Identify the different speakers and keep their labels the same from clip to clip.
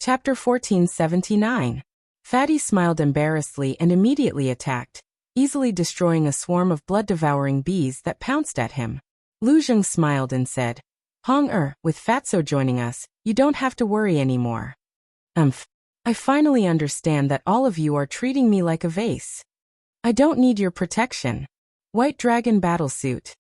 Speaker 1: Chapter 1479. Fatty smiled embarrassedly and immediately attacked, easily destroying a swarm of blood-devouring bees that pounced at him. Lu Zheng smiled and said, Hong with Fatso joining us, you don't have to worry anymore. I finally understand that all of you are treating me like a vase. I don't need your protection. White Dragon Battlesuit.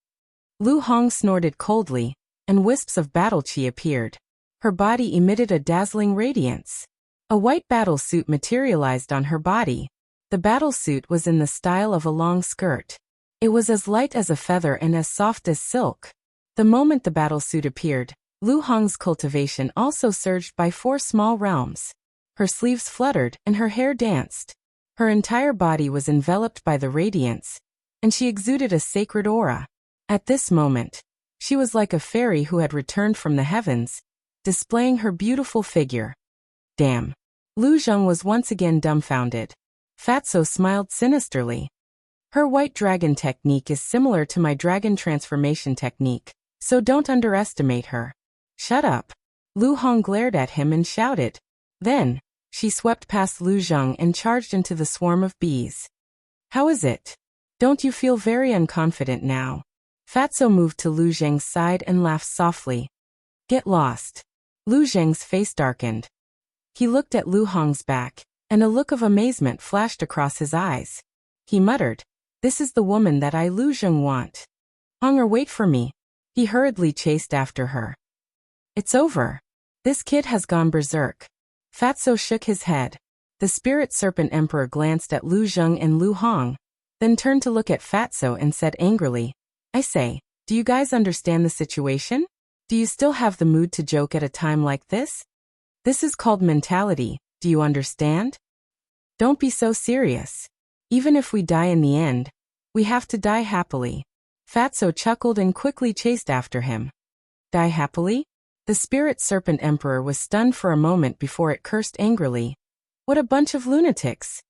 Speaker 1: Lu Hong snorted coldly, and wisps of battle chi appeared. Her body emitted a dazzling radiance. A white battlesuit materialized on her body. The battlesuit was in the style of a long skirt. It was as light as a feather and as soft as silk. The moment the battlesuit appeared, Lu Hong's cultivation also surged by 4 small realms. Her sleeves fluttered and her hair danced. Her entire body was enveloped by the radiance, and she exuded a sacred aura. At this moment, she was like a fairy who had returned from the heavens, displaying her beautiful figure. Damn. Lu Zheng was once again dumbfounded. Fatso smiled sinisterly. Her white dragon technique is similar to my dragon transformation technique, so don't underestimate her. Shut up. Lu Hong glared at him and shouted. Then, she swept past Lu Zheng and charged into the swarm of bees. How is it? Don't you feel very unconfident now? Fatso moved to Lu Zheng's side and laughed softly. Get lost. Lu Zheng's face darkened. He looked at Lu Hong's back, and a look of amazement flashed across his eyes. He muttered, This is the woman that I Lu Zheng want. Hong wait for me. He hurriedly chased after her. It's over. This kid has gone berserk. Fatso shook his head. The Spirit Serpent Emperor glanced at Lu Zheng and Lu Hong, then turned to look at Fatso and said angrily, I say, do you guys understand the situation? Do you still have the mood to joke at a time like this? This is called mentality, do you understand? Don't be so serious. Even if we die in the end, we have to die happily. Fatso chuckled and quickly chased after him. Die happily? The Spirit Serpent Emperor was stunned for a moment before it cursed angrily. What a bunch of lunatics!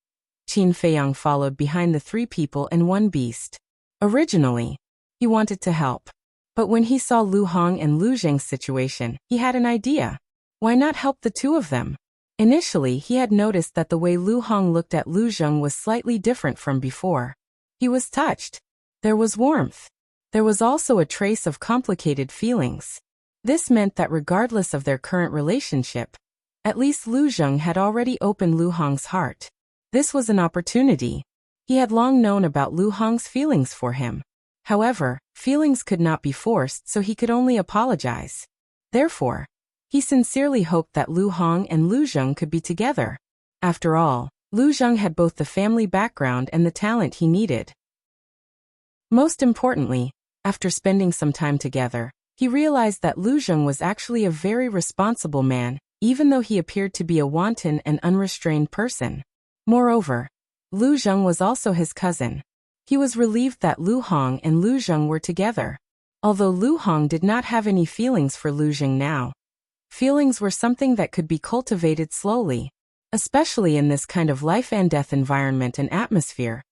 Speaker 1: Qin Feiyang followed behind the 3 people and 1 beast. Originally, he wanted to help. But when he saw Lu Hong and Lu Zheng's situation, he had an idea. Why not help the 2 of them? Initially, he had noticed that the way Lu Hong looked at Lu Zheng was slightly different from before. He was touched. There was warmth. There was also a trace of complicated feelings. This meant that regardless of their current relationship, at least Lu Zheng had already opened Lu Hong's heart. This was an opportunity. He had long known about Lu Hong's feelings for him. However, feelings could not be forced, so he could only apologize. Therefore, he sincerely hoped that Lu Hong and Lu Zheng could be together. After all, Lu Zheng had both the family background and the talent he needed. Most importantly, after spending some time together, he realized that Lu Zheng was actually a very responsible man, even though he appeared to be a wanton and unrestrained person. Moreover, Lu Zheng was also his cousin. He was relieved that Lu Hong and Lu Zheng were together. Although Lu Hong did not have any feelings for Lu Zheng now, feelings were something that could be cultivated slowly, especially in this kind of life and death environment and atmosphere.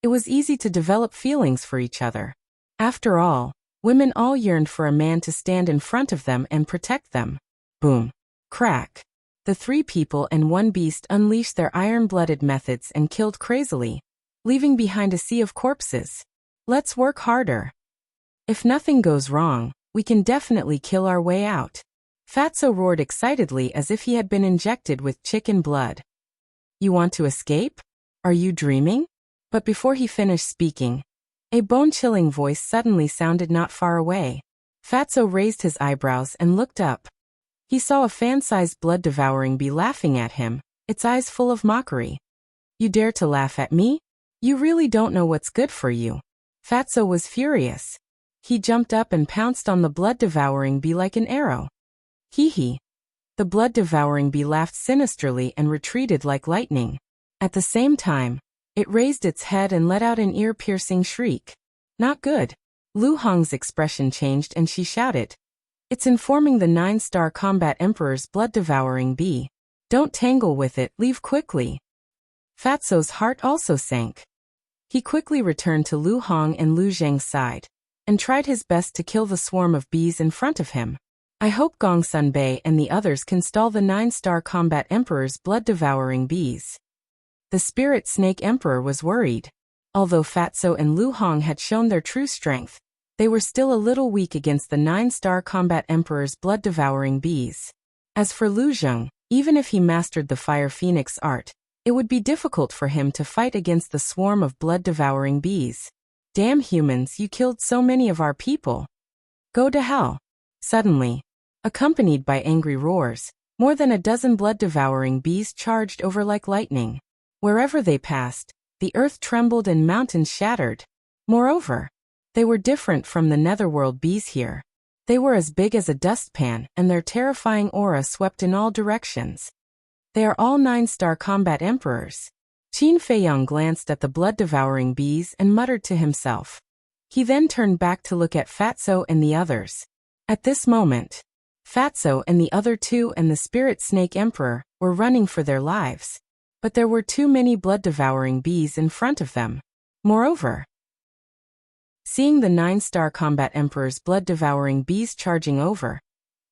Speaker 1: It was easy to develop feelings for each other. After all, women all yearned for a man to stand in front of them and protect them. Boom. Crack. The 3 people and 1 beast unleashed their iron-blooded methods and killed crazily, leaving behind a sea of corpses. Let's work harder. If nothing goes wrong, we can definitely kill our way out. Fatso roared excitedly as if he had been injected with chicken blood. You want to escape? Are you dreaming? But before he finished speaking, a bone-chilling voice suddenly sounded not far away. Fatso raised his eyebrows and looked up. He saw a fan-sized blood-devouring bee laughing at him, its eyes full of mockery. You dare to laugh at me? You really don't know what's good for you. Fatso was furious. He jumped up and pounced on the blood-devouring bee like an arrow. Hee hee. The blood-devouring bee laughed sinisterly and retreated like lightning. At the same time, it raised its head and let out an ear-piercing shriek. Not good. Lu Hong's expression changed and she shouted. It's informing the 9-star combat emperor's blood-devouring bee. Don't tangle with it, leave quickly. Fatso's heart also sank. He quickly returned to Lu Hong and Lu Zheng's side, and tried his best to kill the swarm of bees in front of him. I hope Gong Sun Bei and the others can stall the 9-star combat emperor's blood-devouring bees. The spirit snake emperor was worried. Although Fatso and Lu Hong had shown their true strength, they were still a little weak against the 9-star combat emperor's blood-devouring bees. As for Lu Zheng, even if he mastered the Fire Phoenix art, it would be difficult for him to fight against the swarm of blood-devouring bees. Damn humans, you killed so many of our people. Go to hell. Suddenly, accompanied by angry roars, more than a dozen blood-devouring bees charged over like lightning. Wherever they passed, the earth trembled and mountains shattered. Moreover, they were different from the netherworld bees here. They were as big as a dustpan, and their terrifying aura swept in all directions. They are all 9-star combat emperors. Qin Feiyang glanced at the blood-devouring bees and muttered to himself. He then turned back to look at Fatso and the others. At this moment, Fatso and the other two and the spirit snake emperor were running for their lives. But there were too many blood-devouring bees in front of them. Moreover, seeing the 9-star combat emperor's blood-devouring bees charging over,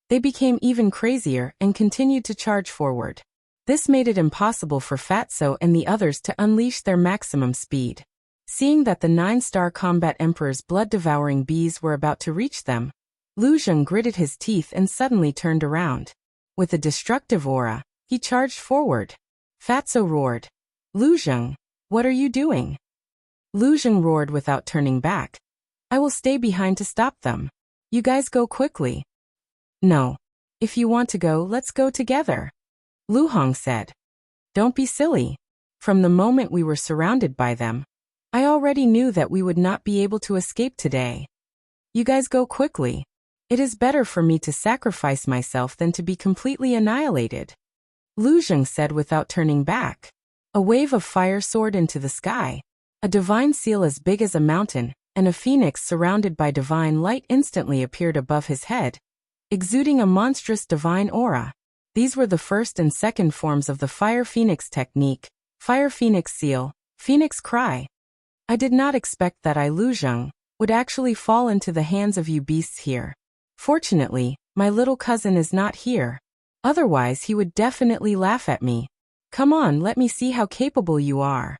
Speaker 1: they became even crazier and continued to charge forward. This made it impossible for Fatso and the others to unleash their maximum speed. Seeing that the 9-star combat emperor's blood-devouring bees were about to reach them, Lu Zheng gritted his teeth and suddenly turned around. With a destructive aura, he charged forward. Fatso roared. Lu Zheng, what are you doing? Lu Zheng roared without turning back. I will stay behind to stop them. You guys go quickly. No. If you want to go, let's go together. Lu Hong said. Don't be silly. From the moment we were surrounded by them, I already knew that we would not be able to escape today. You guys go quickly. It is better for me to sacrifice myself than to be completely annihilated. Lu Zheng said without turning back. A wave of fire soared into the sky. A divine seal as big as a mountain, and a phoenix surrounded by divine light instantly appeared above his head, exuding a monstrous divine aura. These were the first and second forms of the Fire Phoenix technique, Fire Phoenix Seal, Phoenix Cry. I did not expect that I, Lu Zheng, would actually fall into the hands of you beasts here. Fortunately, my little cousin is not here. Otherwise he would definitely laugh at me. Come on, let me see how capable you are.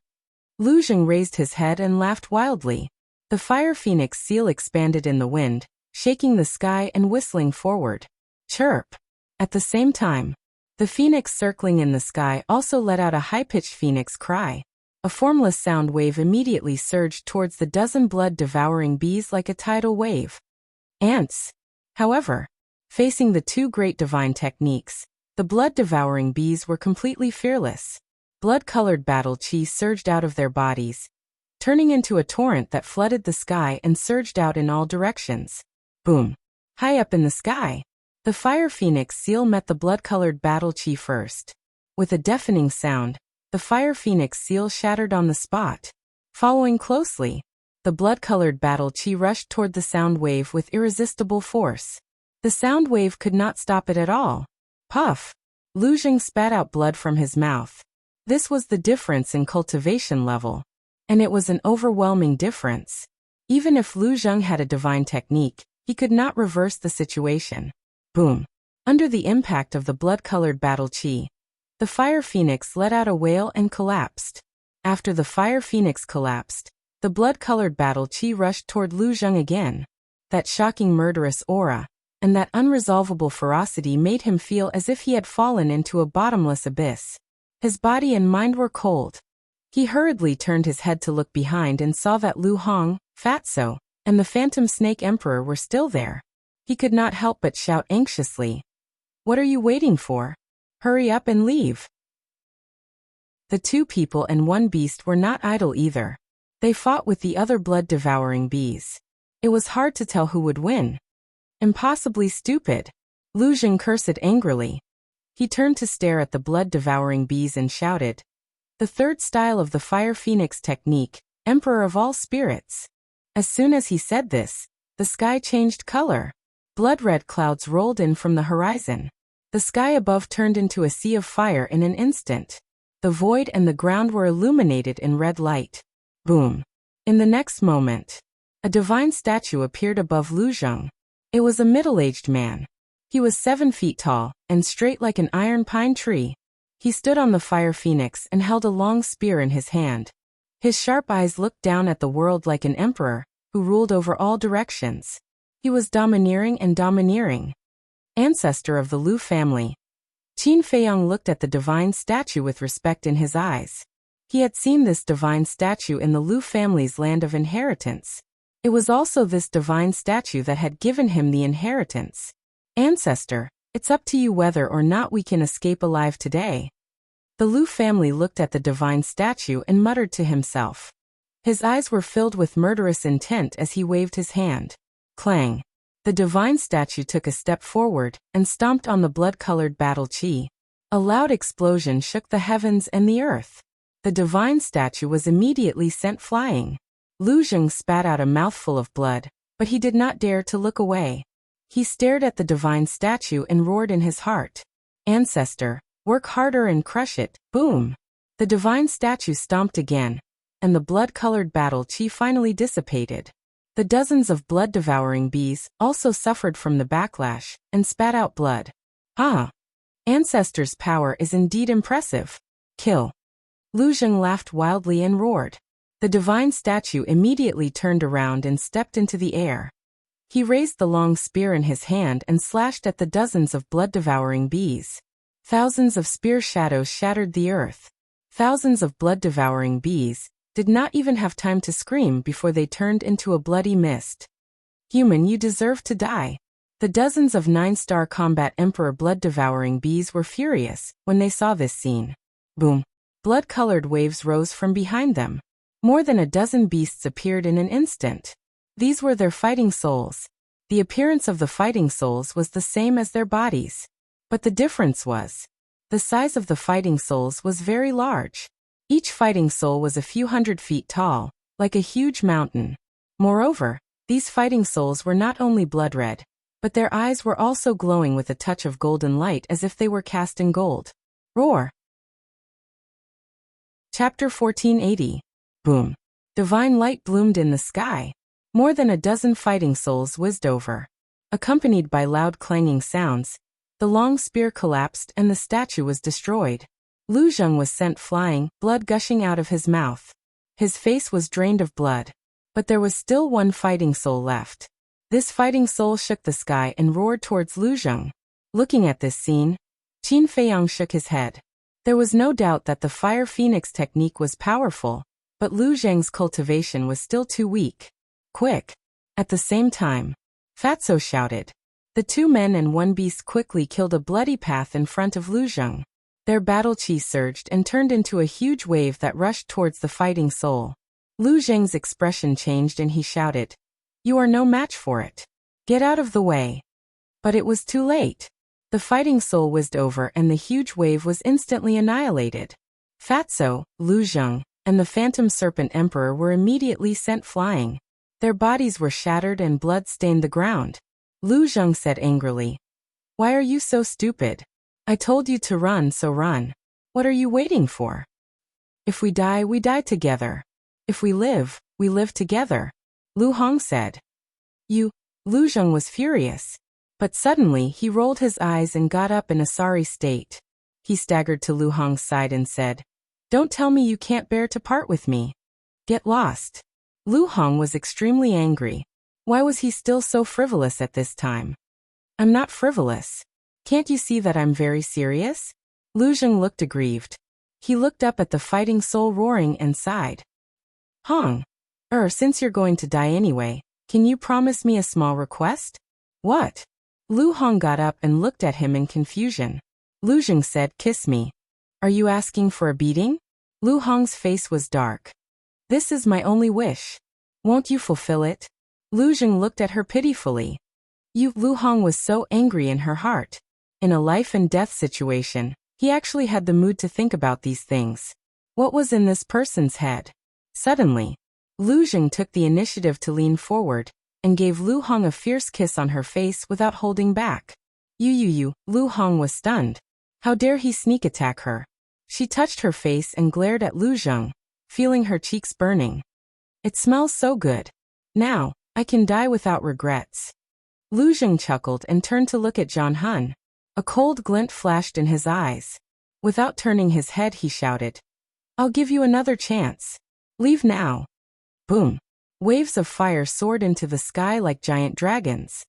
Speaker 1: Lu Zheng raised his head and laughed wildly. The Fire Phoenix seal expanded in the wind, shaking the sky and whistling forward. Chirp. At the same time, the phoenix circling in the sky also let out a high-pitched phoenix cry. A formless sound wave immediately surged towards the dozen blood-devouring bees like a tidal wave. Ants. However, facing the two great divine techniques, the blood-devouring bees were completely fearless. Blood-colored battle chi surged out of their bodies, turning into a torrent that flooded the sky and surged out in all directions. Boom. High up in the sky, the Fire Phoenix seal met the blood-colored battle chi first. With a deafening sound, the Fire Phoenix seal shattered on the spot. Following closely, the blood-colored battle chi rushed toward the sound wave with irresistible force. The sound wave could not stop it at all. Puff! Lu Zheng spat out blood from his mouth. This was the difference in cultivation level. And it was an overwhelming difference. Even if Lu Zheng had a divine technique, he could not reverse the situation. Boom! Under the impact of the blood-colored battle chi, the Fire Phoenix let out a wail and collapsed. After the Fire Phoenix collapsed, the blood-colored battle chi rushed toward Lu Zheng again. That shocking murderous aura, and that unresolvable ferocity made him feel as if he had fallen into a bottomless abyss. His body and mind were cold. He hurriedly turned his head to look behind and saw that Lu Hong, Fatso, and the Phantom Snake Emperor were still there. He could not help but shout anxiously. What are you waiting for? Hurry up and leave. The two people and one beast were not idle either. They fought with the other blood-devouring bees. It was hard to tell who would win. Impossibly stupid. Lu Zheng cursed angrily. He turned to stare at the blood-devouring bees and shouted. The third style of the Fire Phoenix technique, Emperor of all spirits. As soon as he said this, the sky changed color. Blood-red clouds rolled in from the horizon. The sky above turned into a sea of fire in an instant. The void and the ground were illuminated in red light. Boom. In the next moment, a divine statue appeared above Lu Zheng. It was a middle-aged man. He was 7 feet tall, and straight like an iron pine tree. He stood on the fire phoenix and held a long spear in his hand. His sharp eyes looked down at the world like an emperor, who ruled over all directions. He was domineering and domineering. Ancestor of the Lu family. Qin Feiyang looked at the divine statue with respect in his eyes. He had seen this divine statue in the Lu family's land of inheritance. It was also this divine statue that had given him the inheritance. Ancestor, it's up to you whether or not we can escape alive today. The Lu family looked at the divine statue and muttered to himself. His eyes were filled with murderous intent as he waved his hand. Clang! The divine statue took a step forward and stomped on the blood-colored battle chi. A loud explosion shook the heavens and the earth. The divine statue was immediately sent flying. Lu Zheng spat out a mouthful of blood, but he did not dare to look away. He stared at the divine statue and roared in his heart. Ancestor, work harder and crush it, boom! The divine statue stomped again, and the blood-colored battle chi finally dissipated. The dozens of blood-devouring bees also suffered from the backlash and spat out blood. Ah! Ancestor's power is indeed impressive. Kill! Lu Zheng laughed wildly and roared. The divine statue immediately turned around and stepped into the air. He raised the long spear in his hand and slashed at the dozens of blood-devouring bees. Thousands of spear shadows shattered the earth. Thousands of blood-devouring bees did not even have time to scream before they turned into a bloody mist. Human, you deserve to die. The dozens of 9-star combat emperor blood-devouring bees were furious when they saw this scene. Boom! Blood-colored waves rose from behind them. More than a dozen beasts appeared in an instant. These were their fighting souls. The appearance of the fighting souls was the same as their bodies. But the difference was, the size of the fighting souls was very large. Each fighting soul was a few hundred feet tall, like a huge mountain. Moreover, these fighting souls were not only blood-red, but their eyes were also glowing with a touch of golden light as if they were cast in gold. Roar! Chapter 1480. Boom! Divine light bloomed in the sky. More than a dozen fighting souls whizzed over. Accompanied by loud clanging sounds, the long spear collapsed and the statue was destroyed. Lu Zheng was sent flying, blood gushing out of his mouth. His face was drained of blood. But there was still one fighting soul left. This fighting soul shook the sky and roared towards Lu Zheng. Looking at this scene, Qin Feiyang shook his head. There was no doubt that the fire phoenix technique was powerful, but Lu Zheng's cultivation was still too weak. Quick! At the same time, Fatso shouted. The 2 men and 1 beast quickly killed a bloody path in front of Lu Zheng. Their battle chi surged and turned into a huge wave that rushed towards the fighting soul. Lu Zheng's expression changed and he shouted, "You are no match for it. Get out of the way." But it was too late. The fighting soul whizzed over and the huge wave was instantly annihilated. Fatso, Lu Zheng, and the Phantom Serpent Emperor were immediately sent flying. Their bodies were shattered and blood stained the ground. Lu Zheng said angrily, "Why are you so stupid? I told you to run, so run. What are you waiting for? If we die, we die together. If we live together." Lu Hong said. "You..." Lu Zheng was furious. But suddenly he rolled his eyes and got up in a sorry state. He staggered to Lu Hong's side and said, "Don't tell me you can't bear to part with me. Get lost." Lu Hong was extremely angry. Why was he still so frivolous at this time? "I'm not frivolous. Can't you see that I'm very serious?" Lu Zheng looked aggrieved. He looked up at the fighting soul roaring and sighed. "Hong, since you're going to die anyway, can you promise me a small request?" "What?" Lu Hong got up and looked at him in confusion. Lu Zheng said, "Kiss me." "Are you asking for a beating?" Lu Hong's face was dark. "This is my only wish. Won't you fulfill it?" Lu Zheng looked at her pitifully. Lu Hong was so angry in her heart. In a life-and-death situation, he actually had the mood to think about these things. What was in this person's head? Suddenly, Lu Zheng took the initiative to lean forward and gave Lu Hong a fierce kiss on her face without holding back. Lu Hong was stunned. How dare he sneak attack her? She touched her face and glared at Lu Zheng, feeling her cheeks burning. "It smells so good. Now, I can die without regrets." Lu Zheng chuckled and turned to look at Zhang Hun. A cold glint flashed in his eyes. Without turning his head, he shouted, "I'll give you another chance. Leave now." Boom. Waves of fire soared into the sky like giant dragons.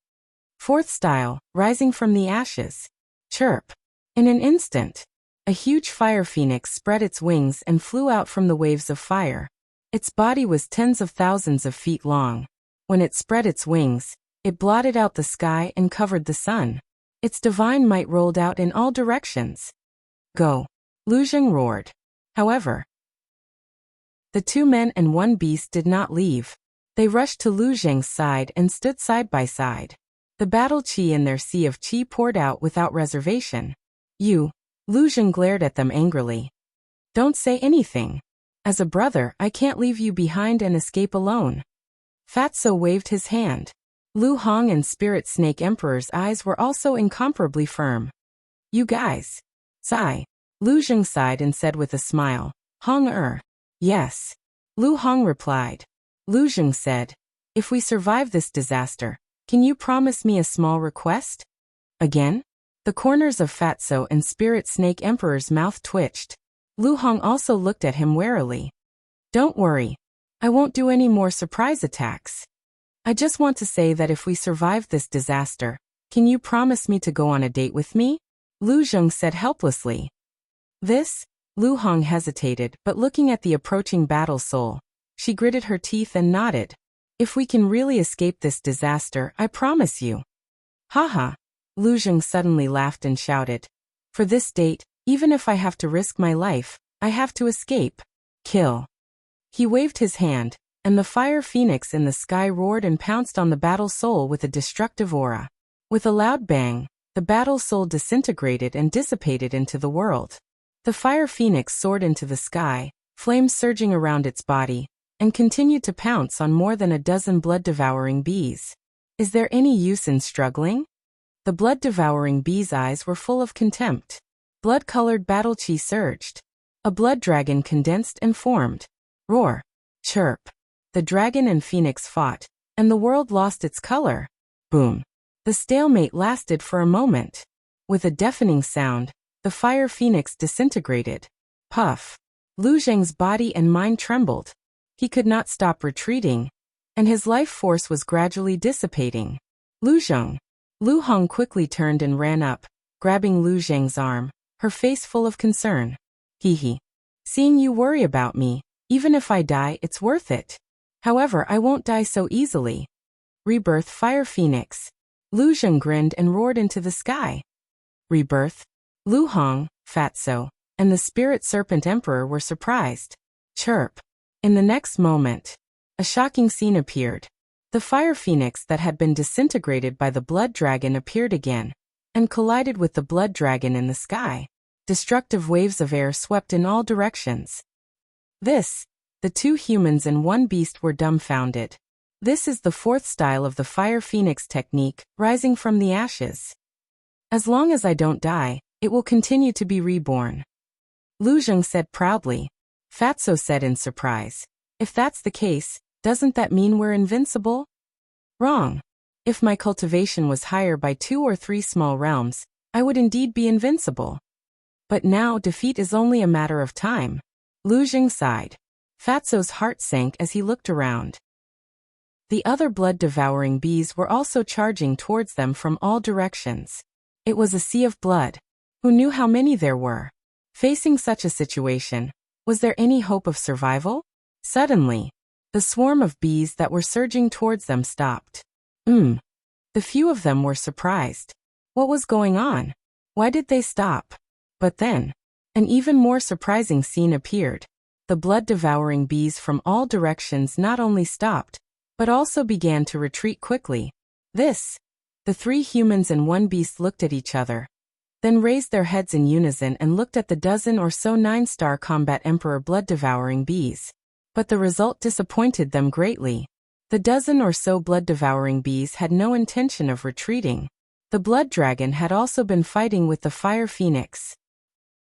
Speaker 1: Fourth style, rising from the ashes. Chirp. In an instant, a huge fire phoenix spread its wings and flew out from the waves of fire. Its body was tens of thousands of feet long. When it spread its wings, it blotted out the sky and covered the sun. Its divine might rolled out in all directions. "Go!" Lu Zheng roared. However, the two men and one beast did not leave. They rushed to Lu Zheng's side and stood side by side. The battle chi in their sea of chi poured out without reservation. "You!" Lu Zheng glared at them angrily. "Don't say anything. As a brother, I can't leave you behind and escape alone." Fatso waved his hand. Lu Hong and Spirit Snake Emperor's eyes were also incomparably firm. "You guys." Sigh. Lu Zheng sighed and said with a smile, "Hong-er." "Yes." Lu Hong replied. Lu Zheng said, "If we survive this disaster, can you promise me a small request?" Again? The corners of Fatso and Spirit Snake Emperor's mouth twitched. Lu Hong also looked at him warily. "Don't worry. I won't do any more surprise attacks. I just want to say that if we survive this disaster, can you promise me to go on a date with me?" Lu Zheng said helplessly. "This?" Lu Hong hesitated, but looking at the approaching battle soul, she gritted her teeth and nodded. "If we can really escape this disaster, I promise you." "Haha." Lu Zheng suddenly laughed and shouted, "For this date, even if I have to risk my life, I have to escape. Kill." He waved his hand, and the fire phoenix in the sky roared and pounced on the battle soul with a destructive aura. With a loud bang, the battle soul disintegrated and dissipated into the world. The fire phoenix soared into the sky, flames surging around its body, and continued to pounce on more than a dozen blood-devouring bees. Is there any use in struggling? The blood-devouring bees' eyes were full of contempt. Blood-colored battle chi surged. A blood dragon condensed and formed. Roar. Chirp. The dragon and phoenix fought, and the world lost its color. Boom. The stalemate lasted for a moment. With a deafening sound, the fire phoenix disintegrated. Puff. Lu Zheng's body and mind trembled. He could not stop retreating, and his life force was gradually dissipating. "Lu Zheng." Lu Hong quickly turned and ran up, grabbing Lu Zheng's arm, her face full of concern. "Hee. Seeing you worry about me, even if I die, it's worth it. However, I won't die so easily." Rebirth Fire Phoenix. Lu Zheng grinned and roared into the sky. Rebirth. Lu Hong, Fatso, and the Spirit Serpent Emperor were surprised. Chirp. In the next moment, a shocking scene appeared. The fire phoenix that had been disintegrated by the blood dragon appeared again, and collided with the blood dragon in the sky. Destructive waves of air swept in all directions. The two humans and one beast were dumbfounded. This is the fourth style of the fire phoenix technique, rising from the ashes. As long as I don't die, it will continue to be reborn. Lu Zheng said proudly. Fatso said in surprise, "If that's the case, doesn't that mean we're invincible?" "Wrong. If my cultivation was higher by 2 or 3 small realms, I would indeed be invincible. But now defeat is only a matter of time." Lu Zheng sighed. Fatso's heart sank as he looked around. The other blood-devouring bees were also charging towards them from all directions. It was a sea of blood. Who knew how many there were? Facing such a situation, was there any hope of survival? Suddenly, the swarm of bees that were surging towards them stopped. The few of them were surprised. What was going on? Why did they stop? But then, an even more surprising scene appeared. The blood-devouring bees from all directions not only stopped, but also began to retreat quickly. The 3 humans and 1 beast looked at each other, then raised their heads in unison and looked at the dozen or so 9-star combat emperor blood-devouring bees. But the result disappointed them greatly. The dozen or so blood-devouring bees had no intention of retreating. The blood dragon had also been fighting with the fire phoenix.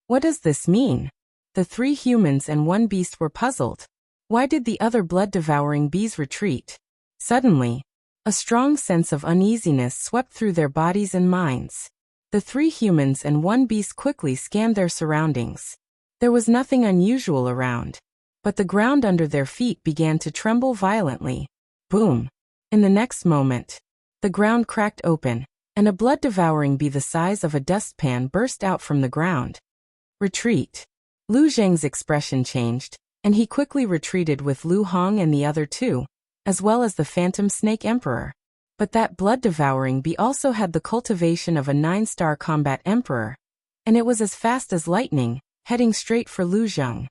Speaker 1: What does this mean? The 3 humans and 1 beast were puzzled. Why did the other blood-devouring bees retreat? Suddenly, A strong sense of uneasiness swept through their bodies and minds. The 3 humans and 1 beast quickly scanned their surroundings. There was nothing unusual around, but the ground under their feet began to tremble violently. Boom! In the next moment, the ground cracked open, and a blood-devouring bee the size of a dustpan burst out from the ground. Retreat! Lu Zheng's expression changed, and he quickly retreated with Lu Hong and the other 2, as well as the Phantom Snake Emperor. But that blood-devouring bee also had the cultivation of a 9-star combat emperor, and it was as fast as lightning, heading straight for Lu Zheng.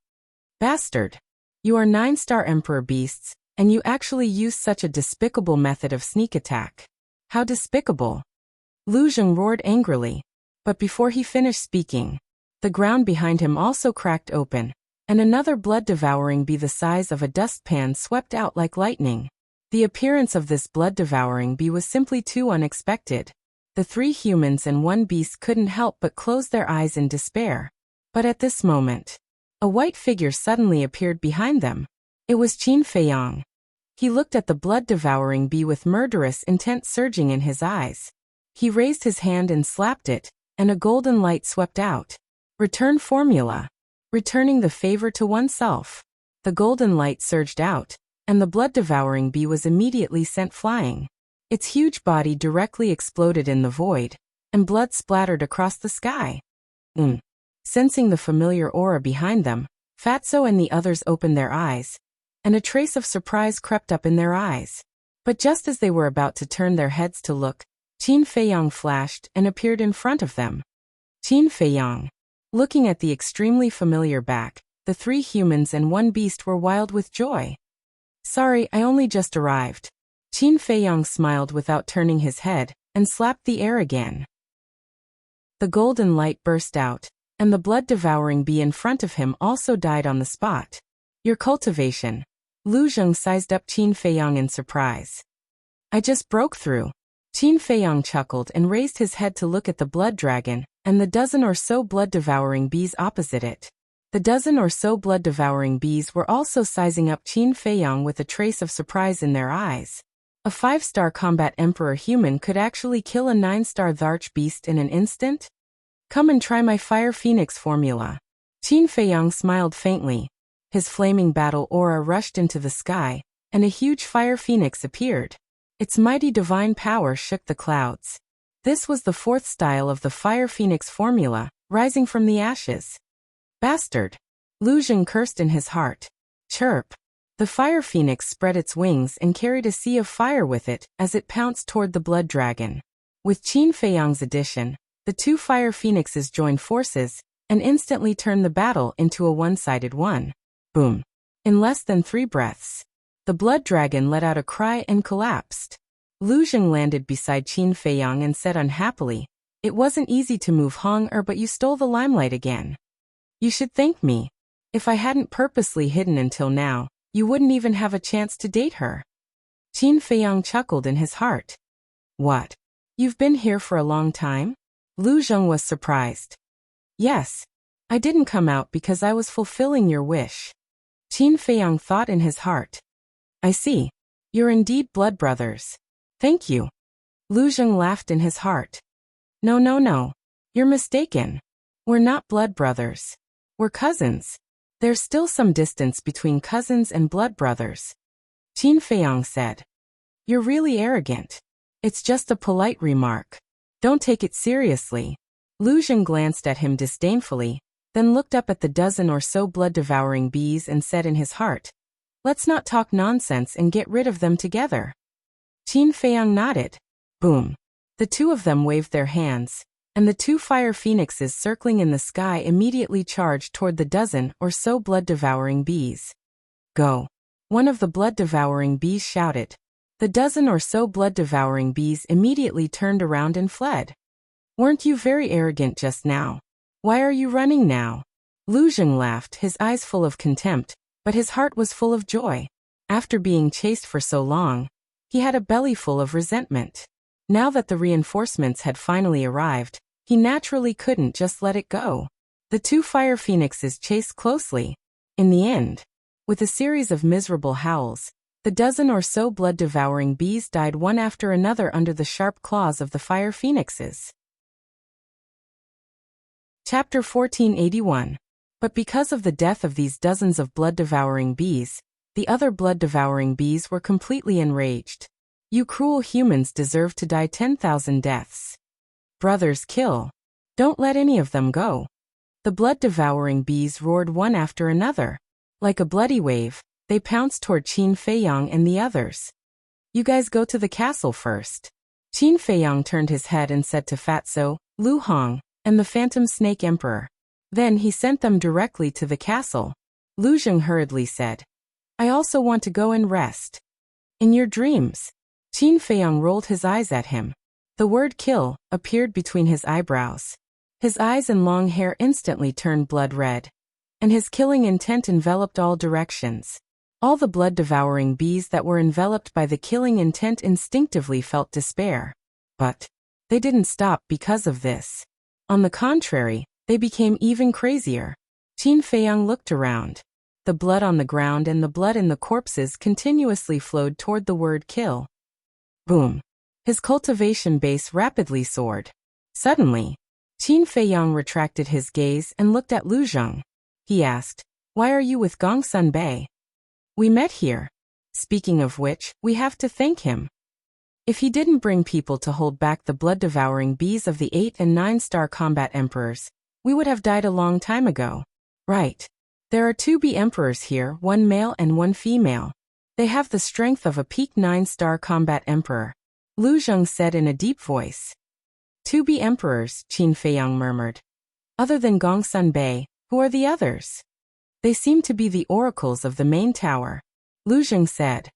Speaker 1: Bastard! You are 9-star emperor beasts, and you actually use such a despicable method of sneak attack. How despicable! Lu Zheng roared angrily. But before he finished speaking, the ground behind him also cracked open, and another blood-devouring bee the size of a dustpan swept out like lightning. The appearance of this blood-devouring bee was simply too unexpected. The 3 humans and 1 beast couldn't help but close their eyes in despair. But at this moment, a white figure suddenly appeared behind them. It was Qin Feiyang. He looked at the blood-devouring bee with murderous intent surging in his eyes. He raised his hand and slapped it, and a golden light swept out. Return formula. Returning the favor to oneself. The golden light surged out, and the blood-devouring bee was immediately sent flying. Its huge body directly exploded in the void, and blood splattered across the sky. Sensing the familiar aura behind them, Fatso and the others opened their eyes, and a trace of surprise crept up in their eyes. But just as they were about to turn their heads to look, Qin Feiyang flashed and appeared in front of them. Qin Feiyang. Looking at the extremely familiar back, the 3 humans and 1 beast were wild with joy. Sorry, I only just arrived. Qin Feiyang smiled without turning his head, and slapped the air again. The golden light burst out, and the blood-devouring bee in front of him also died on the spot. Your cultivation. Lu Zheng sized up Qin Feiyang in surprise. I just broke through. Qin Feiyang chuckled and raised his head to look at the blood dragon, and the dozen or so blood-devouring bees opposite it. The dozen or so blood-devouring bees were also sizing up Qin Feiyang with a trace of surprise in their eyes. A 5-star combat emperor human could actually kill a 9-star Dharch beast in an instant? Come and try my Fire Phoenix formula. Qin Feiyang smiled faintly. His flaming battle aura rushed into the sky, and a huge Fire Phoenix appeared. Its mighty divine power shook the clouds. This was the 4th style of the Fire Phoenix formula, rising from the ashes. Bastard! Lu Zheng cursed in his heart. Chirp! The Fire Phoenix spread its wings and carried a sea of fire with it as it pounced toward the blood dragon. With Qin Feiyang's addition, the 2 Fire Phoenixes joined forces and instantly turned the battle into a one-sided one. Boom! In less than 3 breaths, the blood dragon let out a cry and collapsed. Lu Zheng landed beside Qin Feiyang and said unhappily, "It wasn't easy to move Hong but you stole the limelight again. You should thank me. If I hadn't purposely hidden until now, you wouldn't even have a chance to date her." Qin Feiyang chuckled in his heart. What? You've been here for a long time? Lu Zheng was surprised. Yes. I didn't come out because I was fulfilling your wish. Qin Feiyang thought in his heart. I see. You're indeed blood brothers. Thank you. Lu Zheng laughed in his heart. No. You're mistaken. We're not blood brothers. We're cousins. There's still some distance between cousins and blood brothers. Qin Feiyang said. You're really arrogant. It's just a polite remark. Don't take it seriously. Lu Zheng glanced at him disdainfully, then looked up at the dozen or so blood-devouring bees and said in his heart, let's not talk nonsense and get rid of them together. Qin Feiyang nodded. Boom. The 2 of them waved their hands, and the 2 fire phoenixes circling in the sky immediately charged toward the dozen or so blood-devouring bees. Go. One of the blood-devouring bees shouted. The dozen or so blood-devouring bees immediately turned around and fled. Weren't you very arrogant just now? Why are you running now? Lu Zheng laughed, his eyes full of contempt, but his heart was full of joy. After being chased for so long, he had a belly full of resentment. Now that the reinforcements had finally arrived, he naturally couldn't just let it go. The 2 fire phoenixes chased closely. In the end, with a series of miserable howls, The dozen or so blood-devouring bees died one after another under the sharp claws of the fire phoenixes. Chapter 1481. But because of the death of these dozens of blood-devouring bees, the other blood-devouring bees were completely enraged. You cruel humans deserve to die 10,000 deaths. Brothers, kill. Don't let any of them go. The blood-devouring bees roared one after another. Like a bloody wave, they pounced toward Qin Feiyang and the others. You guys go to the castle first. Qin Feiyang turned his head and said to Fatso, Lu Hong, and the Phantom Snake Emperor. Then he sent them directly to the castle. Lu Zheng hurriedly said, I also want to go and rest. In your dreams. Qin Feiyang rolled his eyes at him. The word kill appeared between his eyebrows. His eyes and long hair instantly turned blood red. And his killing intent enveloped all directions. All the blood-devouring bees that were enveloped by the killing intent instinctively felt despair. But they didn't stop because of this. On the contrary, they became even crazier. Qin Feiyang looked around. The blood on the ground and the blood in the corpses continuously flowed toward the word kill. Boom. His cultivation base rapidly soared. Suddenly, Qin Feiyang retracted his gaze and looked at Lu Zheng. He asked, Why are you with Gongsun Bei? We met here. Speaking of which, we have to thank him. If he didn't bring people to hold back the blood-devouring bees of the 8 and 9-star combat emperors, we would have died a long time ago. Right. There are 2 bee emperors here, 1 male and 1 female. They have the strength of a peak 9-star combat emperor. Lu Zheng said in a deep voice. 2 bee emperors, Qin Feiyang murmured. Other than Gongsun Bei, who are the others? They seem to be the oracles of the main tower. Lu Zheng said.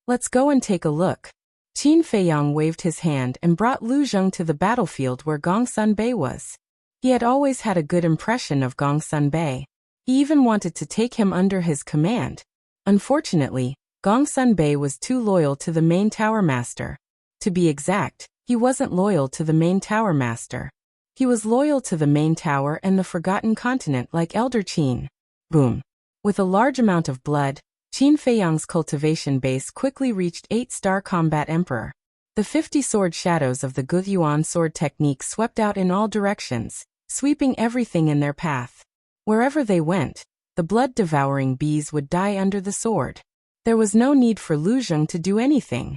Speaker 1: Let's go and take a look. Qin Feiyang waved his hand and brought Lu Zheng to the battlefield where Gongsun Bei was. He had always had a good impression of Gongsun Bei. He even wanted to take him under his command. Unfortunately, Gongsun Bei was too loyal to the main tower master. To be exact, he wasn't loyal to the main tower master. He was loyal to the main tower and the Forgotten Continent like Elder Qin. Boom. With a large amount of blood, Qin Feiyang's cultivation base quickly reached 8-star combat emperor. The 50 sword shadows of the Guyuan sword technique swept out in all directions, sweeping everything in their path. Wherever they went, the blood-devouring bees would die under the sword. There was no need for Lu Zheng to do anything.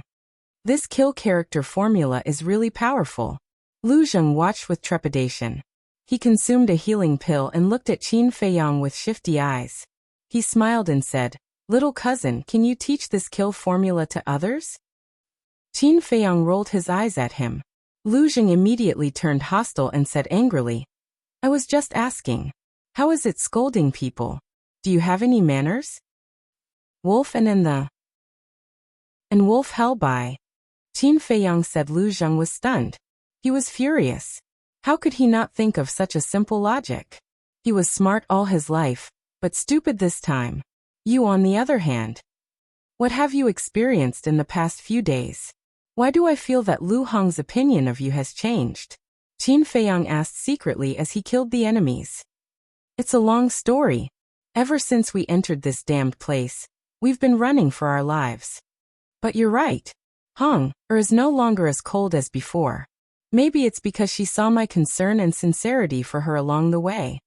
Speaker 1: This kill character formula is really powerful. Lu Zheng watched with trepidation. He consumed a healing pill and looked at Qin Feiyang with shifty eyes. He smiled and said, Little cousin, can you teach this kill formula to others? Qin Feiyang rolled his eyes at him. Lu Zheng immediately turned hostile and said angrily, I was just asking. How is it scolding people? Do you have any manners? Wolf and Wolf hell by. Qin Feiyang said. Lu Zheng was stunned. He was furious. How could he not think of such a simple logic? He was smart all his life, but stupid this time. You on the other hand. What have you experienced in the past few days? Why do I feel that Lu Hong's opinion of you has changed? Qin Feiyang asked secretly as he killed the enemies. It's a long story. Ever since we entered this damned place, we've been running for our lives. But you're right. Hong is no longer as cold as before. Maybe it's because she saw my concern and sincerity for her along the way.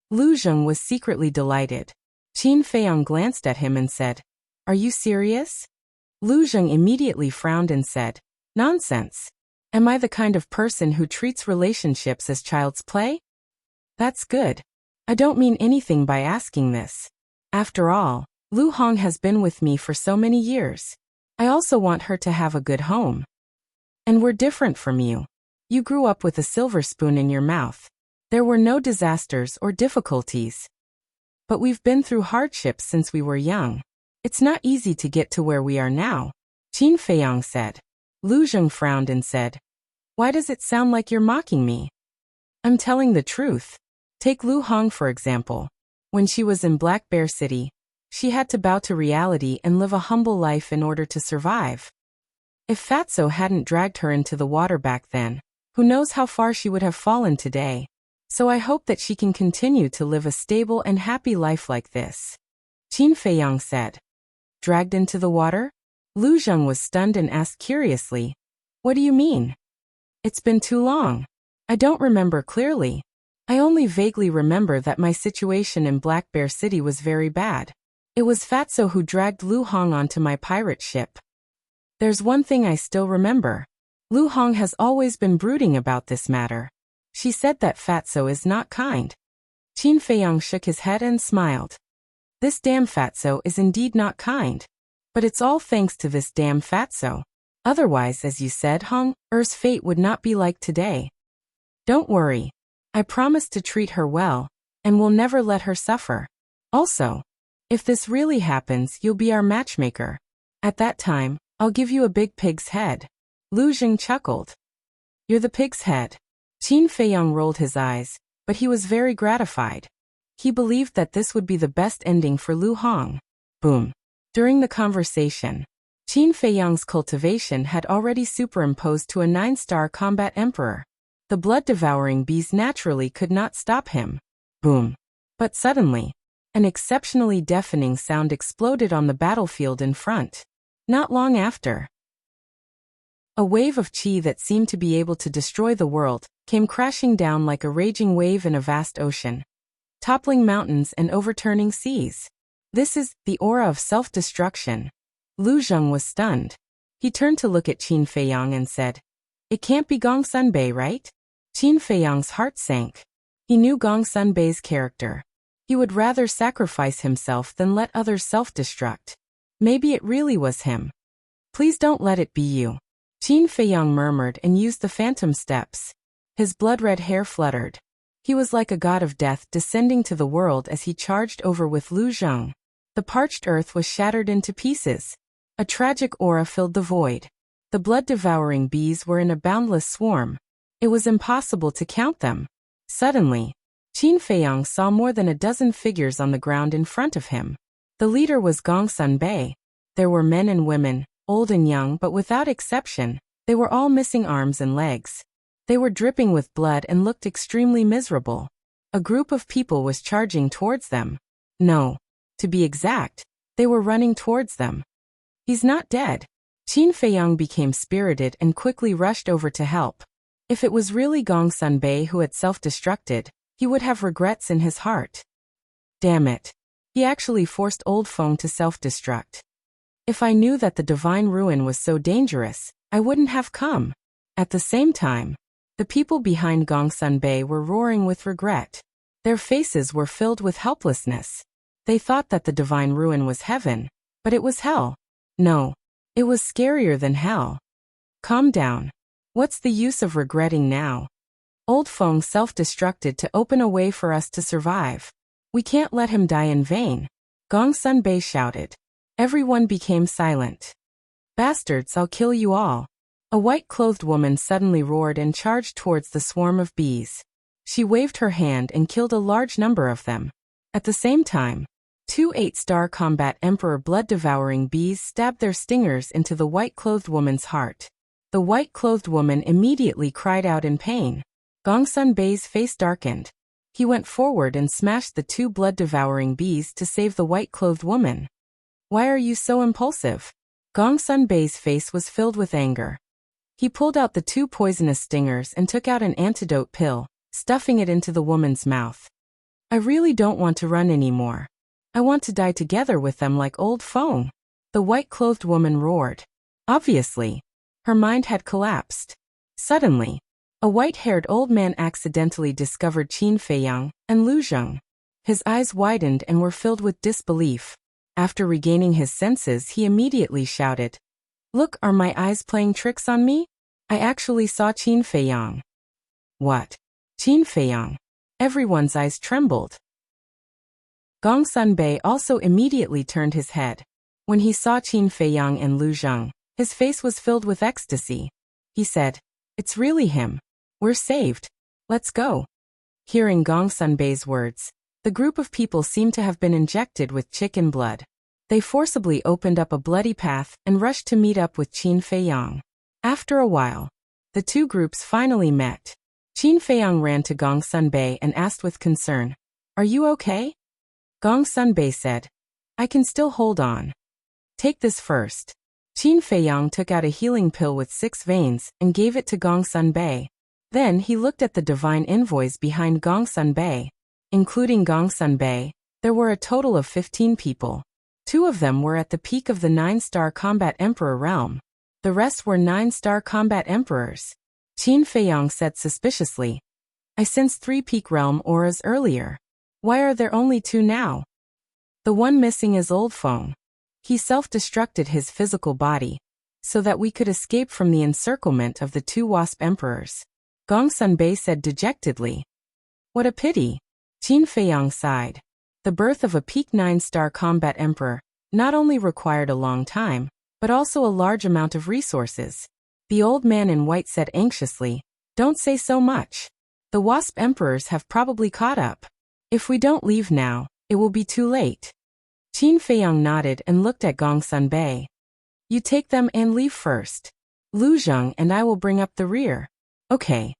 Speaker 1: Lu Zheng was secretly delighted. Qin Feiyang glanced at him and said, Are you serious? Lu Zheng immediately frowned and said, Nonsense. Am I the kind of person who treats relationships as child's play? That's good. I don't mean anything by asking this. After all, Lu Hong has been with me for so many years. I also want her to have a good home. And we're different from you. You grew up with a silver spoon in your mouth. There were no disasters or difficulties. But we've been through hardships since we were young. It's not easy to get to where we are now, Qin Feiyang said. Lu Zheng frowned and said, Why does it sound like you're mocking me? I'm telling the truth. Take Lu Hong for example. When she was in Black Bear City, she had to bow to reality and live a humble life in order to survive. If Fatso hadn't dragged her into the water back then, who knows how far she would have fallen today. So I hope that she can continue to live a stable and happy life like this. Qin Feiyang said. Dragged into the water? Lu Zheng was stunned and asked curiously, "What do you mean?" "It's been too long. I don't remember clearly. I only vaguely remember that my situation in Black Bear City was very bad. It was Fatso who dragged Lu Hong onto my pirate ship. There's one thing I still remember. Lu Hong has always been brooding about this matter. She said that Fatso is not kind." Qin Feiyang shook his head and smiled. "This damn Fatso is indeed not kind. But it's all thanks to this damn Fatso. Otherwise, as you said, Hong Er's fate would not be like today. Don't worry. I promise to treat her well, and will never let her suffer. Also, if this really happens, you'll be our matchmaker. At that time, I'll give you a big pig's head." Lu Zheng chuckled. "You're the pig's head." Qin Feiyang rolled his eyes, but he was very gratified. He believed that this would be the best ending for Lu Hong. Boom. During the conversation, Qin Feiyang's cultivation had already superimposed to a 9-star combat emperor. The blood-devouring bees naturally could not stop him. Boom. But suddenly, an exceptionally deafening sound exploded on the battlefield in front. Not long after, a wave of qi that seemed to be able to destroy the world came crashing down like a raging wave in a vast ocean, toppling mountains and overturning seas. This is the aura of self-destruction. Lu Zheng was stunned. He turned to look at Qin Feiyang and said, "It can't be Gong Sunbei, right?" Qin Feiyang's heart sank. He knew Gong Sunbei's character. He would rather sacrifice himself than let others self-destruct. Maybe it really was him. "Please don't let it be you." Qin Feiyang murmured and used the phantom steps. His blood-red hair fluttered. He was like a god of death descending to the world as he charged over with Lu Zheng. The parched earth was shattered into pieces. A tragic aura filled the void. The blood-devouring bees were in a boundless swarm. It was impossible to count them. Suddenly, Qin Feiyang saw more than a dozen figures on the ground in front of him. The leader was Gong Sunbei. There were men and women, old and young, but without exception, they were all missing arms and legs. They were dripping with blood and looked extremely miserable. A group of people was charging towards them. No. To be exact, they were running towards them. "He's not dead." Qin Feiyang became spirited and quickly rushed over to help. If it was really Gong Sunbei who had self-destructed, he would have regrets in his heart. Damn it. He actually forced Old Feng to self-destruct. If I knew that the divine ruin was so dangerous, I wouldn't have come. At the same time, the people behind Gong Sunbei were roaring with regret. Their faces were filled with helplessness. They thought that the divine ruin was heaven, but it was hell. No, it was scarier than hell. Calm down. What's the use of regretting now? Old Feng self-destructed to open a way for us to survive. We can't let him die in vain. Gong Sunbei shouted. Everyone became silent. Bastards, I'll kill you all. A white-clothed woman suddenly roared and charged towards the swarm of bees. She waved her hand and killed a large number of them. At the same time, 2 8-star combat emperor blood-devouring bees stabbed their stingers into the white-clothed woman's heart. The white-clothed woman immediately cried out in pain. Gong Sunbei's face darkened. He went forward and smashed the 2 blood-devouring bees to save the white-clothed woman. Why are you so impulsive? Gong Sunbei's face was filled with anger. He pulled out the 2 poisonous stingers and took out an antidote pill, stuffing it into the woman's mouth. I really don't want to run anymore. I want to die together with them like Old Feng. The white-clothed woman roared. Obviously, her mind had collapsed. Suddenly, a white-haired old man accidentally discovered Qin Feiyang and Lu Zheng. His eyes widened and were filled with disbelief. After regaining his senses, he immediately shouted, "Look, are my eyes playing tricks on me? I actually saw Qin Feiyang." What? Qin Feiyang? Everyone's eyes trembled. Gong Sunbei also immediately turned his head. When he saw Qin Feiyang and Lu Zheng, his face was filled with ecstasy. He said, "It's really him. We're saved. Let's go." Hearing Gong Sunbei's words, the group of people seemed to have been injected with chicken blood. They forcibly opened up a bloody path and rushed to meet up with Qin Feiyang. After a while, the 2 groups finally met. Qin Feiyang ran to Gong Sunbei and asked with concern, "Are you okay?" Gong Sunbei said, "I can still hold on." Take this first. Qin Feiyang took out a healing pill with 6 veins and gave it to Gongsun Bei. Then he looked at the divine envoys behind Gongsun Bei. Including Gongsun Bei, there were a total of 15 people. 2 of them were at the peak of the 9-star combat emperor realm. The rest were 9-star combat emperors. Qin Feiyang said suspiciously, I sensed 3 peak realm auras earlier. Why are there only 2 now? The one missing is Old Feng. He self-destructed his physical body, so that we could escape from the encirclement of the 2 wasp emperors. Gongsun Bei said dejectedly. What a pity. Qin Feiyang sighed. The birth of a peak 9-star combat emperor not only required a long time, but also a large amount of resources. The old man in white said anxiously, Don't say so much. The wasp emperors have probably caught up. If we don't leave now, it will be too late. Qin Feiyang nodded and looked at Gongsun Bei. You take them and leave first. Lu Zheng and I will bring up the rear. Okay.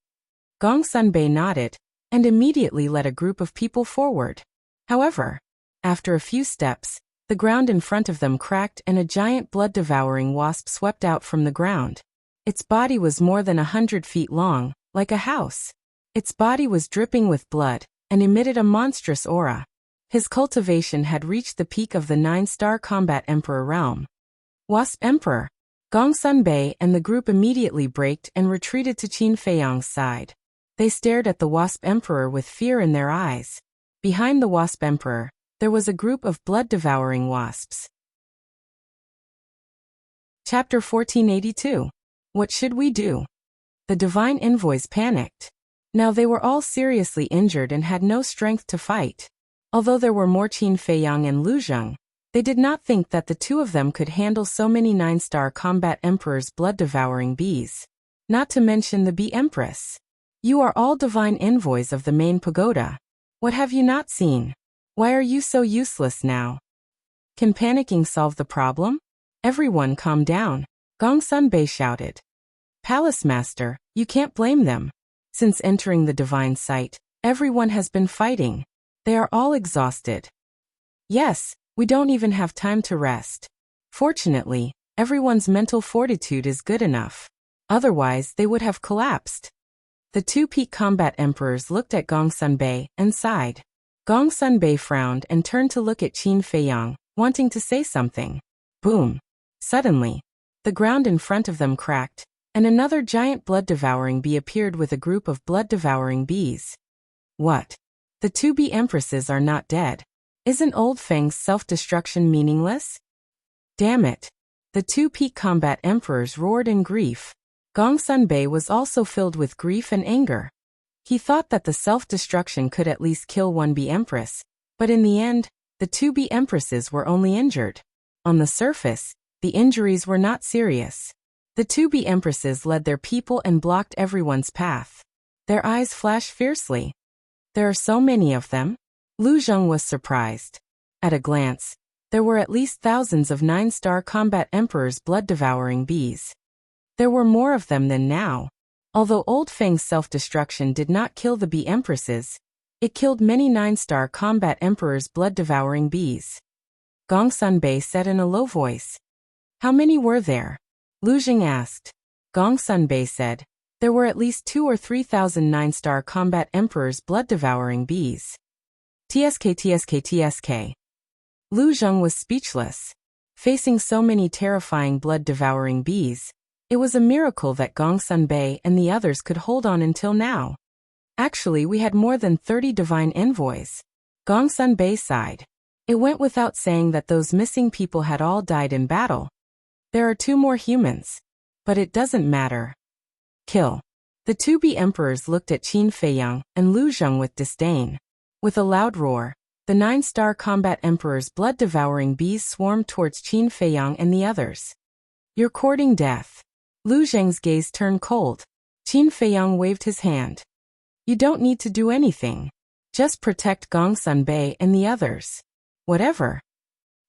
Speaker 1: Gongsun Bei nodded, and immediately led a group of people forward. However, after a few steps, the ground in front of them cracked and a giant blood-devouring wasp swept out from the ground. Its body was more than 100 feet long, like a house. Its body was dripping with blood and emitted a monstrous aura. His cultivation had reached the peak of the 9-star combat emperor realm. Wasp Emperor! Gongsun Bei and the group immediately braked and retreated to Qin Feiyang's side. They stared at the Wasp Emperor with fear in their eyes. Behind the Wasp Emperor, there was a group of blood-devouring wasps. Chapter 1482. What should we do? The divine envoys panicked. Now they were all seriously injured and had no strength to fight. Although there were more Qin Feiyang and Lu Zheng, they did not think that the 2 of them could handle so many 9-star combat emperors' blood-devouring bees. Not to mention the bee empress. You are all divine envoys of the main pagoda. What have you not seen? Why are you so useless now? Can panicking solve the problem? Everyone calm down, Gongsun Bei shouted. Palace Master, you can't blame them. Since entering the divine site, everyone has been fighting. They are all exhausted. Yes, we don't even have time to rest. Fortunately, everyone's mental fortitude is good enough. Otherwise, they would have collapsed. The 2 peak combat emperors looked at Gongsun Bei and sighed. Gongsun Bei frowned and turned to look at Qin Feiyang, wanting to say something. Boom! Suddenly, the ground in front of them cracked, and another giant blood-devouring bee appeared with a group of blood-devouring bees. What? The 2 bee empresses are not dead. Isn't Old Feng's self-destruction meaningless? Damn it! The 2 peak combat emperors roared in grief. Gongsun Bei was also filled with grief and anger. He thought that the self-destruction could at least kill 1 bee empress, but in the end, the 2 bee empresses were only injured. On the surface, the injuries were not serious. The 2 bee empresses led their people and blocked everyone's path. Their eyes flashed fiercely. There are so many of them? Lu Zheng was surprised. At a glance, there were at least thousands of 9-star combat emperors' blood-devouring bees. There were more of them than now. Although Old Feng's self-destruction did not kill the bee empresses, it killed many 9-star combat emperors' blood-devouring bees. Gongsun Bei said in a low voice. How many were there? Lu Zheng asked. Gongsun Bei said, there were at least 2,000 or 3,000 9-star combat emperors' blood-devouring bees. TSK. Lu Zheng was speechless. Facing so many terrifying blood-devouring bees, it was a miracle that Gongsun Bei and the others could hold on until now. Actually, we had more than 30 divine envoys. Gongsun Bei sighed. It went without saying that those missing people had all died in battle. There are 2 more humans. But it doesn't matter. Kill. The 2 bee emperors looked at Qin Feiyang and Lu Zheng with disdain. With a loud roar, the 9-star combat emperor's blood-devouring bees swarmed towards Qin Feiyang and the others. You're courting death. Lu Zheng's gaze turned cold. Qin Feiyang waved his hand. You don't need to do anything. Just protect Gongsun Bei and the others. Whatever.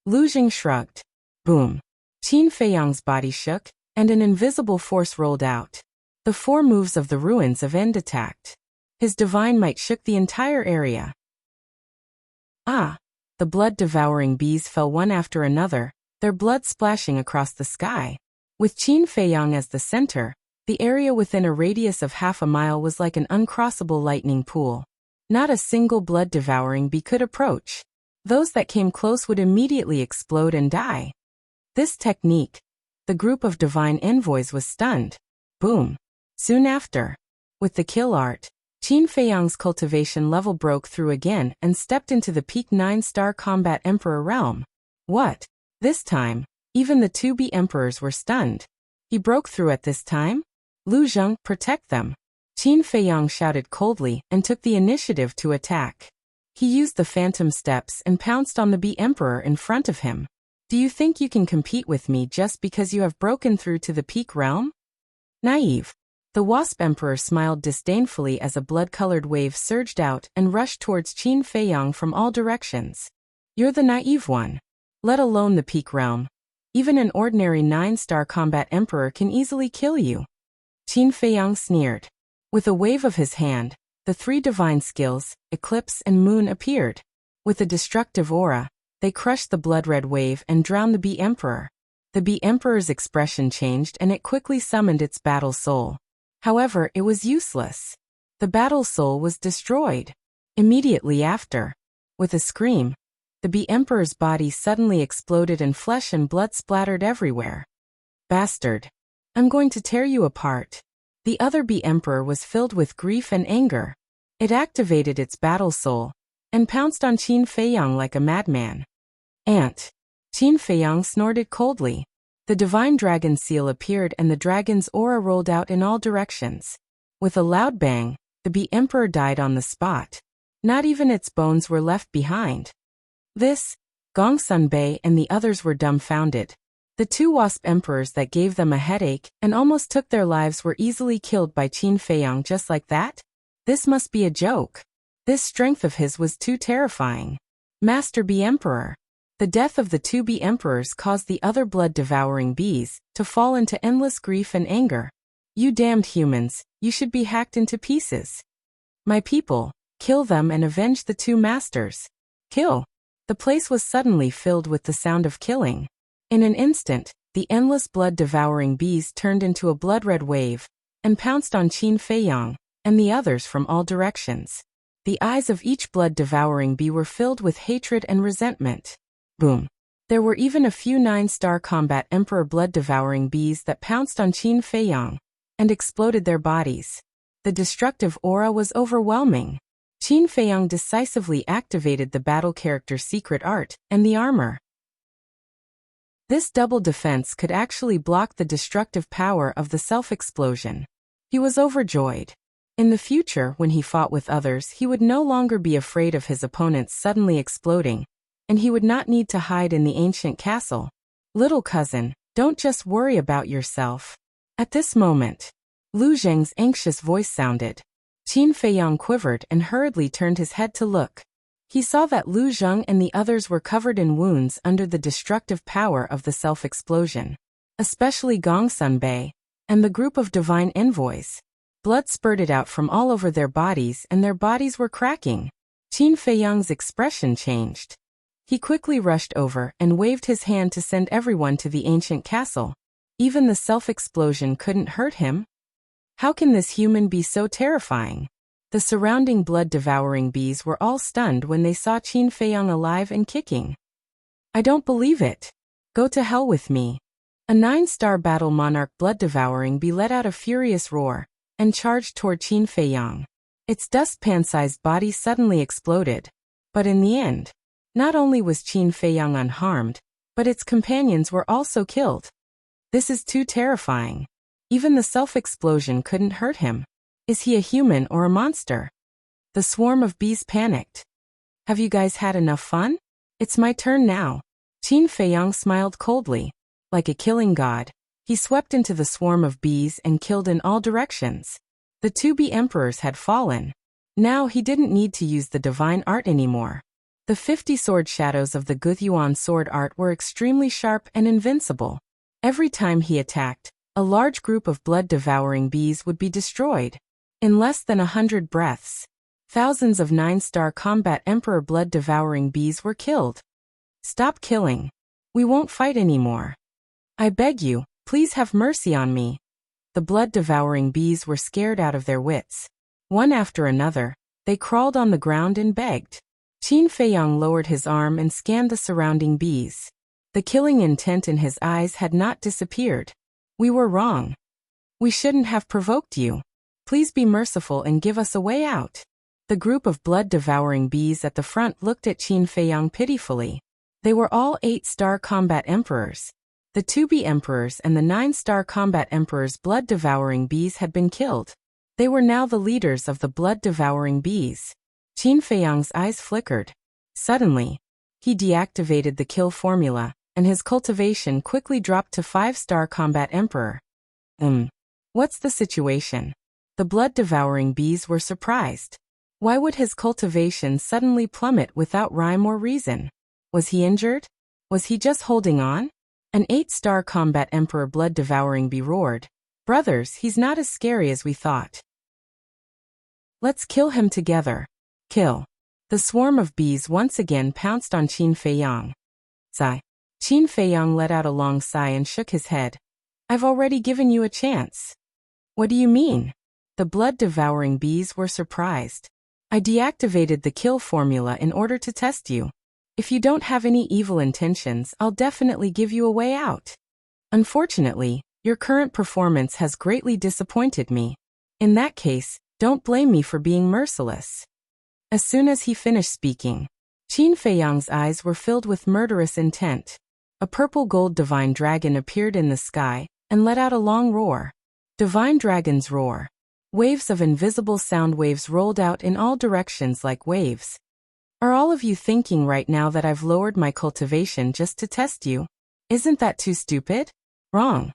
Speaker 1: Lu Zheng shrugged. Boom. Qin Feiyang's body shook, and an invisible force rolled out. The 4 moves of the ruins of End attacked. His divine might shook the entire area. Ah! The blood-devouring bees fell one after another, their blood splashing across the sky. With Qin Feiyang as the center, the area within a radius of half a mile was like an uncrossable lightning pool. Not a single blood-devouring bee could approach. Those that came close would immediately explode and die. This technique, the group of divine envoys was stunned. Boom. Soon after, with the kill art, Qin Feiyang's cultivation level broke through again and stepped into the peak 9-star combat emperor realm. What? This time, even the 2 bee emperors were stunned. He broke through at this time? Lu Zheng, protect them. Qin Feiyang shouted coldly and took the initiative to attack. He used the phantom steps and pounced on the bee emperor in front of him. Do you think you can compete with me just because you have broken through to the peak realm? Naive. The wasp emperor smiled disdainfully as a blood-colored wave surged out and rushed towards Qin Feiyang from all directions. You're the naive one. Let alone the peak realm. Even an ordinary 9-star combat emperor can easily kill you. Qin Feiyang sneered. With a wave of his hand, the 3 divine skills, Eclipse and Moon, appeared. With a destructive aura, they crushed the blood-red wave and drowned the bee emperor. The bee emperor's expression changed and it quickly summoned its battle soul. However, it was useless. The battle soul was destroyed. Immediately after, with a scream, the bee emperor's body suddenly exploded and flesh and blood splattered everywhere. Bastard. I'm going to tear you apart. The other bee emperor was filled with grief and anger. It activated its battle soul and pounced on Qin Feiyang like a madman. Ant. Qin Feiyang snorted coldly. The divine dragon seal appeared and the dragon's aura rolled out in all directions. With a loud bang, the bee emperor died on the spot. Not even its bones were left behind. This, Gongsun Bei and the others were dumbfounded. The 2 wasp emperors that gave them a headache and almost took their lives were easily killed by Qin Feiyang just like that? This must be a joke. This strength of his was too terrifying. Master Bee Emperor. The death of the 2 bee emperors caused the other blood-devouring bees to fall into endless grief and anger. You damned humans, you should be hacked into pieces. My people, kill them and avenge the 2 masters. Kill. The place was suddenly filled with the sound of killing. In an instant, the endless blood-devouring bees turned into a blood-red wave and pounced on Qin Feiyang and the others from all directions. The eyes of each blood-devouring bee were filled with hatred and resentment. Boom. There were even a few 9-star combat emperor blood-devouring bees that pounced on Qin Feiyang and exploded their bodies. The destructive aura was overwhelming. Qin Feiyang decisively activated the battle character secret art and the armor. This double defense could actually block the destructive power of the self-explosion. He was overjoyed. In the future, when he fought with others, he would no longer be afraid of his opponents suddenly exploding, and he would not need to hide in the ancient castle. Little cousin, don't just worry about yourself. At this moment, Lu Zheng's anxious voice sounded. Qin Feiyang quivered and hurriedly turned his head to look. He saw that Lu Zheng and the others were covered in wounds under the destructive power of the self-explosion. Especially Gongsun Bei and the group of divine envoys. Blood spurted out from all over their bodies and their bodies were cracking. Qin Feiyang's expression changed. He quickly rushed over and waved his hand to send everyone to the ancient castle. Even the self-explosion couldn't hurt him. How can this human be so terrifying? The surrounding blood-devouring bees were all stunned when they saw Qin Feiyang alive and kicking. I don't believe it. Go to hell with me. A 9-star battle monarch blood-devouring bee let out a furious roar and charged toward Qin Feiyang. Its dustpan-sized body suddenly exploded. But in the end, not only was Qin Feiyang unharmed, but its companions were also killed. This is too terrifying. Even the self-explosion couldn't hurt him. Is he a human or a monster? The swarm of bees panicked. Have you guys had enough fun? It's my turn now. Qin Feiyang smiled coldly. Like a killing god, he swept into the swarm of bees and killed in all directions. The 2 bee emperors had fallen. Now he didn't need to use the divine art anymore. The 50 sword shadows of the Guthyuan sword art were extremely sharp and invincible. Every time he attacked, a large group of blood-devouring bees would be destroyed. In less than 100 breaths, thousands of 9-star combat emperor blood-devouring bees were killed. Stop killing. We won't fight anymore. I beg you, please have mercy on me. The blood-devouring bees were scared out of their wits. One after another, they crawled on the ground and begged. Qin Feiyang lowered his arm and scanned the surrounding bees. The killing intent in his eyes had not disappeared. We were wrong. We shouldn't have provoked you. Please be merciful and give us a way out. The group of blood-devouring bees at the front looked at Qin Feiyang pitifully. They were all 8-star combat emperors. The 2B emperors and the 9-star combat emperor's blood-devouring bees had been killed. They were now the leaders of the blood-devouring bees. Qin Feiyang's eyes flickered. Suddenly, he deactivated the kill formula, and his cultivation quickly dropped to 5-star combat emperor. What's the situation? The blood-devouring bees were surprised. Why would his cultivation suddenly plummet without rhyme or reason? Was he injured? Was he just holding on? An 8-star combat emperor blood-devouring bee roared. Brothers, he's not as scary as we thought. Let's kill him together. Kill. The swarm of bees once again pounced on Qin Feiyang. Sigh. Qin Feiyang let out a long sigh and shook his head. I've already given you a chance. What do you mean? The blood-devouring bees were surprised. I deactivated the kill formula in order to test you. If you don't have any evil intentions, I'll definitely give you a way out. Unfortunately, your current performance has greatly disappointed me. In that case, don't blame me for being merciless. As soon as he finished speaking, Qin Feiyang's eyes were filled with murderous intent. A purple-gold divine dragon appeared in the sky and let out a long roar. Divine dragon's roar. Waves of invisible sound waves rolled out in all directions like waves. Are all of you thinking right now that I've lowered my cultivation just to test you? Isn't that too stupid? Wrong.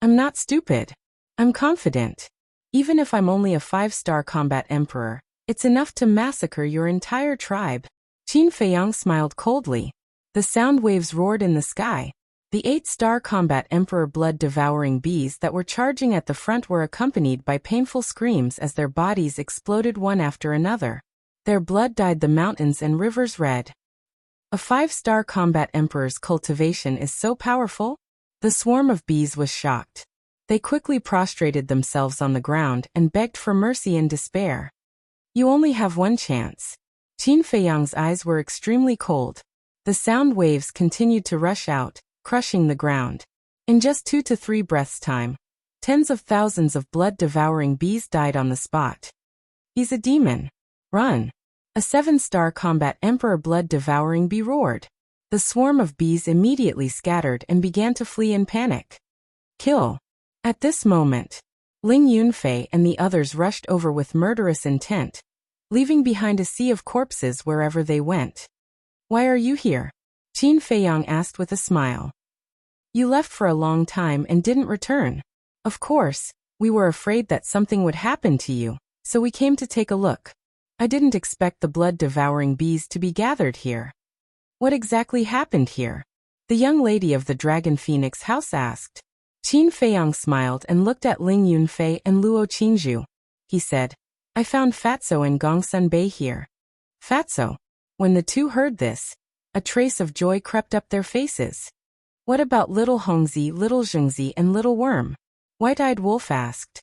Speaker 1: I'm not stupid. I'm confident. Even if I'm only a 5-star combat emperor, it's enough to massacre your entire tribe. Qin Feiyang smiled coldly. The sound waves roared in the sky. The 8-star combat emperor blood-devouring bees that were charging at the front were accompanied by painful screams as their bodies exploded one after another. Their blood dyed the mountains and rivers red. A 5-star combat emperor's cultivation is so powerful? The swarm of bees was shocked. They quickly prostrated themselves on the ground and begged for mercy in despair. You only have one chance. Qin Feiyang's eyes were extremely cold. The sound waves continued to rush out, crushing the ground. In just 2 to 3 breaths' time, tens of thousands of blood-devouring bees died on the spot. He's a demon. Run. A 7-star combat emperor blood-devouring bee roared. The swarm of bees immediately scattered and began to flee in panic. Kill. At this moment, Ling Yunfei and the others rushed over with murderous intent, leaving behind a sea of corpses wherever they went. Why are you here? Qin Feiyang asked with a smile. You left for a long time and didn't return. Of course, we were afraid that something would happen to you, so we came to take a look. I didn't expect the blood-devouring bees to be gathered here. What exactly happened here? The young lady of the Dragon Phoenix house asked. Qin Feiyang smiled and looked at Ling Yunfei and Luo Qingzhu. He said, I found Fatso and Gongsun Bei here. Fatso. When the two heard this, a trace of joy crept up their faces. What about little Hongzi, little Zhengzi, and little Worm? White-eyed Wolf asked.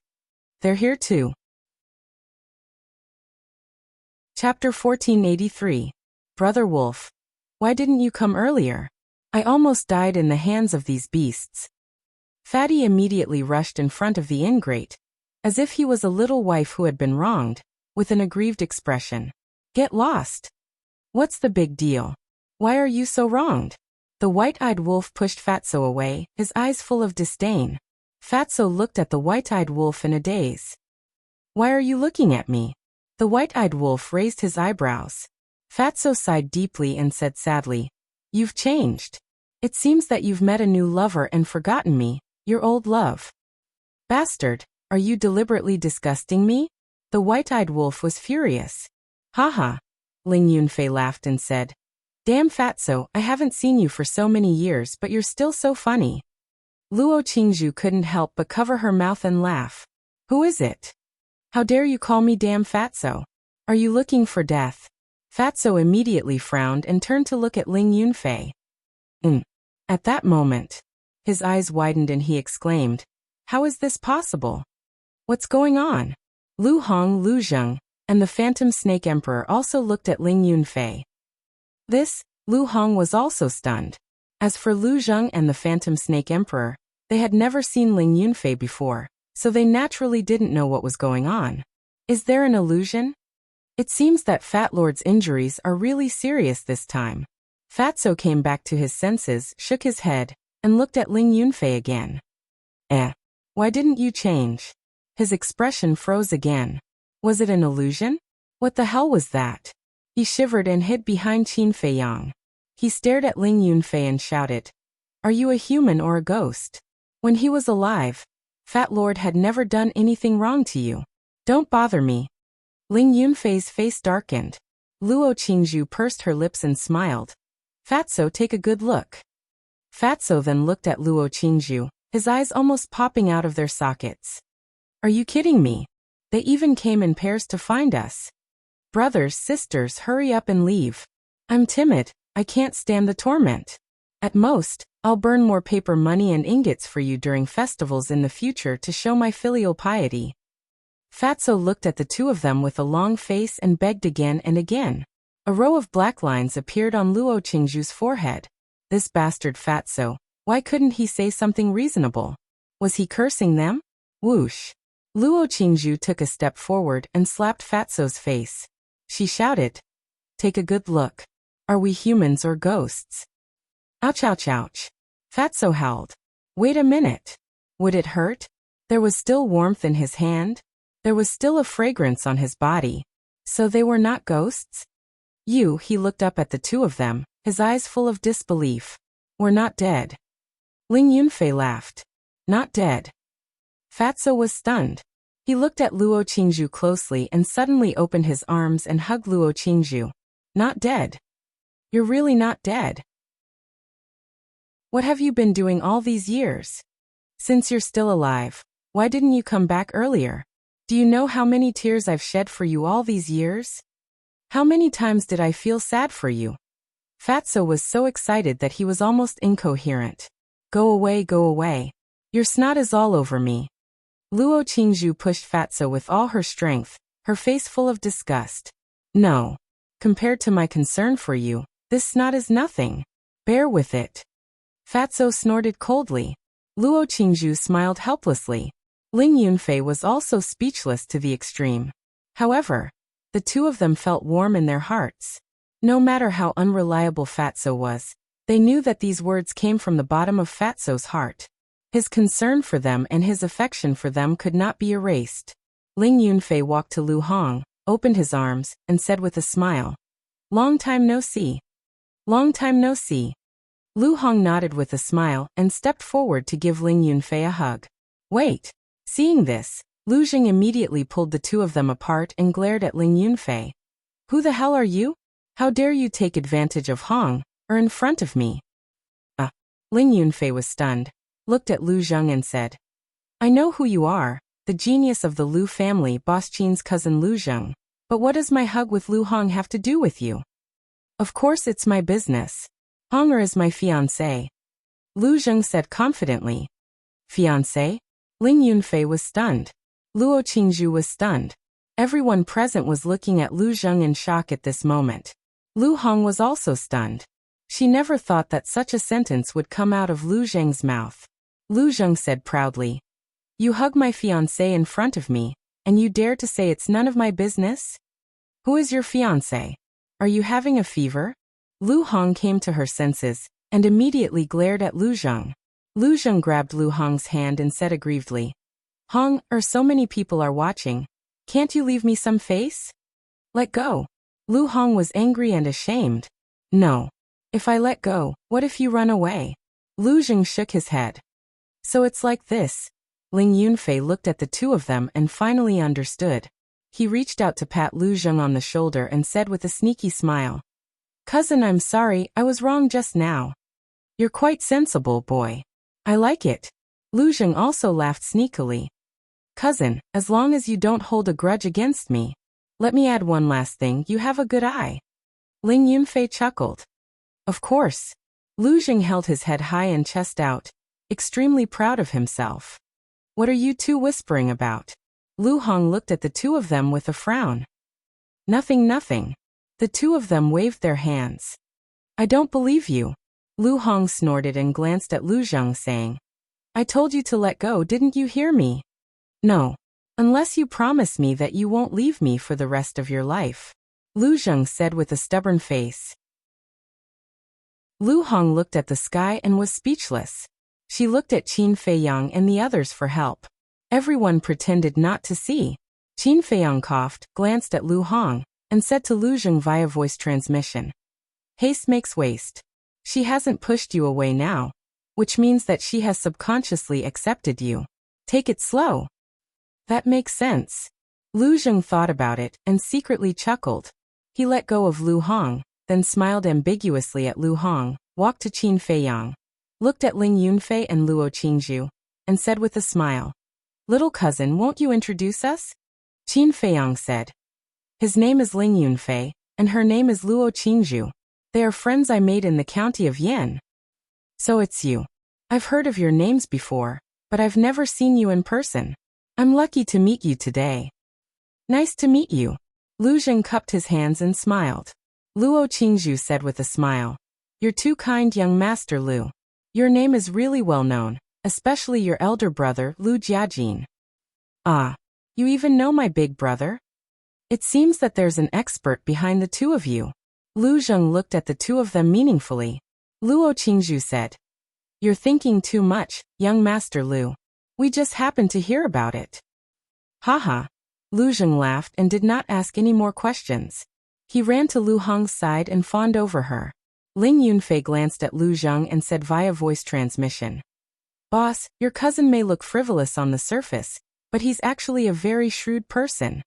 Speaker 1: They're here too. Chapter 1483. Brother Wolf. Why didn't you come earlier? I almost died in the hands of these beasts. Fatty immediately rushed in front of the ingrate, as if he was a little wife who had been wronged, with an aggrieved expression. Get lost. What's the big deal? Why are you so wronged? The white-eyed wolf pushed Fatso away, his eyes full of disdain. Fatso looked at the white-eyed wolf in a daze. Why are you looking at me? The white-eyed wolf raised his eyebrows. Fatso sighed deeply and said sadly, You've changed. It seems that you've met a new lover and forgotten me, your old love. Bastard, are you deliberately disgusting me? The white-eyed wolf was furious. Haha. Ling Yunfei laughed and said, Damn Fatso, I haven't seen you for so many years but you're still so funny. Luo Qingzhu couldn't help but cover her mouth and laugh. Who is it? How dare you call me damn Fatso? Are you looking for death? Fatso immediately frowned and turned to look at Ling Yunfei. At that moment, his eyes widened and he exclaimed, "How is this possible? What's going on?" Lu Hong, Lu Zheng, and the Phantom Snake Emperor also looked at Ling Yunfei. Lu Hong was also stunned. As for Lu Zheng and the Phantom Snake Emperor, they had never seen Ling Yunfei before, so they naturally didn't know what was going on. Is there an illusion? It seems that Fat Lord's injuries are really serious this time. Fatso came back to his senses, shook his head, and looked at Ling Yunfei again. Why didn't you change? His expression froze again. Was it an illusion? What the hell was that? He shivered and hid behind Qin Fei Yang. He stared at Ling Yunfei and shouted, "Are you a human or a ghost? When he was alive, Fat Lord had never done anything wrong to you. Don't bother me." Ling Yunfei's face darkened. Luo Qingzhu pursed her lips and smiled. "Fatso, take a good look." Fatso then looked at Luo Qingzhu, his eyes almost popping out of their sockets. "Are you kidding me? They even came in pairs to find us. Brothers, sisters, hurry up and leave. I'm timid, I can't stand the torment. At most, I'll burn more paper money and ingots for you during festivals in the future to show my filial piety." Fatso looked at the two of them with a long face and begged again and again. A row of black lines appeared on Luo Qingzhu's forehead. This bastard Fatso, why couldn't he say something reasonable? Was he cursing them? Whoosh. Luo Qingzhu took a step forward and slapped Fatso's face. She shouted, "Take a good look. Are we humans or ghosts?" Ouch, ouch, ouch. Fatso howled. Wait a minute. Would it hurt? There was still warmth in his hand. There was still a fragrance on his body. So they were not ghosts? He looked up at the two of them, his eyes full of disbelief. "We're not dead." Ling Yunfei laughed. "Not dead." Fatso was stunned. He looked at Luo Qingzhu closely and suddenly opened his arms and hugged Luo Qingzhu. "Not dead? You're really not dead? What have you been doing all these years? Since you're still alive, why didn't you come back earlier? Do you know how many tears I've shed for you all these years? How many times did I feel sad for you?" Fatso was so excited that he was almost incoherent. Go away, go away. Your snot is all over me." Luo Qingzhu pushed Fatso with all her strength, her face full of disgust. "No. Compared to my concern for you, this snot is nothing. Bear with it." Fatso snorted coldly. Luo Qingzhu smiled helplessly. Ling Yunfei was also speechless to the extreme. However, the two of them felt warm in their hearts. No matter how unreliable Fatso was, they knew that these words came from the bottom of Fatso's heart. His concern for them and his affection for them could not be erased. Ling Yunfei walked to Lu Hong, opened his arms, and said with a smile, "Long time no see. Long time no see." Lu Hong nodded with a smile and stepped forward to give Ling Yunfei a hug. "Wait." Seeing this, Lu Zheng immediately pulled the two of them apart and glared at Ling Yunfei. "Who the hell are you? How dare you take advantage of Hong, or in front of me?" Ling Yunfei was stunned, looked at Lu Zheng and said, "I know who you are, the genius of the Lu family, Boss Qin's cousin Lu Zheng. But what does my hug with Lu Hong have to do with you?" "Of course it's my business. Honger is my fiancé," Lu Zheng said confidently. "Fiancé?" Ling Yunfei was stunned. Luo Qingzhu was stunned. Everyone present was looking at Lu Zheng in shock at this moment. Lu Hong was also stunned. She never thought that such a sentence would come out of Lu Zheng's mouth. Lu Zheng said proudly, "You hug my fiancé in front of me, and you dare to say it's none of my business? Who is your fiancé? Are you having a fever?" Lu Hong came to her senses, and immediately glared at Lu Zheng. Lu Zheng grabbed Lu Hong's hand and said aggrievedly, "Hong, so many people are watching. Can't you leave me some face? Let go." Lu Hong was angry and ashamed. "No. If I let go, what if you run away?" Lu Zheng shook his head. "So it's like this." Ling Yunfei looked at the two of them and finally understood. He reached out to pat Lu Zheng on the shoulder and said with a sneaky smile, "Cousin, I'm sorry, I was wrong just now. You're quite sensible, boy. I like it." Lu Zheng also laughed sneakily. "Cousin, as long as you don't hold a grudge against me. Let me add one last thing, you have a good eye." Ling Yunfei chuckled. "Of course. Lu Zheng held his head high and chest out, extremely proud of himself. What are you two whispering about? Lu Hong looked at the two of them with a frown. Nothing, nothing. The two of them waved their hands. I don't believe you. Lu Hong snorted and glanced at Lu Zheng saying, I told you to let go, didn't you hear me? No. Unless you promise me that you won't leave me for the rest of your life. Lu Zheng said with a stubborn face. Lu Hong looked at the sky and was speechless. She looked at Qin Feiyang and the others for help. Everyone pretended not to see. Qin Feiyang coughed, glanced at Lu Hong, and said to Lu Zheng via voice transmission. Haste makes waste. She hasn't pushed you away now, which means that she has subconsciously accepted you. Take it slow. That makes sense. Lu Zheng thought about it and secretly chuckled. He let go of Lu Hong, then smiled ambiguously at Lu Hong, walked to Qin Feiyang, looked at Ling Yunfei and Luo Qingzhu, and said with a smile, Little cousin, won't you introduce us? Qin Feiyang said. His name is Ling Yunfei, and her name is Luo Qingzhu. They are friends I made in the county of Yan. So it's you. I've heard of your names before, but I've never seen you in person. I'm lucky to meet you today. Nice to meet you. Lu Zheng cupped his hands and smiled. Luo Qingzhu said with a smile, You're too kind, young master Lu. Your name is really well known, especially your elder brother, Lu Jiajin. Ah, you even know my big brother? It seems that there's an expert behind the two of you. Lu Zheng looked at the two of them meaningfully. Luo Qingzhu said, You're thinking too much, young master Lu. We just happened to hear about it. Haha. Lu Zheng laughed and did not ask any more questions. He ran to Lu Hong's side and fawned over her. Ling Yunfei glanced at Lu Zheng and said via voice transmission, Boss, your cousin may look frivolous on the surface, but he's actually a very shrewd person.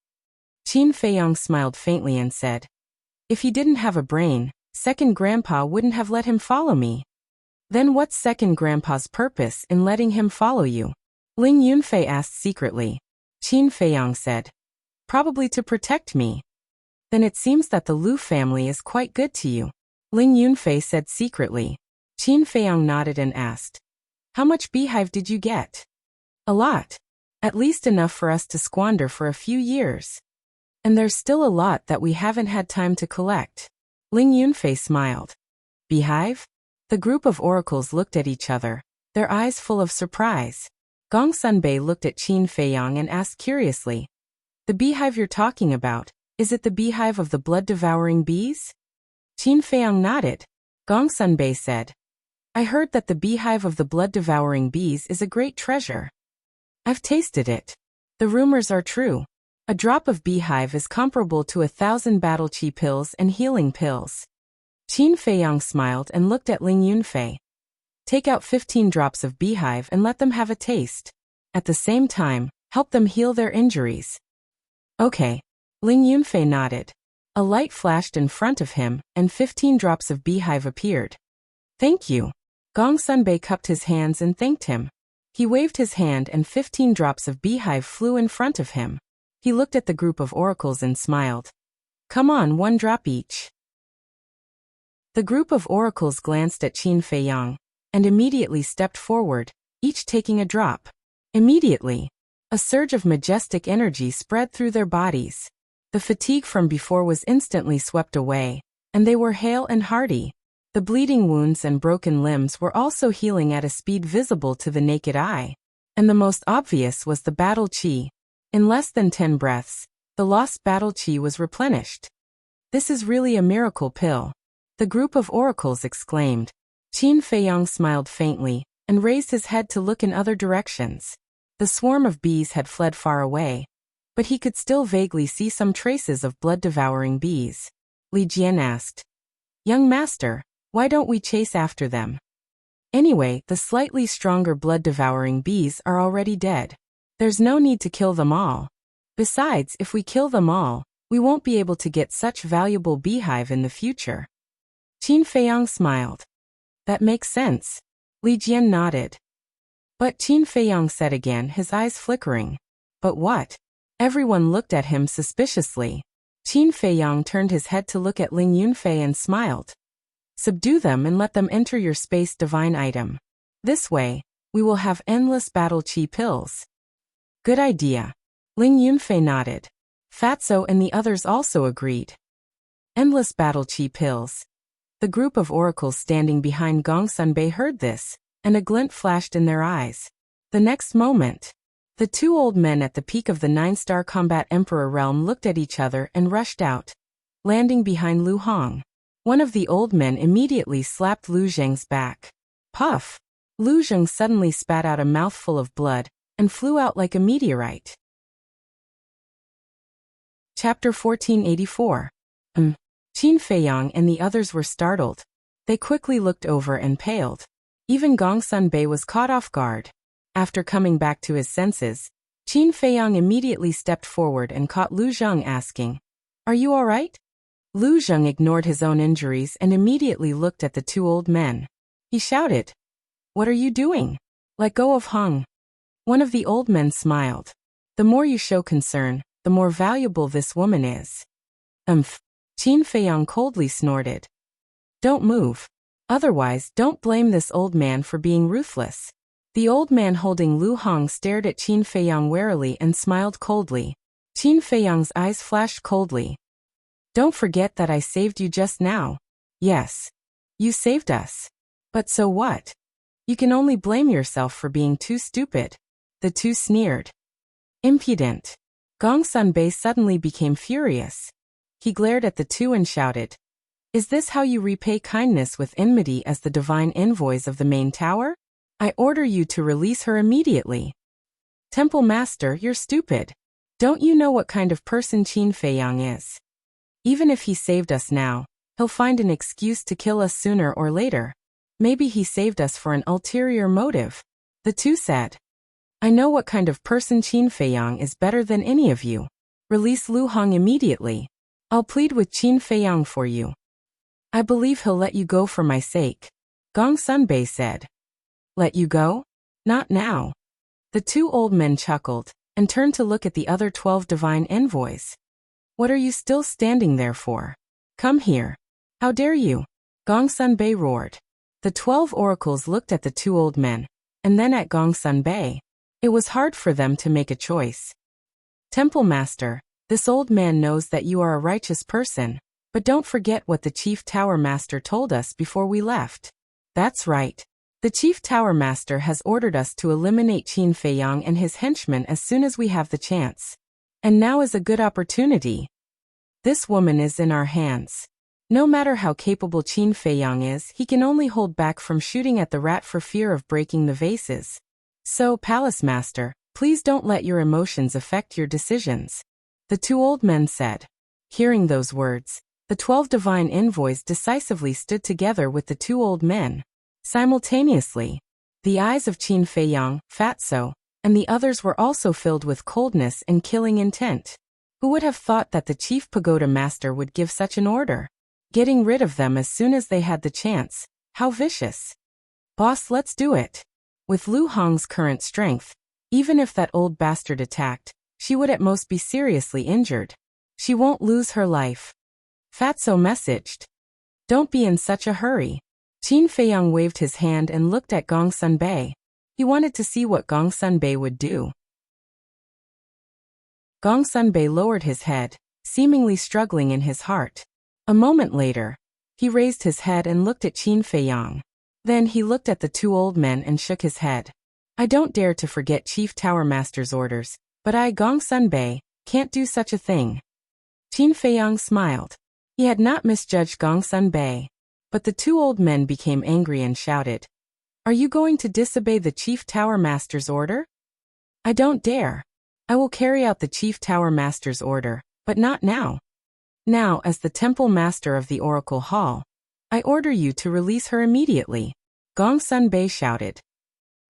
Speaker 1: Qin Feiyang smiled faintly and said, If he didn't have a brain, second grandpa wouldn't have let him follow me. Then what's second grandpa's purpose in letting him follow you? Ling Yunfei asked secretly. Qin Feiyang said, Probably to protect me. Then it seems that the Lu family is quite good to you. Ling Yunfei said secretly. Qin Feiyang nodded and asked, How much beehive did you get? A lot. At least enough for us to squander for a few years. And there's still a lot that we haven't had time to collect. Ling Yunfei smiled. Beehive? The group of oracles looked at each other, their eyes full of surprise. Gong Sunbei looked at Qin Feiyang and asked curiously, The beehive you're talking about, is it the beehive of the blood-devouring bees? Qin Feiyang nodded. Gong Sunbei said, I heard that the beehive of the blood-devouring bees is a great treasure. I've tasted it. The rumors are true. A drop of beehive is comparable to 1,000 battle chi pills and healing pills. Qin Feiyang smiled and looked at Ling Yunfei. Take out 15 drops of beehive and let them have a taste. At the same time, help them heal their injuries. Okay. Ling Yunfei nodded. A light flashed in front of him, and 15 drops of beehive appeared. Thank you. Gong Sunbei cupped his hands and thanked him. He waved his hand and 15 drops of beehive flew in front of him. He looked at the group of oracles and smiled. Come on, 1 drop each. The group of oracles glanced at Qin Feiyang, and immediately stepped forward, each taking a drop. Immediately, a surge of majestic energy spread through their bodies. The fatigue from before was instantly swept away, and they were hale and hearty. The bleeding wounds and broken limbs were also healing at a speed visible to the naked eye. And the most obvious was the battle chi. In less than 10 breaths, the lost battle chi was replenished. This is really a miracle pill. The group of oracles exclaimed. Qin Feiyang smiled faintly, and raised his head to look in other directions. The swarm of bees had fled far away, but he could still vaguely see some traces of blood-devouring bees. Li Jian asked, Young master, why don't we chase after them? Anyway, the slightly stronger blood-devouring bees are already dead. There's no need to kill them all. Besides, if we kill them all, we won't be able to get such valuable beehive in the future. Qin Feiyang smiled. That makes sense. Li Jian nodded. But Qin Feiyang said again, his eyes flickering. But what? Everyone looked at him suspiciously. Qin Feiyang turned his head to look at Ling Yunfei and smiled. Subdue them and let them enter your space divine item. This way, we will have endless battle chi pills. Good idea. Ling Yunfei nodded. Fatso and the others also agreed. Endless battle chi pills. The group of oracles standing behind Gongsun heard this, and a glint flashed in their eyes. The next moment, the two old men at the peak of the 9-star combat emperor realm looked at each other and rushed out, landing behind Lu Hong. One of the old men immediately slapped Lu Zheng's back. Puff! Lu Zheng suddenly spat out a mouthful of blood and flew out like a meteorite. Chapter 1484. Qin Feiyang and the others were startled. They quickly looked over and paled. Even Gongsun Bei was caught off guard. After coming back to his senses, Qin Feiyang immediately stepped forward and caught Lu Zheng asking, "Are you all right?" Lu Zheng ignored his own injuries and immediately looked at the two old men. He shouted, "What are you doing? Let go of Hong." One of the old men smiled. "The more you show concern, the more valuable this woman is." Qin Feiyang coldly snorted. "Don't move. Otherwise, don't blame this old man for being ruthless." The old man holding Lu Hong stared at Qin Feiyang warily and smiled coldly. Qin Feiyang's eyes flashed coldly. "Don't forget that I saved you just now." "Yes. You saved us. But so what? You can only blame yourself for being too stupid." The two sneered. "Impudent." Gongsun Bei suddenly became furious. He glared at the two and shouted, "Is this how you repay kindness with enmity as the divine envoys of the main tower? I order you to release her immediately." "Temple Master, you're stupid. Don't you know what kind of person Qin Feiyang is? Even if he saved us now, he'll find an excuse to kill us sooner or later. Maybe he saved us for an ulterior motive." The two said, "I know what kind of person Qin Feiyang is better than any of you. Release Lu Hong immediately. I'll plead with Qin Feiyang for you." "I believe he'll let you go for my sake," Gongsun Bei said. "Let you go? Not now." The two old men chuckled and turned to look at the other 12 divine envoys. "What are you still standing there for? Come here. How dare you?" Gongsun Bei roared. The 12 oracles looked at the two old men, and then at Gongsun Bei. It was hard for them to make a choice. "Temple Master, this old man knows that you are a righteous person, but don't forget what the Chief Tower Master told us before we left." "That's right. The Chief Tower Master has ordered us to eliminate Qin Feiyang and his henchmen as soon as we have the chance. And now is a good opportunity. This woman is in our hands. No matter how capable Qin Feiyang is, he can only hold back from shooting at the rat for fear of breaking the vases. So, Palace Master, please don't let your emotions affect your decisions," the two old men said. Hearing those words, the 12 divine envoys decisively stood together with the two old men. Simultaneously, the eyes of Qin Feiyang, Fatso, and the others were also filled with coldness and killing intent. Who would have thought that the Chief Pagoda Master would give such an order? Getting rid of them as soon as they had the chance. How vicious. "Boss, let's do it." With Lu Hong's current strength, even if that old bastard attacked, she would at most be seriously injured. She won't lose her life. Fatso messaged. "Don't be in such a hurry." Qin Feiyang waved his hand and looked at Gongsun Bei. He wanted to see what Gongsun Bei would do. Gongsun Bei lowered his head, seemingly struggling in his heart. A moment later, he raised his head and looked at Qin Feiyang. Then he looked at the two old men and shook his head. "I don't dare to forget Chief Tower Master's orders, but I, Gongsun Bei, can't do such a thing." Qin Feiyang smiled. He had not misjudged Gongsun Bei. But the two old men became angry and shouted, "Are you going to disobey the Chief Tower Master's order?" "I don't dare. I will carry out the Chief Tower Master's order, but not now. Now, as the Temple Master of the Oracle Hall, I order you to release her immediately," Gongsun Bei shouted.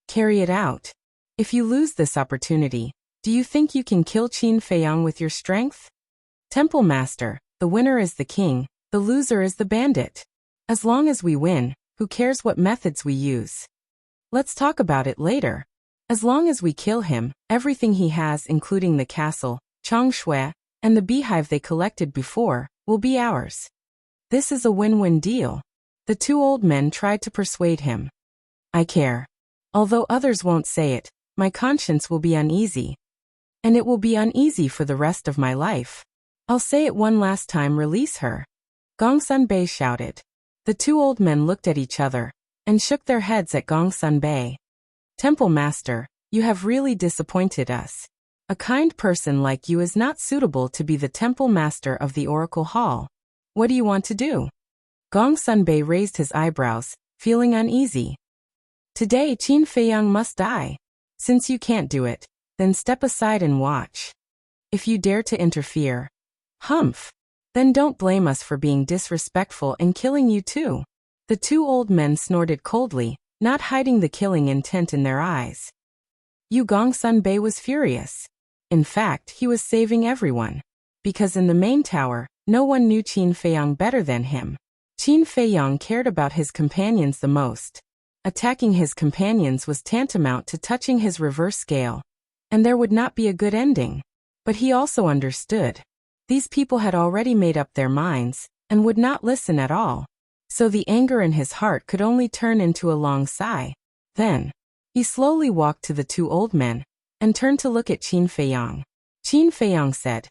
Speaker 1: "Carry it out. If you lose this opportunity, do you think you can kill Qin Feiyang with your strength? Temple Master, the winner is the king, the loser is the bandit. As long as we win, who cares what methods we use? Let's talk about it later. As long as we kill him, everything he has, including the castle, Changshui, and the beehive they collected before, will be ours. This is a win-win deal." The two old men tried to persuade him. I care. Although others won't say it, my conscience will be uneasy. And it will be uneasy for the rest of my life. I'll say it one last time, release her. Gong Sunbei shouted. The two old men looked at each other and shook their heads at Gong Sunbei. Temple Master, you have really disappointed us. A kind person like you is not suitable to be the Temple Master of the Oracle Hall. What do you want to do? Gong Sunbei raised his eyebrows, feeling uneasy. Today Qin Feiyang must die. Since you can't do it, then step aside and watch. If you dare to interfere, humph, then don't blame us for being disrespectful and killing you too. The two old men snorted coldly, not hiding the killing intent in their eyes. Gong Sunbei was furious. In fact, he was saving everyone. Because in the main tower, no one knew Qin Feiyang better than him. Qin Feiyang cared about his companions the most. Attacking his companions was tantamount to touching his reverse scale. And there would not be a good ending. But he also understood. These people had already made up their minds, and would not listen at all. So the anger in his heart could only turn into a long sigh. Then, he slowly walked to the two old men, and turned to look at Qin Feiyang. Qin Feiyang said,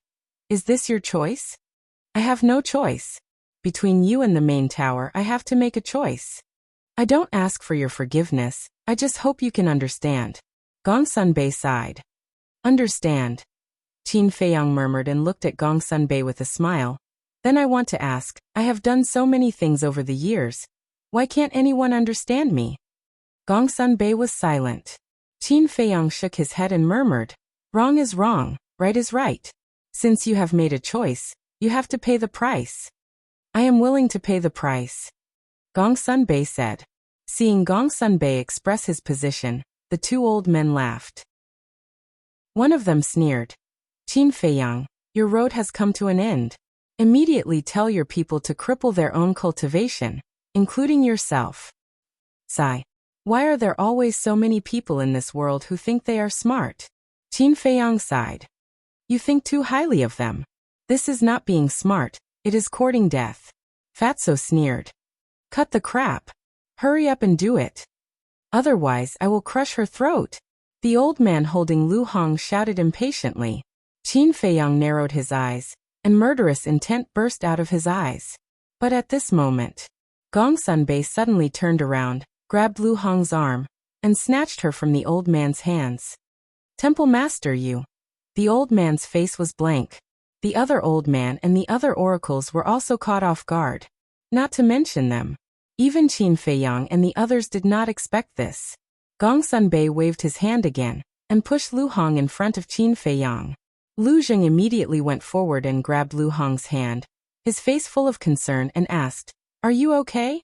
Speaker 1: Is this your choice? I have no choice. Between you and the main tower, I have to make a choice. I don't ask for your forgiveness, I just hope you can understand. Gong Sunbei sighed. Understand? Qin Feiyang murmured and looked at Gong Sunbei with a smile. Then I want to ask, I have done so many things over the years. Why can't anyone understand me? Gong Sunbei was silent. Qin Feiyang shook his head and murmured, Wrong is wrong, right is right. Since you have made a choice, you have to pay the price. I am willing to pay the price. Gong Sunbei said. Seeing Gong Sunbei express his position, the two old men laughed. One of them sneered. Qin Feiyang, your road has come to an end. Immediately tell your people to cripple their own cultivation, including yourself. Sigh. Why are there always so many people in this world who think they are smart? Qin Feiyang sighed. You think too highly of them. This is not being smart, it is courting death. Fatso sneered. Cut the crap. Hurry up and do it. Otherwise I will crush her throat. The old man holding Lu Hong shouted impatiently. Qin Feiyang narrowed his eyes, and murderous intent burst out of his eyes. But at this moment, Gong Sunbei suddenly turned around, grabbed Lu Hong's arm, and snatched her from the old man's hands. Temple Master, you. The old man's face was blank. The other old man and the other oracles were also caught off guard. Not to mention them. Even Qin Feiyang and the others did not expect this. Gong Sunbei waved his hand again, and pushed Lu Hong in front of Qin Feiyang. Lu Zheng immediately went forward and grabbed Lu Hong's hand, his face full of concern, and asked, Are you okay?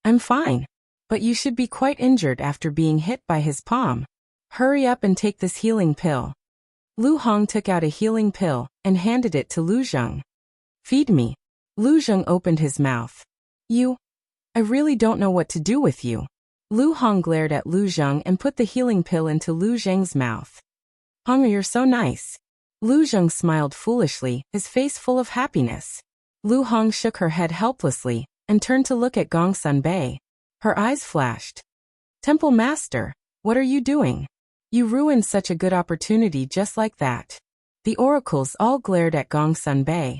Speaker 1: I'm fine. But you should be quite injured after being hit by his palm. Hurry up and take this healing pill. Lu Hong took out a healing pill, and handed it to Lu Zheng. Feed me. Lu Zheng opened his mouth. I really don't know what to do with you. Lu Hong glared at Lu Zheng and put the healing pill into Lu Zheng's mouth. Hong, you're so nice. Lu Zheng smiled foolishly, his face full of happiness. Lu Hong shook her head helplessly, and turned to look at Gong Sunbei. Her eyes flashed. Temple Master, what are you doing? You ruined such a good opportunity just like that. The oracles all glared at Gong Sunbei.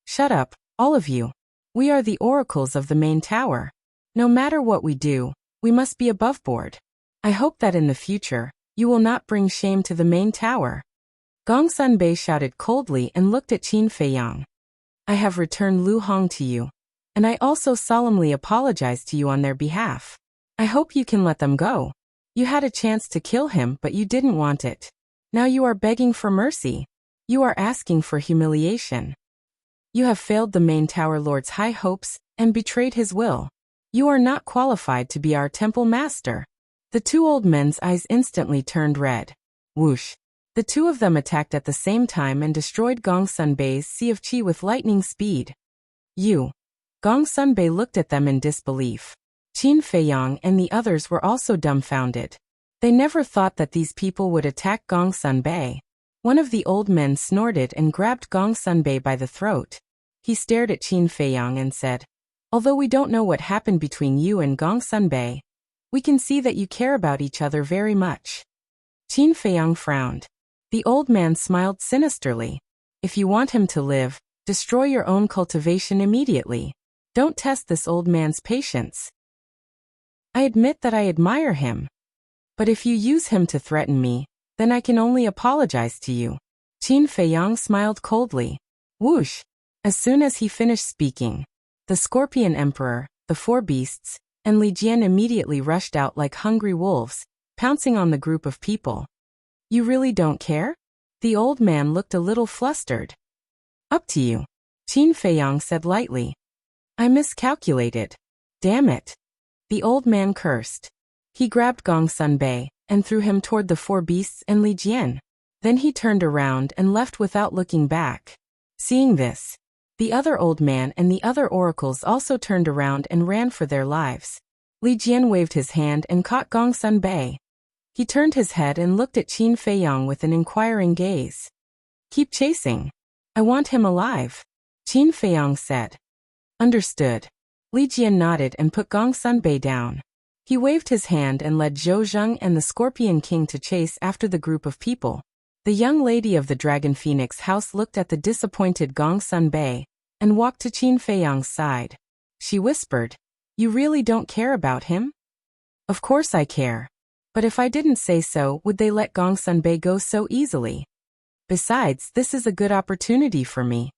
Speaker 1: Shut up, all of you. We are the oracles of the main tower. No matter what we do, we must be above board. I hope that in the future, you will not bring shame to the main tower. Gong Sunbei shouted coldly and looked at Qin Feiyang. I have returned Lu Hong to you, and I also solemnly apologize to you on their behalf. I hope you can let them go. You had a chance to kill him, but you didn't want it. Now you are begging for mercy. You are asking for humiliation. You have failed the main tower lord's high hopes, and betrayed his will. You are not qualified to be our temple master. The two old men's eyes instantly turned red. Whoosh. The two of them attacked at the same time and destroyed Gong Sunbei's sea of qi with lightning speed. Gong Sunbei looked at them in disbelief. Qin Feiyang and the others were also dumbfounded. They never thought that these people would attack Gong Sunbei. One of the old men snorted and grabbed Gong Sunbei by the throat. He stared at Qin Feiyang and said, Although we don't know what happened between you and Gong Sunbei, we can see that you care about each other very much. Qin Feiyang frowned. The old man smiled sinisterly. If you want him to live, destroy your own cultivation immediately. Don't test this old man's patience. I admit that I admire him. But if you use him to threaten me, then I can only apologize to you. Qin Feiyang smiled coldly. Whoosh! As soon as he finished speaking, the Scorpion Emperor, the four beasts, and Li Jian immediately rushed out like hungry wolves, pouncing on the group of people. You really don't care? The old man looked a little flustered. Up to you. Qin Feiyang said lightly. I miscalculated. Damn it. The old man cursed. He grabbed Gong Sunbei and threw him toward the four beasts and Li Jian. Then he turned around and left without looking back. Seeing this, the other old man and the other oracles also turned around and ran for their lives. Li Jian waved his hand and caught Gong Sunbei. He turned his head and looked at Qin Feiyang with an inquiring gaze. Keep chasing. I want him alive, Qin Feiyang said. Understood. Li Jian nodded and put Gong Sunbei down. He waved his hand and led Zhou Zheng and the Scorpion King to chase after the group of people. The young lady of the Dragon Phoenix house looked at the disappointed Gong Sunbei and walked to Qin Feiyang's side. She whispered, You really don't care about him? Of course I care. But if I didn't say so, would they let Gong Sunbei go so easily? Besides, this is a good opportunity for me.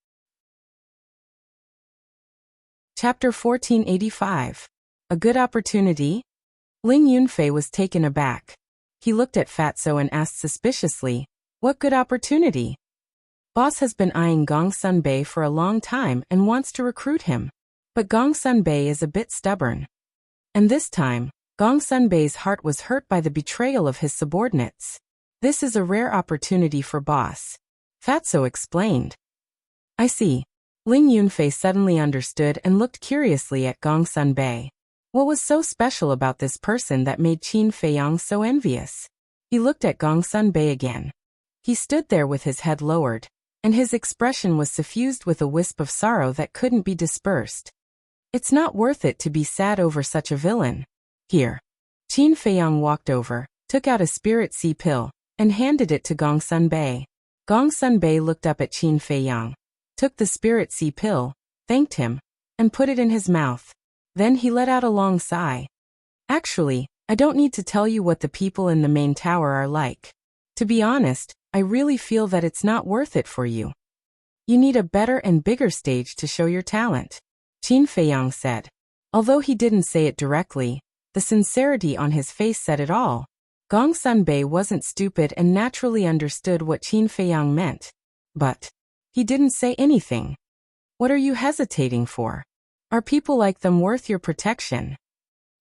Speaker 1: Chapter 1485. A good opportunity? Ling Yunfei was taken aback. He looked at Fatso and asked suspiciously, What good opportunity? Boss has been eyeing Gong Sunbei for a long time and wants to recruit him. But Gong Sunbei is a bit stubborn. And this time, Gong Sunbei's heart was hurt by the betrayal of his subordinates. This is a rare opportunity for boss, Fatso explained. I see. Ling Yunfei suddenly understood and looked curiously at Gong Sunbei. What was so special about this person that made Qin Feiyang so envious? He looked at Gong Sunbei again. He stood there with his head lowered, and his expression was suffused with a wisp of sorrow that couldn't be dispersed. It's not worth it to be sad over such a villain. Here. Qin Feiyang walked over, took out a spirit sea pill, and handed it to Gong Sunbei. Gong Sunbei looked up at Qin Feiyang, took the spirit sea pill, thanked him, and put it in his mouth. Then he let out a long sigh. Actually, I don't need to tell you what the people in the main tower are like. To be honest, I really feel that it's not worth it for you. You need a better and bigger stage to show your talent, Qin Feiyang said. Although he didn't say it directly, the sincerity on his face said it all. Gong Sunbei wasn't stupid and naturally understood what Qin Feiyang meant. But he didn't say anything. What are you hesitating for? Are people like them worth your protection?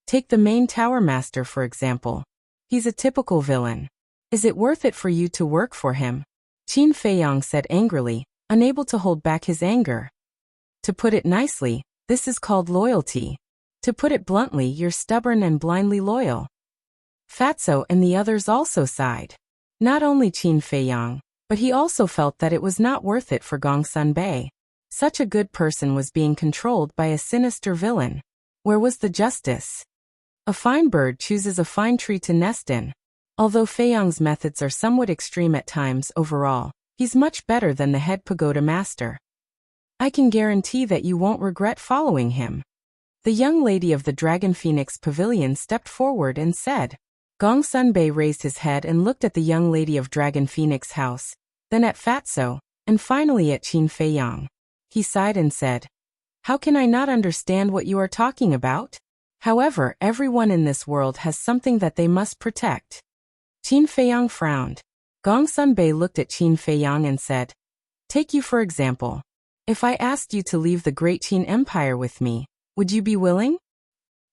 Speaker 1: Take the main tower master for example. He's a typical villain. Is it worth it for you to work for him? Qin Feiyang said angrily, unable to hold back his anger. To put it nicely, this is called loyalty. To put it bluntly, you're stubborn and blindly loyal. Fatso and the others also sighed. Not only Qin Feiyang, but he also felt that it was not worth it for Gong Sunbei. Such a good person was being controlled by a sinister villain. Where was the justice? A fine bird chooses a fine tree to nest in. Although Feiyang's methods are somewhat extreme at times overall, he's much better than the head pagoda master. I can guarantee that you won't regret following him. The young lady of the Dragon Phoenix Pavilion stepped forward and said. Gong Sunbei raised his head and looked at the young lady of Dragon Phoenix house, then at Fatso, and finally at Qin Feiyang. He sighed and said, How can I not understand what you are talking about? However, everyone in this world has something that they must protect. Qin Feiyang frowned. Gong Sunbei looked at Qin Feiyang and said, Take you for example. If I asked you to leave the Great Qin Empire with me, would you be willing?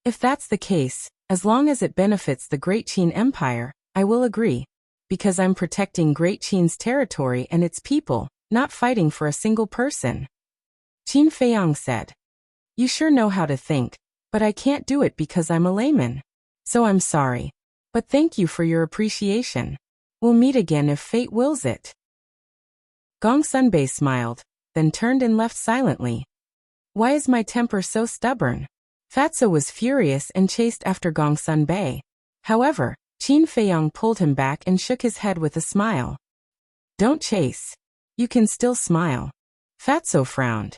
Speaker 1: If that's the case, as long as it benefits the Great Qin Empire, I will agree. Because I'm protecting Great Qin's territory and its people, not fighting for a single person. Qin Feiyang said. You sure know how to think, but I can't do it because I'm a layman. So I'm sorry. But thank you for your appreciation. We'll meet again if fate wills it. Gong Sunbei smiled, then turned and left silently. Why is my temper so stubborn? Fatso was furious and chased after Gongsun Bei. However, Qin Feiyang pulled him back and shook his head with a smile. Don't chase. You can still smile. Fatso frowned.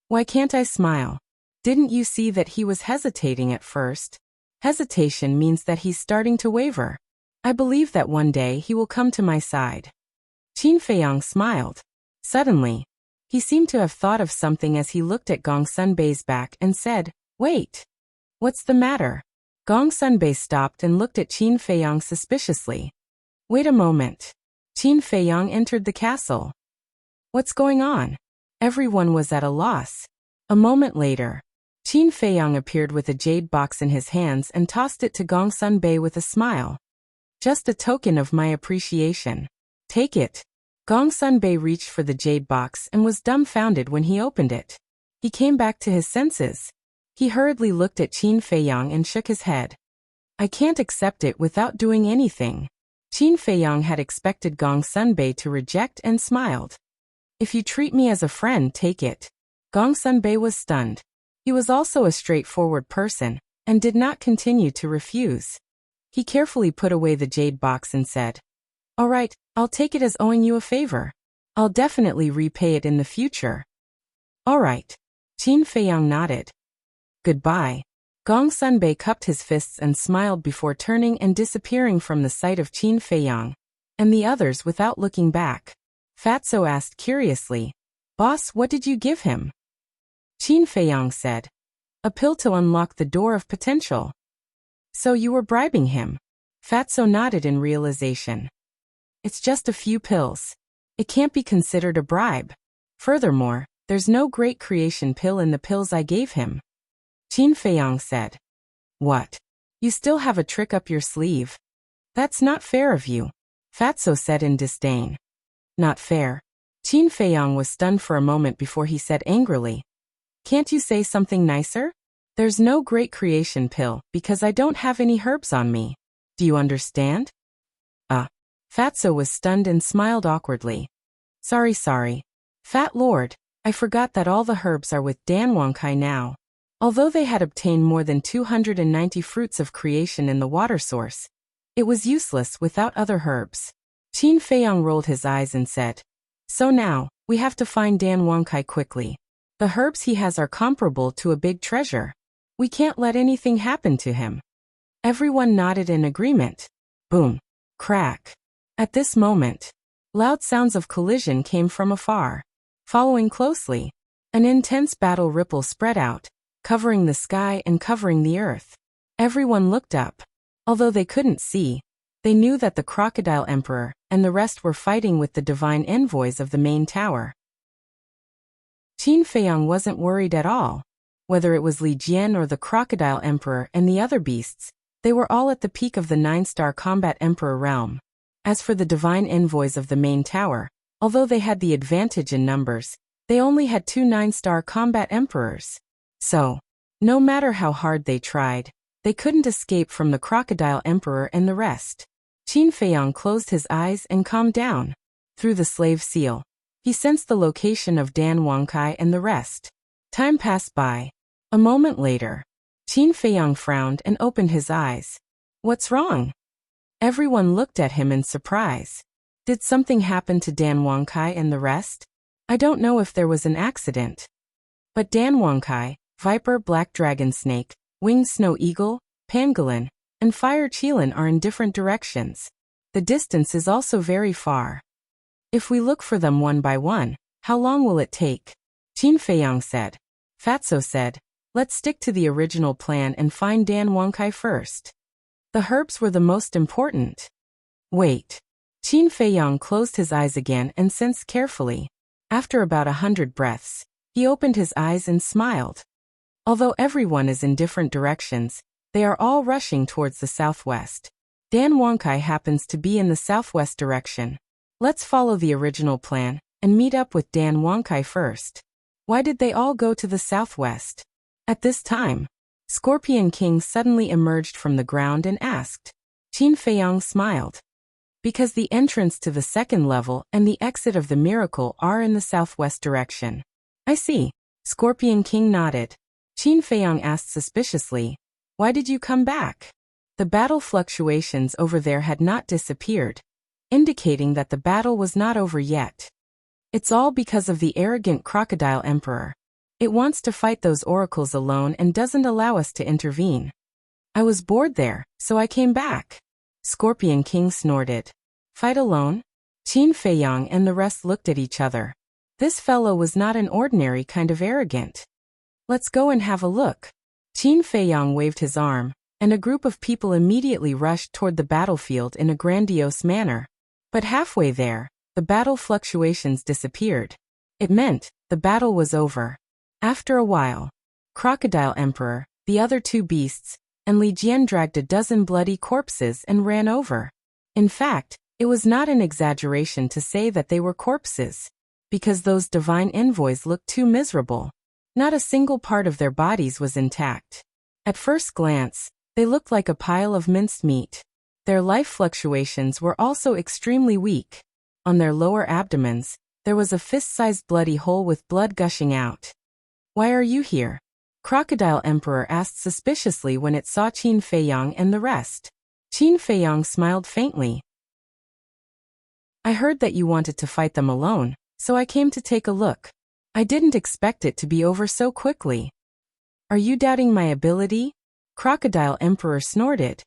Speaker 1: Why can't I smile? Didn't you see that he was hesitating at first? Hesitation means that he's starting to waver. I believe that one day he will come to my side. Qin Feiyang smiled. Suddenly, he seemed to have thought of something as he looked at Gongsun Bei's back and said, Wait. What's the matter? Gongsun Bei stopped and looked at Qin Feiyang suspiciously. Wait a moment. Qin Feiyang entered the castle. What's going on? Everyone was at a loss. A moment later, Qin Feiyang appeared with a jade box in his hands and tossed it to Gongsun Bei with a smile. Just a token of my appreciation. Take it. Gongsun Bei reached for the jade box and was dumbfounded when he opened it. He came back to his senses. He hurriedly looked at Qin Feiyang and shook his head. I can't accept it without doing anything. Qin Feiyang had expected Gongsun Bei to reject and smiled. If you treat me as a friend, take it. Gongsun Bei was stunned. He was also a straightforward person, and did not continue to refuse. He carefully put away the jade box and said, All right, I'll take it as owing you a favor. I'll definitely repay it in the future. All right. Qin Feiyang nodded. Goodbye. Gongsun Bei cupped his fists and smiled before turning and disappearing from the sight of Qin Feiyang and the others without looking back. Fatso asked curiously, Boss, what did you give him? Qin Feiyang said, A pill to unlock the door of potential. So you were bribing him? Fatso nodded in realization. It's just a few pills. It can't be considered a bribe. Furthermore, there's no great creation pill in the pills I gave him. Qin Feiyang said. What? You still have a trick up your sleeve? That's not fair of you. Fatso said in disdain. Not fair. Qin Feiyang was stunned for a moment before he said angrily. Can't you say something nicer? There's no great creation pill because I don't have any herbs on me. Do you understand? Fatso was stunned and smiled awkwardly. Sorry. Fat Lord, I forgot that all the herbs are with Dan Wangkai now. Although they had obtained more than 290 fruits of creation in the water source, it was useless without other herbs. Qin Feiyang rolled his eyes and said, So now, we have to find Dan Wangkai quickly. The herbs he has are comparable to a big treasure. We can't let anything happen to him. Everyone nodded in agreement. Boom. Crack. At this moment, loud sounds of collision came from afar. Following closely, an intense battle ripple spread out, covering the sky and covering the earth. Everyone looked up. Although they couldn't see, they knew that the Crocodile Emperor and the rest were fighting with the divine envoys of the main tower. Qin Feiyang wasn't worried at all. Whether it was Li Jian or the Crocodile Emperor and the other beasts, they were all at the peak of the 9-star combat emperor realm. As for the divine envoys of the main tower, although they had the advantage in numbers, they only had 2 9-star combat emperors. So, no matter how hard they tried, they couldn't escape from the Crocodile Emperor and the rest. Qin Feiyang closed his eyes and calmed down. Through the slave seal, he sensed the location of Dan Wangkai and the rest. Time passed by. A moment later, Qin Feiyang frowned and opened his eyes. What's wrong? Everyone looked at him in surprise. Did something happen to Dan Wangkai and the rest? I don't know if there was an accident. But Dan Wangkai, Viper Black Dragon Snake, Winged Snow Eagle, Pangolin, and Fire Qilin are in different directions. The distance is also very far. If we look for them one by one, how long will it take? Qin Feiyang said. Fatso said, Let's stick to the original plan and find Dan Wangkai first. The herbs were the most important. Wait. Qin Feiyang closed his eyes again and sensed carefully. After about 100 breaths, he opened his eyes and smiled. Although everyone is in different directions, they are all rushing towards the southwest. Dan Wangkai happens to be in the southwest direction. Let's follow the original plan and meet up with Dan Wangkai first. Why did they all go to the southwest? At this time, Scorpion King suddenly emerged from the ground and asked. Qin Feiyang smiled. Because the entrance to the second level and the exit of the miracle are in the southwest direction. I see. Scorpion King nodded. Qin Feiyang asked suspiciously, "Why did you come back?" The battle fluctuations over there had not disappeared, indicating that the battle was not over yet. "It's all because of the arrogant crocodile emperor. It wants to fight those oracles alone and doesn't allow us to intervene. I was bored there, so I came back." Scorpion King snorted. "Fight alone?" Qin Feiyang and the rest looked at each other. This fellow was not an ordinary kind of arrogant. "Let's go and have a look." Qin Feiyang waved his arm, and a group of people immediately rushed toward the battlefield in a grandiose manner. But halfway there, the battle fluctuations disappeared. It meant the battle was over. After a while, Crocodile Emperor, the other two beasts, and Li Jian dragged a dozen bloody corpses and ran over. In fact, it was not an exaggeration to say that they were corpses, because those divine envoys looked too miserable. Not a single part of their bodies was intact. At first glance, they looked like a pile of minced meat. Their life fluctuations were also extremely weak. On their lower abdomens, there was a fist-sized bloody hole with blood gushing out. "Why are you here?" Crocodile Emperor asked suspiciously when it saw Qin Feiyang and the rest. Qin Feiyang smiled faintly. "I heard that you wanted to fight them alone, so I came to take a look. I didn't expect it to be over so quickly." "Are you doubting my ability?" Crocodile Emperor snorted.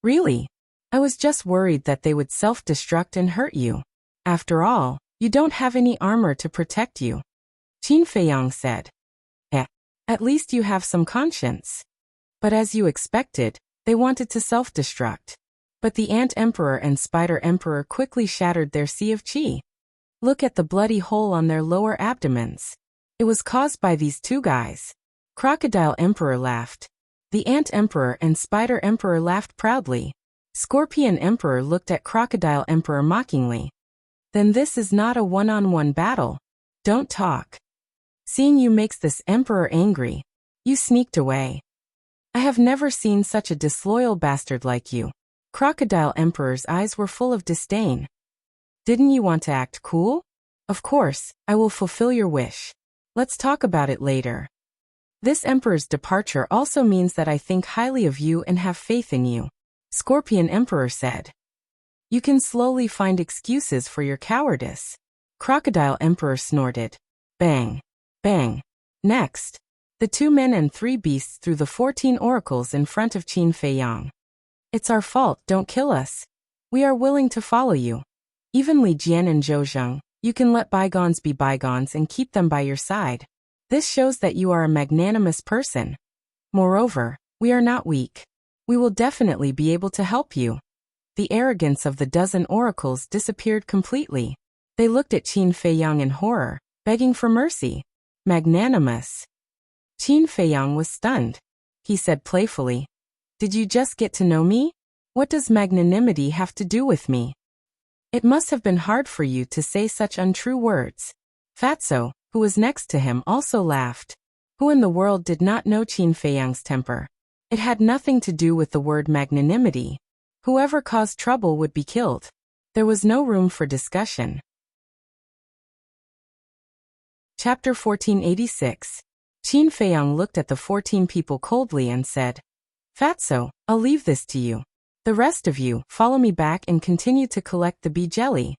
Speaker 1: "Really? I was just worried that they would self-destruct and hurt you. After all, you don't have any armor to protect you." Qin Feiyang said. At least you have some conscience." But as you expected, they wanted to self-destruct. But the Ant Emperor and Spider Emperor quickly shattered their sea of qi. Look at the bloody hole on their lower abdomens. It was caused by these two guys. Crocodile Emperor laughed. The Ant Emperor and Spider Emperor laughed proudly. Scorpion Emperor looked at Crocodile Emperor mockingly. "Then this is not a one-on-one battle. Don't talk. Seeing you makes this emperor angry. You sneaked away. I have never seen such a disloyal bastard like you." Crocodile Emperor's eyes were full of disdain. "Didn't you want to act cool? Of course, I will fulfill your wish. Let's talk about it later. This emperor's departure also means that I think highly of you and have faith in you," Scorpion Emperor said. "You can slowly find excuses for your cowardice." Crocodile Emperor snorted. Bang. Bang. Next, the 2 men and 3 beasts threw the 14 oracles in front of Qin Feiyang. "It's our fault, don't kill us. We are willing to follow you. Even Li Jian and Zhou Zheng, you can let bygones be bygones and keep them by your side. This shows that you are a magnanimous person. Moreover, we are not weak. We will definitely be able to help you." The arrogance of the dozen oracles disappeared completely. They looked at Qin Feiyang in horror, begging for mercy. Magnanimous. Qin Feiyang was stunned. He said playfully, "Did you just get to know me? What does magnanimity have to do with me?" "It must have been hard for you to say such untrue words." Fatso, who was next to him, also laughed. Who in the world did not know Qin Feiyang's temper? It had nothing to do with the word magnanimity. Whoever caused trouble would be killed. There was no room for discussion. Chapter 1486. Qin Feiyang looked at the 14 people coldly and said, "Fatso, I'll leave this to you. The rest of you, follow me back and continue to collect the bee jelly."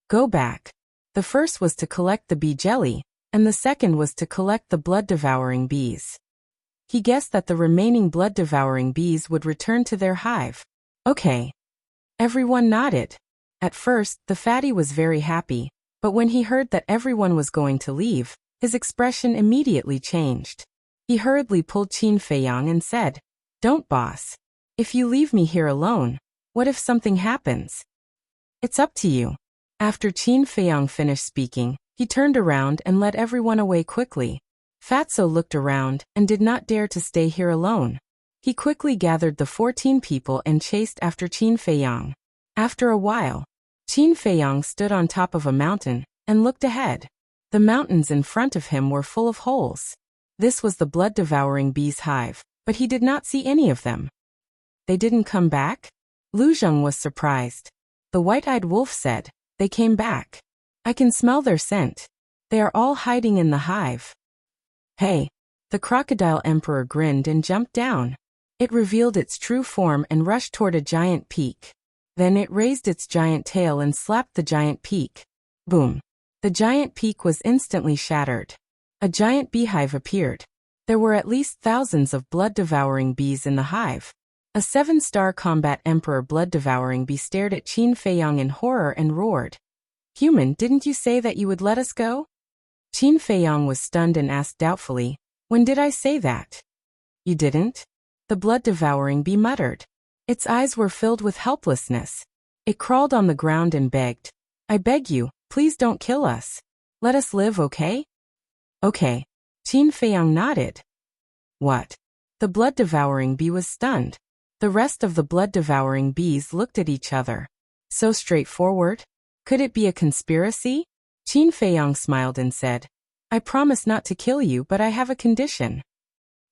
Speaker 1: Go back. The first was to collect the bee jelly, and the second was to collect the blood-devouring bees. He guessed that the remaining blood-devouring bees would return to their hive. Okay. Everyone nodded. At first, the fatty was very happy, but when he heard that everyone was going to leave, his expression immediately changed. He hurriedly pulled Qin Feiyang and said, "Don't, boss. If you leave me here alone, what if something happens? It's up to you." After Qin Feiyang finished speaking, he turned around and led everyone away quickly. Fatso looked around and did not dare to stay here alone. He quickly gathered the 14 people and chased after Qin Feiyang. After a while, Qin Feiyang stood on top of a mountain and looked ahead. The mountains in front of him were full of holes. This was the blood-devouring bees' hive, but he did not see any of them. They didn't come back? Lu Zheng was surprised. The white-eyed wolf said, "They came back. I can smell their scent. They are all hiding in the hive." Hey! The crocodile emperor grinned and jumped down. It revealed its true form and rushed toward a giant peak. Then it raised its giant tail and slapped the giant peak. Boom! The giant peak was instantly shattered. A giant beehive appeared. There were at least thousands of blood-devouring bees in the hive. A 7-star combat emperor blood-devouring bee stared at Qin Feiyang in horror and roared. Human, didn't you say that you would let us go? Qin Feiyang was stunned and asked doubtfully, when did I say that? You didn't? The blood-devouring bee muttered. Its eyes were filled with helplessness. It crawled on the ground and begged. I beg you, please don't kill us. Let us live, okay? Okay. Qin Feiyang nodded. What? The blood-devouring bee was stunned. The rest of the blood-devouring bees looked at each other. So straightforward? Could it be a conspiracy? Qin Feiyang smiled and said, I promise not to kill you, but I have a condition.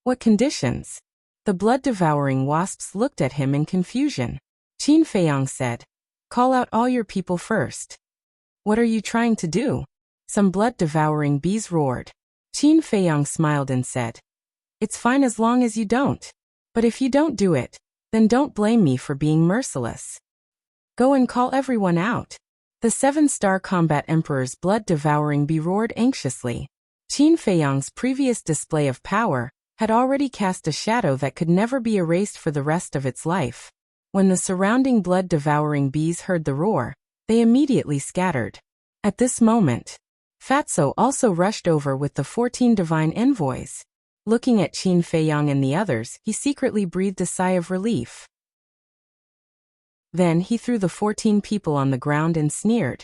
Speaker 1: What conditions? The blood-devouring wasps looked at him in confusion. Qin Feiyang said, call out all your people first. What are you trying to do? Some blood-devouring bees roared. Qin Feiyang smiled and said, it's fine as long as you don't. But if you don't do it, then don't blame me for being merciless. Go and call everyone out. The 7-star combat emperor's blood-devouring bee roared anxiously. Qin Feiyang's previous display of power had already cast a shadow that could never be erased for the rest of its life. When the surrounding blood-devouring bees heard the roar, they immediately scattered. At this moment, Fatso also rushed over with the 14 divine envoys. Looking at Qin Feiyang and the others, he secretly breathed a sigh of relief. Then he threw the 14 people on the ground and sneered.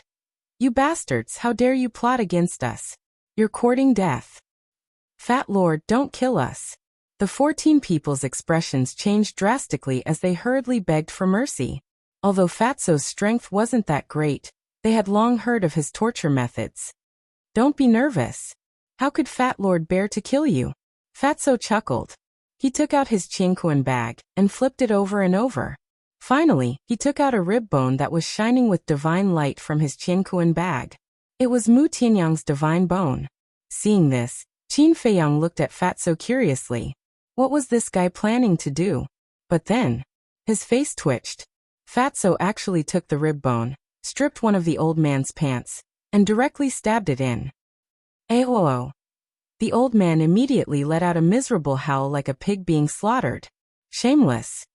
Speaker 1: You bastards, how dare you plot against us? You're courting death. Fat Lord, don't kill us. The 14 people's expressions changed drastically as they hurriedly begged for mercy. Although Fatso's strength wasn't that great, they had long heard of his torture methods. Don't be nervous. How could Fat Lord bear to kill you? Fatso chuckled. He took out his Qingquan bag and flipped it over and over. Finally, he took out a rib bone that was shining with divine light from his Qingquan bag. It was Mu Tianyang's divine bone. Seeing this, Qin Feiyang looked at Fatso curiously. What was this guy planning to do? But then, his face twitched. Fatso actually took the rib bone, stripped one of the old man's pants, and directly stabbed it in. Aho! The old man immediately let out a miserable howl like a pig being slaughtered. Shameless.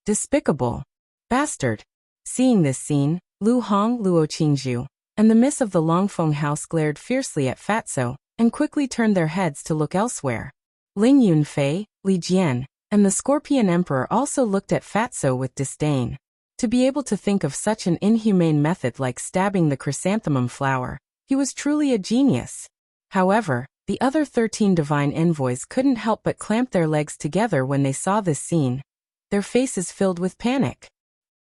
Speaker 1: Despicable. Bastard. Seeing this scene, Lu Hong, Luo Qingzhu, and the miss of the Longfeng house glared fiercely at Fatso, and quickly turned their heads to look elsewhere. Ling Yunfei, Li Jian, and the Scorpion Emperor also looked at Fatso with disdain. To be able to think of such an inhumane method like stabbing the chrysanthemum flower, he was truly a genius. However, the other 13 divine envoys couldn't help but clamp their legs together when they saw this scene. Their faces filled with panic.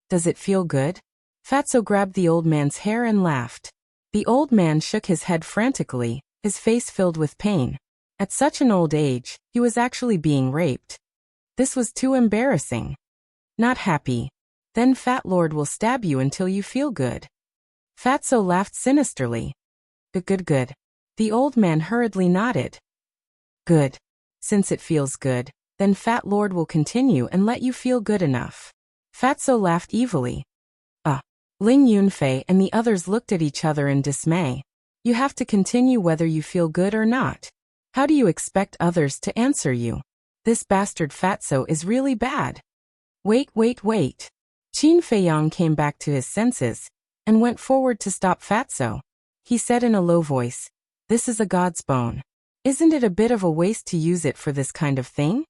Speaker 1: Does it feel good? Fatso grabbed the old man's hair and laughed. The old man shook his head frantically, his face filled with pain. At such an old age, he was actually being raped. This was too embarrassing. Not happy. Then Fat Lord will stab you until you feel good. Fatso laughed sinisterly. Good. The old man hurriedly nodded. Good. Since it feels good, then Fat Lord will continue and let you feel good enough. Fatso laughed evilly. Ling Yunfei and the others looked at each other in dismay. You have to continue whether you feel good or not. How do you expect others to answer you? This bastard Fatso is really bad. Wait. Qin Feiyang came back to his senses and went forward to stop Fatso. He said in a low voice, this is a god's bone. Isn't it a bit of a waste to use it for this kind of thing?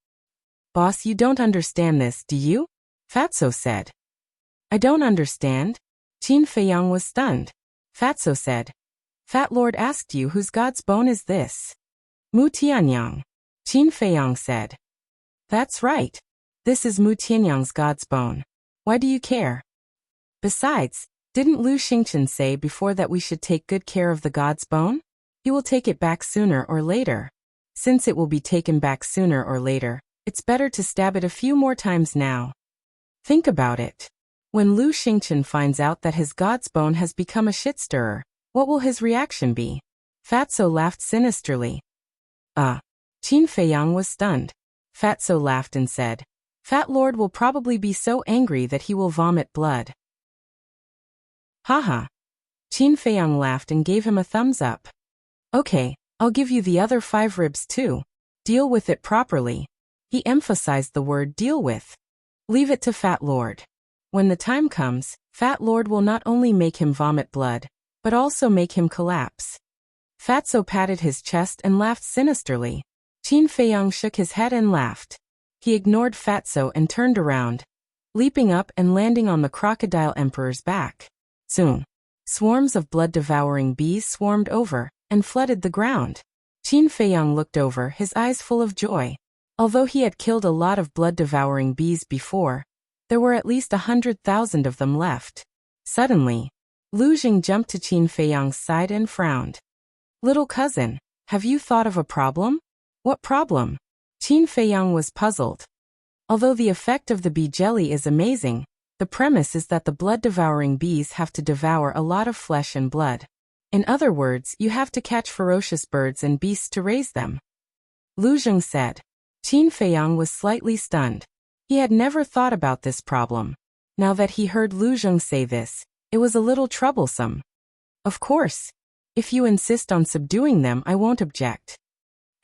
Speaker 1: Boss, you don't understand this, do you? Fatso said. I don't understand. Qin Feiyang was stunned. Fatso said, Fat Lord asked you whose god's bone is this? Mu Tianyang. Qin Feiyang said. That's right. This is Mu Tianyang's god's bone. Why do you care? Besides, didn't Lu Xingchen say before that we should take good care of the god's bone? He will take it back sooner or later. Since it will be taken back sooner or later, it's better to stab it a few more times now. Think about it. When Lu Xingchen finds out that his god's bone has become a shit-stirrer, what will his reaction be? Fatso laughed sinisterly. Qin Feiyang was stunned. Fatso laughed and said, Fat Lord will probably be so angry that he will vomit blood. Haha. Qin Feiyang laughed and gave him a thumbs up. Okay, I'll give you the other 5 ribs too. Deal with it properly. He emphasized the word deal with. Leave it to Fat Lord. When the time comes, Fat Lord will not only make him vomit blood, but also make him collapse. Fatso patted his chest and laughed sinisterly. Qin Feiyang shook his head and laughed. He ignored Fatso and turned around, leaping up and landing on the crocodile emperor's back. Soon, swarms of blood-devouring bees swarmed over and flooded the ground. Qin Feiyang looked over, his eyes full of joy. Although he had killed a lot of blood-devouring bees before, there were at least 100,000 of them left. Suddenly, Lu Jing jumped to Qin Feiyang's side and frowned. Little cousin, have you thought of a problem? What problem? Qin Feiyang was puzzled. Although the effect of the bee jelly is amazing, the premise is that the blood-devouring bees have to devour a lot of flesh and blood. In other words, you have to catch ferocious birds and beasts to raise them. Lu Jing said. Qin Feiyang was slightly stunned. He had never thought about this problem. Now that he heard Lu Jing say this, it was a little troublesome. Of course. If you insist on subduing them, I won't object.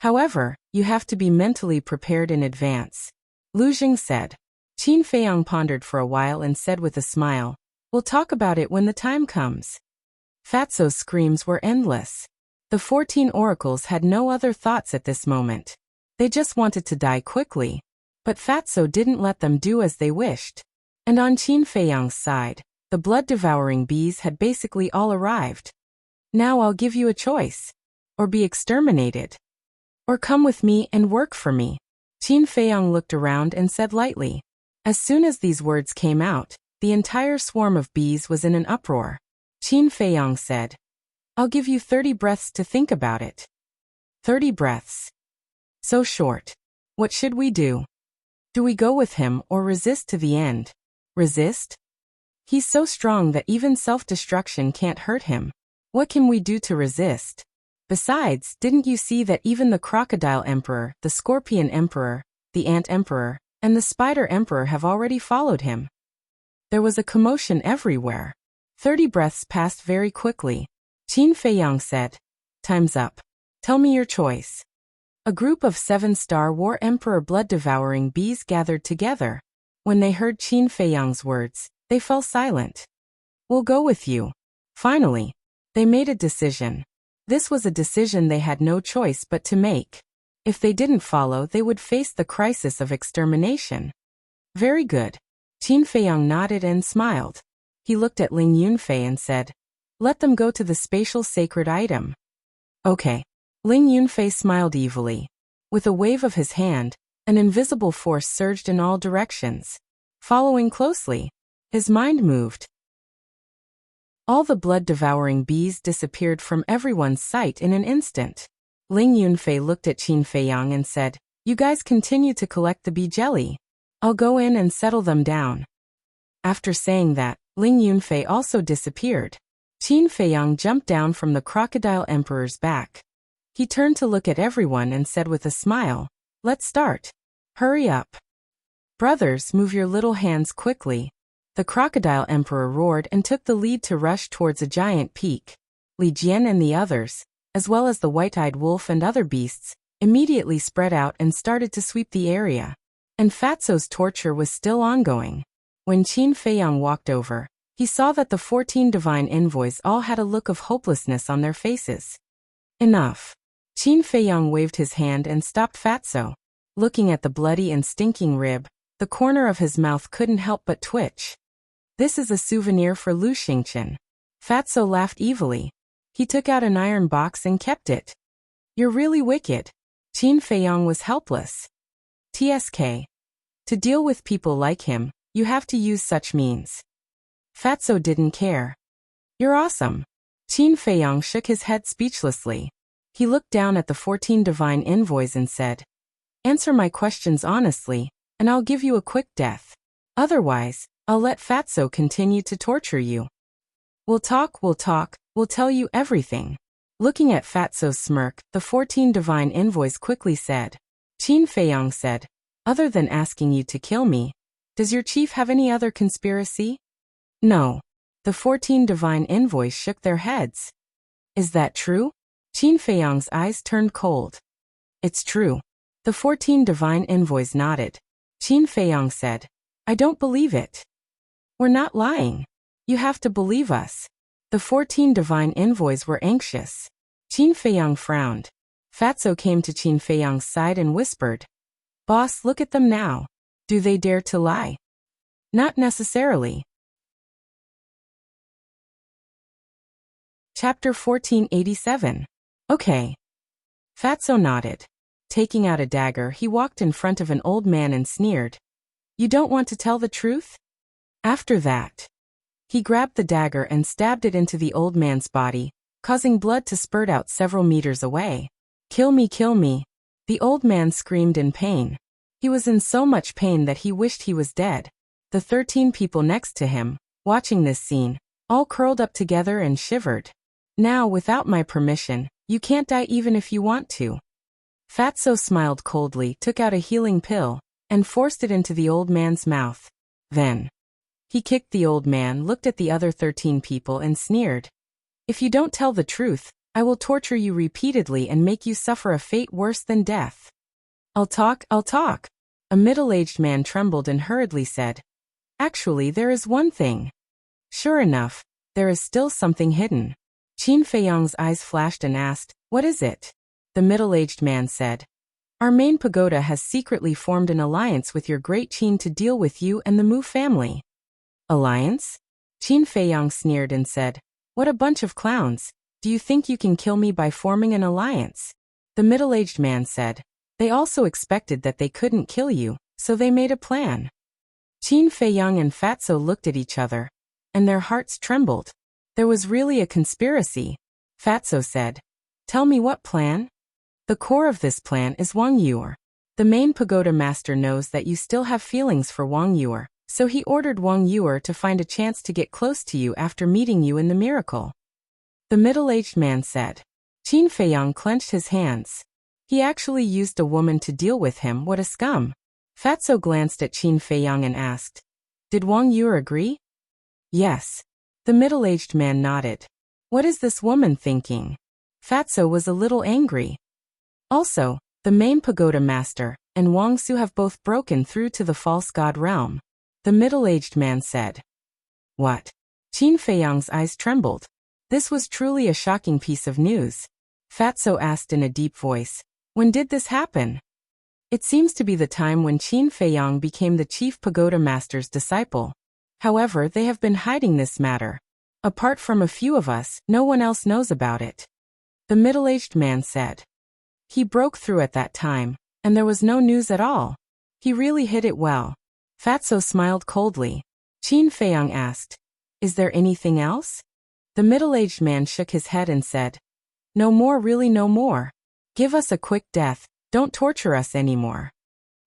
Speaker 1: However, you have to be mentally prepared in advance. Lu Jing said. Qin Feiyang pondered for a while and said with a smile, We'll talk about it when the time comes. Fatso's screams were endless. The 14 oracles had no other thoughts at this moment. They just wanted to die quickly. But Fatso didn't let them do as they wished. And on Qin Feiyang's side, the blood-devouring bees had basically all arrived. Now I'll give you a choice. Or be exterminated. Or come with me and work for me. Qin Feiyang looked around and said lightly. As soon as these words came out, the entire swarm of bees was in an uproar. Qin Feiyang said, I'll give you 30 breaths to think about it. 30 breaths. So short. What should we do? Do we go with him or resist to the end? Resist? He's so strong that even self-destruction can't hurt him. What can we do to resist? Besides, didn't you see that even the Crocodile Emperor, the Scorpion Emperor, the Ant Emperor, and the Spider Emperor have already followed him? There was a commotion everywhere. 30 breaths passed very quickly. Qin Feiyang said, Time's up. Tell me your choice. A group of 7-star War Emperor blood-devouring bees gathered together. When they heard Qin Feiyang's words, they fell silent. We'll go with you. Finally, they made a decision. This was a decision they had no choice but to make. If they didn't follow, they would face the crisis of extermination. Very good. Qin Feiyang nodded and smiled. He looked at Ling Yunfei and said, Let them go to the spatial sacred item. Okay. Ling Yunfei smiled evilly. With a wave of his hand, an invisible force surged in all directions. Following closely, his mind moved. All the blood-devouring bees disappeared from everyone's sight in an instant. Ling Yunfei looked at Qin Feiyang and said, You guys continue to collect the bee jelly. I'll go in and settle them down. After saying that, Ling Yunfei also disappeared. Qin Feiyang jumped down from the Crocodile Emperor's back. He turned to look at everyone and said with a smile, Let's start. Hurry up. Brothers, move your little hands quickly. The Crocodile Emperor roared and took the lead to rush towards a giant peak. Li Jian and the others, as well as the white-eyed wolf and other beasts, immediately spread out and started to sweep the area. And Fatso's torture was still ongoing. When Qin Feiyang walked over, he saw that the 14 divine envoys all had a look of hopelessness on their faces. Enough. Qin Feiyang waved his hand and stopped Fatso. Looking at the bloody and stinking rib, the corner of his mouth couldn't help but twitch. This is a souvenir for Lu Xingqian. Fatso laughed evilly. He took out an iron box and kept it. You're really wicked. Qin Feiyang was helpless. TSK. To deal with people like him, you have to use such means. Fatso didn't care. You're awesome. Qin Feiyang shook his head speechlessly. He looked down at the 14 divine envoys and said, Answer my questions honestly, and I'll give you a quick death. Otherwise, I'll let Fatso continue to torture you. We'll talk, we'll tell you everything. Looking at Fatso's smirk, the 14 divine envoys quickly said. Qin Feiyang said, other than asking you to kill me, does your chief have any other conspiracy? No. The 14 divine envoys shook their heads. Is that true? Qin Feiyang's eyes turned cold. It's true. The 14 divine envoys nodded. Qin Feiyang said, I don't believe it. We're not lying. You have to believe us. The 14 divine envoys were anxious. Qin Feiyang frowned. Fatso came to Qin Feiyang's side and whispered, Boss, look at them now. Do they dare to lie? Not necessarily. Chapter 1487. Okay. Fatso nodded. Taking out a dagger, he walked in front of an old man and sneered. You don't want to tell the truth? After that, he grabbed the dagger and stabbed it into the old man's body, causing blood to spurt out several meters away. Kill me, kill me. The old man screamed in pain. He was in so much pain that he wished he was dead. The 13 people next to him, watching this scene, all curled up together and shivered. Now, without my permission, you can't die even if you want to. Fatso smiled coldly, took out a healing pill, and forced it into the old man's mouth. Then, he kicked the old man, looked at the other 13 people and sneered. If you don't tell the truth, I will torture you repeatedly and make you suffer a fate worse than death. I'll talk. A middle-aged man trembled and hurriedly said, Actually, there is one thing. Sure enough, there is still something hidden. Qin Feiyang's eyes flashed and asked, What is it? The middle-aged man said, Our main pagoda has secretly formed an alliance with your great Qin to deal with you and the Mu family. Alliance? Qin Feiyang sneered and said, What a bunch of clowns. Do you think you can kill me by forming an alliance? The middle-aged man said, They also expected that they couldn't kill you, so they made a plan. Qin Feiyang and Fatso looked at each other, and their hearts trembled. There was really a conspiracy. Fatso said, Tell me what plan? The core of this plan is Wang Yuer. The main pagoda master knows that you still have feelings for Wang Yuer, so he ordered Wang Yuer to find a chance to get close to you after meeting you in the miracle. The middle-aged man said. Qin Feiyang clenched his hands. He actually used a woman to deal with him, what a scum. Fatso glanced at Qin Feiyang and asked, Did Wang Yuer agree? Yes. The middle-aged man nodded. What is this woman thinking? Fatso was a little angry. Also, the main pagoda master and Wang Su have both broken through to the false god realm. The middle-aged man said. What? Qin Feiyang's eyes trembled. This was truly a shocking piece of news. Fatso asked in a deep voice, When did this happen? It seems to be the time when Qin Feiyang became the chief pagoda master's disciple. However, they have been hiding this matter. Apart from a few of us, no one else knows about it. The middle-aged man said. He broke through at that time, and there was no news at all. He really hid it well. Fatso smiled coldly. Qin Feiyang asked, Is there anything else? The middle-aged man shook his head and said, No more, really no more. Give us a quick death, don't torture us anymore.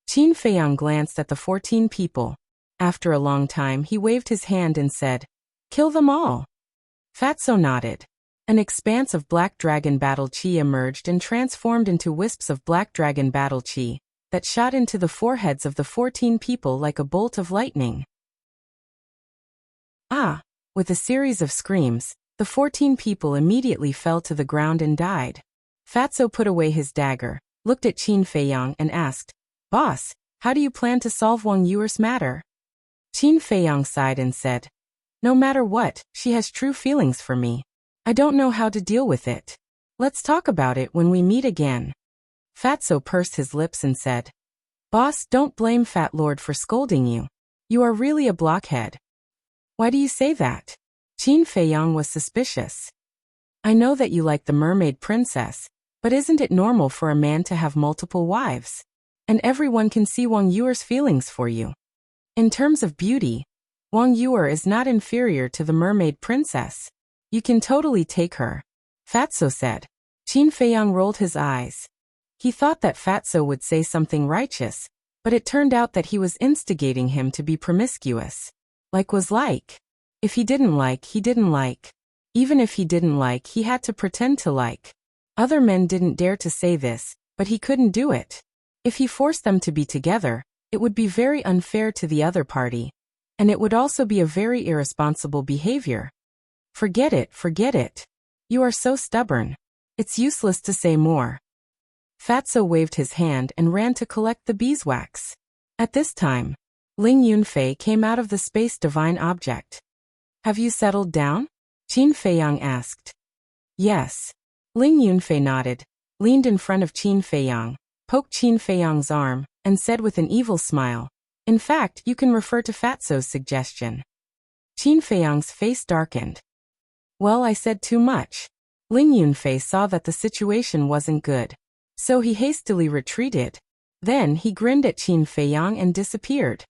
Speaker 1: Qin Feiyang glanced at the 14 people. After a long time he waved his hand and said, Kill them all. Fatso nodded. An expanse of black dragon battle chi emerged and transformed into wisps of black dragon battle chi that shot into the foreheads of the 14 people like a bolt of lightning. Ah! With a series of screams, the 14 people immediately fell to the ground and died. Fatso put away his dagger, looked at Qin Feiyang and asked, Boss, how do you plan to solve Wang Yuer's matter? Qin Feiyang sighed and said, No matter what, she has true feelings for me. I don't know how to deal with it. Let's talk about it when we meet again. Fatso pursed his lips and said, Boss, don't blame Fat Lord for scolding you. You are really a blockhead. Why do you say that? Qin Feiyang was suspicious. I know that you like the mermaid princess, but isn't it normal for a man to have multiple wives? And everyone can see Wang Yuer's feelings for you. In terms of beauty, Wang Yuer is not inferior to the mermaid princess. You can totally take her. Fatso said. Qin Feiyang rolled his eyes. He thought that Fatso would say something righteous, but it turned out that he was instigating him to be promiscuous. Like was like. If he didn't like, he didn't like. Even if he didn't like, he had to pretend to like. Other men didn't dare to say this, but he couldn't do it. If he forced them to be together, it would be very unfair to the other party. And it would also be a very irresponsible behavior. Forget it, forget it. You are so stubborn. It's useless to say more. Fatso waved his hand and ran to collect the beeswax. At this time, Ling Yunfei came out of the space divine object. Have you settled down? Qin Feiyang asked. Yes. Ling Yunfei nodded, leaned in front of Qin Feiyang, poked Qin Feiyang's arm, and said with an evil smile, in fact, you can refer to Fatso's suggestion. Qin Feiyang's face darkened. Well, I said too much. Ling Yunfei saw that the situation wasn't good, so he hastily retreated. Then he grinned at Qin Feiyang and disappeared.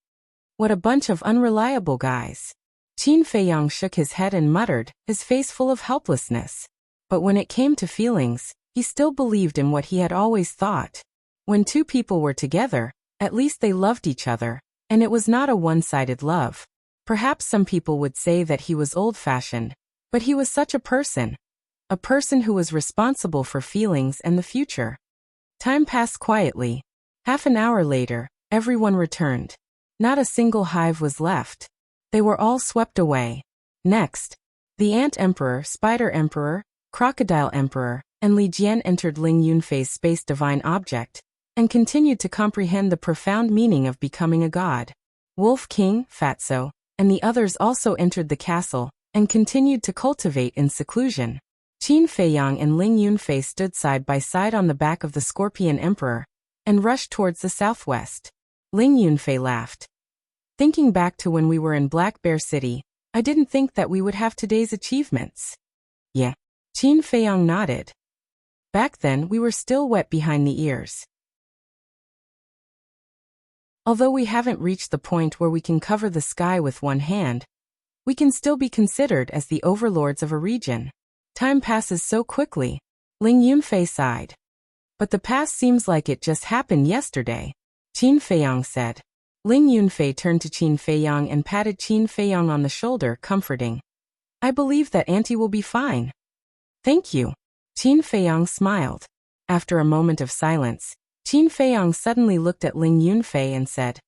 Speaker 1: What a bunch of unreliable guys. Qin Feiyang shook his head and muttered, his face full of helplessness. But when it came to feelings, he still believed in what he had always thought. When two people were together, at least they loved each other, and it was not a one-sided love. Perhaps some people would say that he was old-fashioned, but he was such a person who was responsible for feelings and the future. Time passed quietly. Half an hour later, everyone returned. Not a single hive was left. They were all swept away. Next, the Ant Emperor, Spider Emperor, Crocodile Emperor, and Li Jian entered Ling Yunfei's space divine object, and continued to comprehend the profound meaning of becoming a god. Wolf King, Fatso, and the others also entered the castle, and continued to cultivate in seclusion. Qin Feiyang and Ling Yunfei stood side by side on the back of the Scorpion Emperor, and rushed towards the southwest. Ling Yunfei laughed. Thinking back to when we were in Black Bear City, I didn't think that we would have today's achievements. Yeah. Qin Feiyang nodded. Back then we were still wet behind the ears. Although we haven't reached the point where we can cover the sky with one hand, we can still be considered as the overlords of a region. Time passes so quickly. Ling Yunfei sighed. But the past seems like it just happened yesterday. Qin Feiyang said. Ling Yunfei turned to Qin Feiyang and patted Qin Feiyang on the shoulder, comforting. I believe that Auntie will be fine. Thank you. Qin Feiyang smiled. After a moment of silence, Qin Feiyang suddenly looked at Ling Yunfei and said,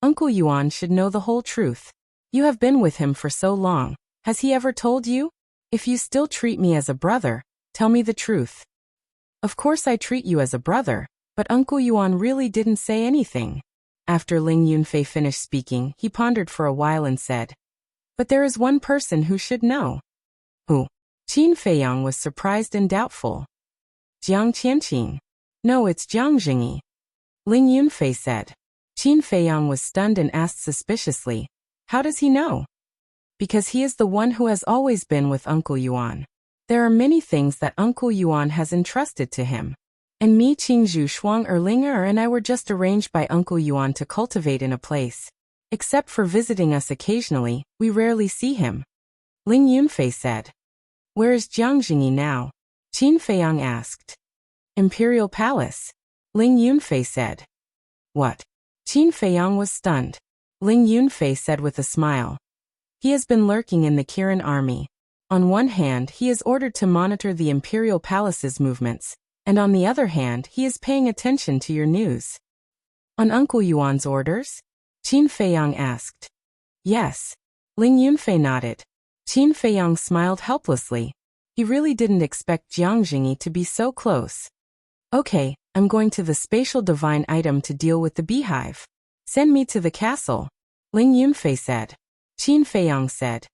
Speaker 1: Uncle Yuan should know the whole truth. You have been with him for so long. Has he ever told you? If you still treat me as a brother, tell me the truth. Of course I treat you as a brother, but Uncle Yuan really didn't say anything. After Ling Yunfei finished speaking, he pondered for a while and said, But there is one person who should know. Who? Qin Feiyang was surprised and doubtful. Jiang Qianqing. No, it's Jiang Jingyi. Ling Yunfei said. Qin Feiyang was stunned and asked suspiciously, How does he know? Because he is the one who has always been with Uncle Yuan. There are many things that Uncle Yuan has entrusted to him. And me, Qingzhu Shuang Erlinger and I were just arranged by Uncle Yuan to cultivate in a place. Except for visiting us occasionally, we rarely see him. Ling Yunfei said. Where is Jiang Jingyi now? Qin Feiyang asked. Imperial Palace. Ling Yunfei said. What? Qin Feiyang was stunned. Ling Yunfei said with a smile. He has been lurking in the Kirin army. On one hand, he is ordered to monitor the Imperial Palace's movements, and on the other hand, he is paying attention to your news. On Uncle Yuan's orders? Qin Feiyang asked. Yes. Ling Yunfei nodded. Qin Feiyang smiled helplessly. He really didn't expect Jiang Jingyi to be so close. Okay, I'm going to the spatial divine item to deal with the beehive. Send me to the castle. Ling Yunfei said. Qin Feiyang said.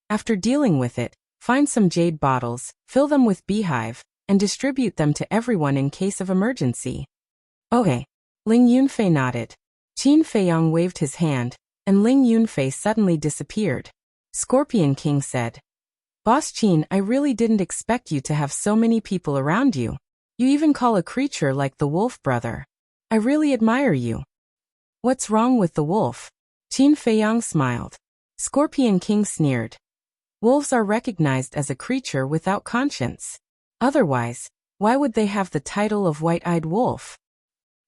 Speaker 1: After dealing with it, find some jade bottles, fill them with beehive, and distribute them to everyone in case of emergency. Okay. Ling Yunfei nodded. Qin Feiyang waved his hand, and Ling Yunfei suddenly disappeared. Scorpion King said. Boss Qin, I really didn't expect you to have so many people around you. You even call a creature like the wolf brother. I really admire you. What's wrong with the wolf? Qin Feiyang smiled. Scorpion King sneered. Wolves are recognized as a creature without conscience. Otherwise, why would they have the title of white-eyed wolf?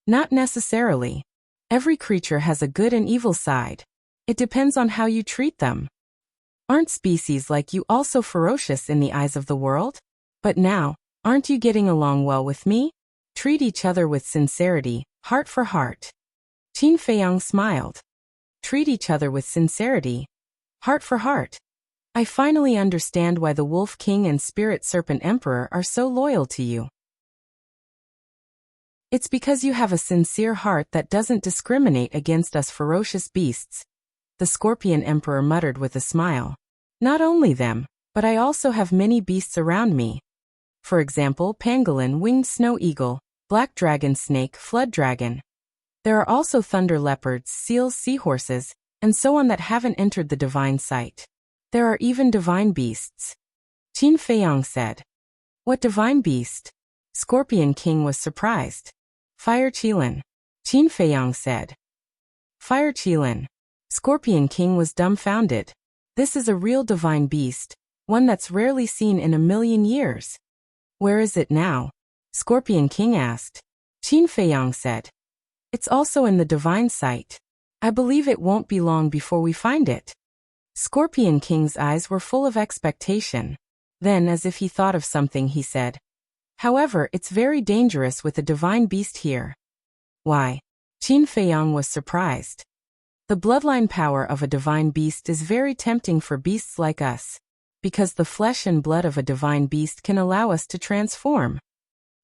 Speaker 1: Not necessarily. Every creature has a good and evil side. It depends on how you treat them. Aren't species like you also ferocious in the eyes of the world? But now, aren't you getting along well with me? Treat each other with sincerity, heart for heart. Qin Feiyang smiled. Treat each other with sincerity, heart for heart. I finally understand why the Wolf King and Spirit Serpent Emperor are so loyal to you. It's because you have a sincere heart that doesn't discriminate against us ferocious beasts, the Scorpion Emperor muttered with a smile. Not only them, but I also have many beasts around me. For example, pangolin, winged snow eagle, black dragon snake, flood dragon. There are also thunder leopards, seals, seahorses, and so on that haven't entered the divine sight. There are even divine beasts. Qin Feiyang said. What divine beast? Scorpion King was surprised. Fire Qilin. Qin Feiyang said. Fire Qilin. Scorpion King was dumbfounded. This is a real divine beast, one that's rarely seen in a million years. Where is it now? Scorpion King asked. Qin Feiyang said. It's also in the divine sight. I believe it won't be long before we find it. Scorpion King's eyes were full of expectation. Then, as if he thought of something, he said, however, it's very dangerous with a divine beast here. Why? Qin Feiyang was surprised. The bloodline power of a divine beast is very tempting for beasts like us, because the flesh and blood of a divine beast can allow us to transform.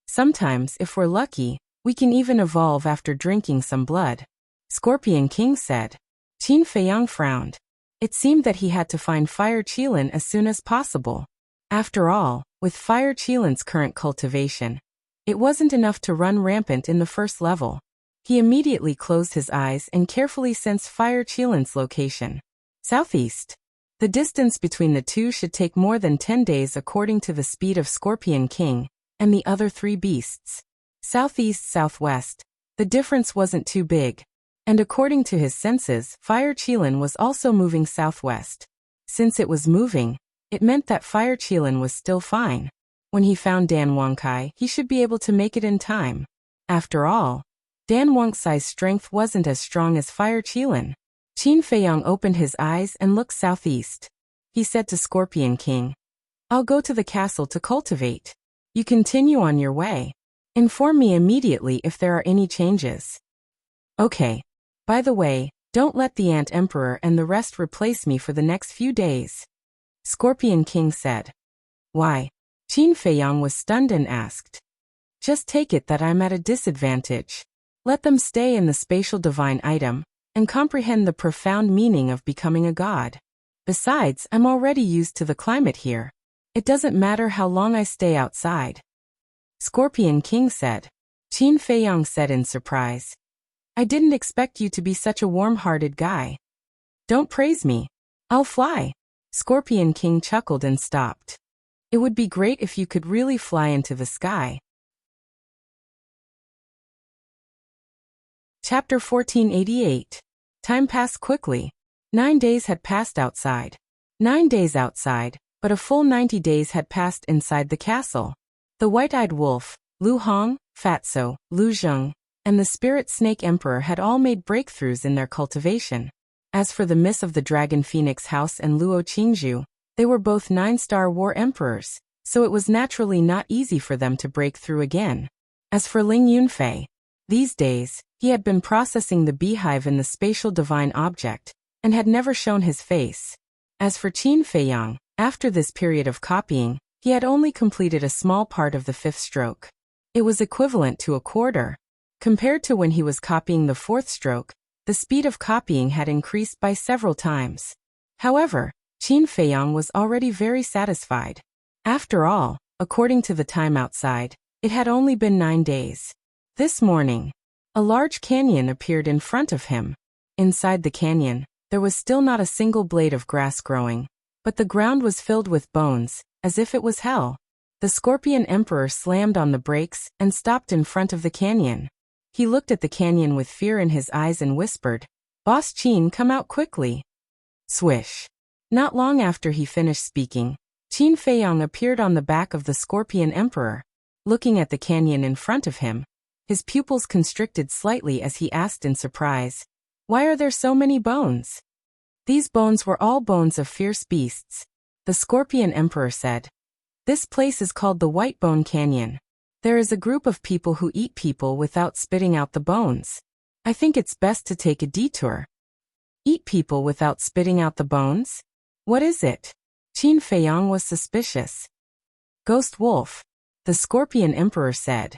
Speaker 1: Sometimes, if we're lucky, we can even evolve after drinking some blood. Scorpion King said. Qin Feiyang frowned. It seemed that he had to find Fire Qilin as soon as possible. After all, with Fire Qilin's current cultivation, it wasn't enough to run rampant in the first level. He immediately closed his eyes and carefully sensed Fire Qilin's location. Southeast. The distance between the two should take more than 10 days according to the speed of Scorpion King and the other three beasts. Southeast-southwest. The difference wasn't too big. And according to his senses, Fire Qilin was also moving southwest. Since it was moving, it meant that Fire Qilin was still fine. When he found Dan Wangkai, he should be able to make it in time. After all, Dan Wangkai's strength wasn't as strong as Fire Qilin. Qin Feiyang opened his eyes and looked southeast. He said to Scorpion King, I'll go to the castle to cultivate. You continue on your way. Inform me immediately if there are any changes. Okay. By the way, don't let the Ant Emperor and the rest replace me for the next few days. Scorpion King said. Why? Qin Feiyang was stunned and asked. Just take it that I'm at a disadvantage. Let them stay in the spatial divine item, and comprehend the profound meaning of becoming a god. Besides, I'm already used to the climate here. It doesn't matter how long I stay outside. Scorpion King said. Qin Feiyang said in surprise. I didn't expect you to be such a warm-hearted guy. Don't praise me. I'll fly. Scorpion King chuckled and stopped. It would be great if you could really fly into the sky. Chapter 1488. Time passed quickly. 9 days had passed outside. 9 days outside, but a full 90 days had passed inside the castle. The white-eyed wolf, Lu Hong, Fatso, Lu Zheng, and the Spirit Snake Emperor had all made breakthroughs in their cultivation. As for the Miss of the Dragon Phoenix House and Luo Qingzhu, they were both 9-star war emperors, so it was naturally not easy for them to break through again. As for Ling Yunfei, these days, he had been processing the beehive in the spatial divine object, and had never shown his face. As for Qin Feiyang, after this period of copying, he had only completed a small part of the 5th stroke. It was equivalent to a quarter. Compared to when he was copying the 4th stroke, the speed of copying had increased by several times. However, Qin Feiyang was already very satisfied. After all, according to the time outside, it had only been 9 days. This morning, a large canyon appeared in front of him. Inside the canyon, there was still not a single blade of grass growing, but the ground was filled with bones, as if it was hell. The Scorpion Emperor slammed on the brakes and stopped in front of the canyon. He looked at the canyon with fear in his eyes and whispered, Boss Qin, come out quickly. Swish. Not long after he finished speaking, Qin Feiyang appeared on the back of the Scorpion Emperor. Looking at the canyon in front of him, his pupils constricted slightly as he asked in surprise, Why are there so many bones? These bones were all bones of fierce beasts. The Scorpion Emperor said. This place is called the White Bone Canyon. There is a group of people who eat people without spitting out the bones. I think it's best to take a detour. Eat people without spitting out the bones? What is it? Qin Feiyang was suspicious. Ghost wolf. The Scorpion Emperor said.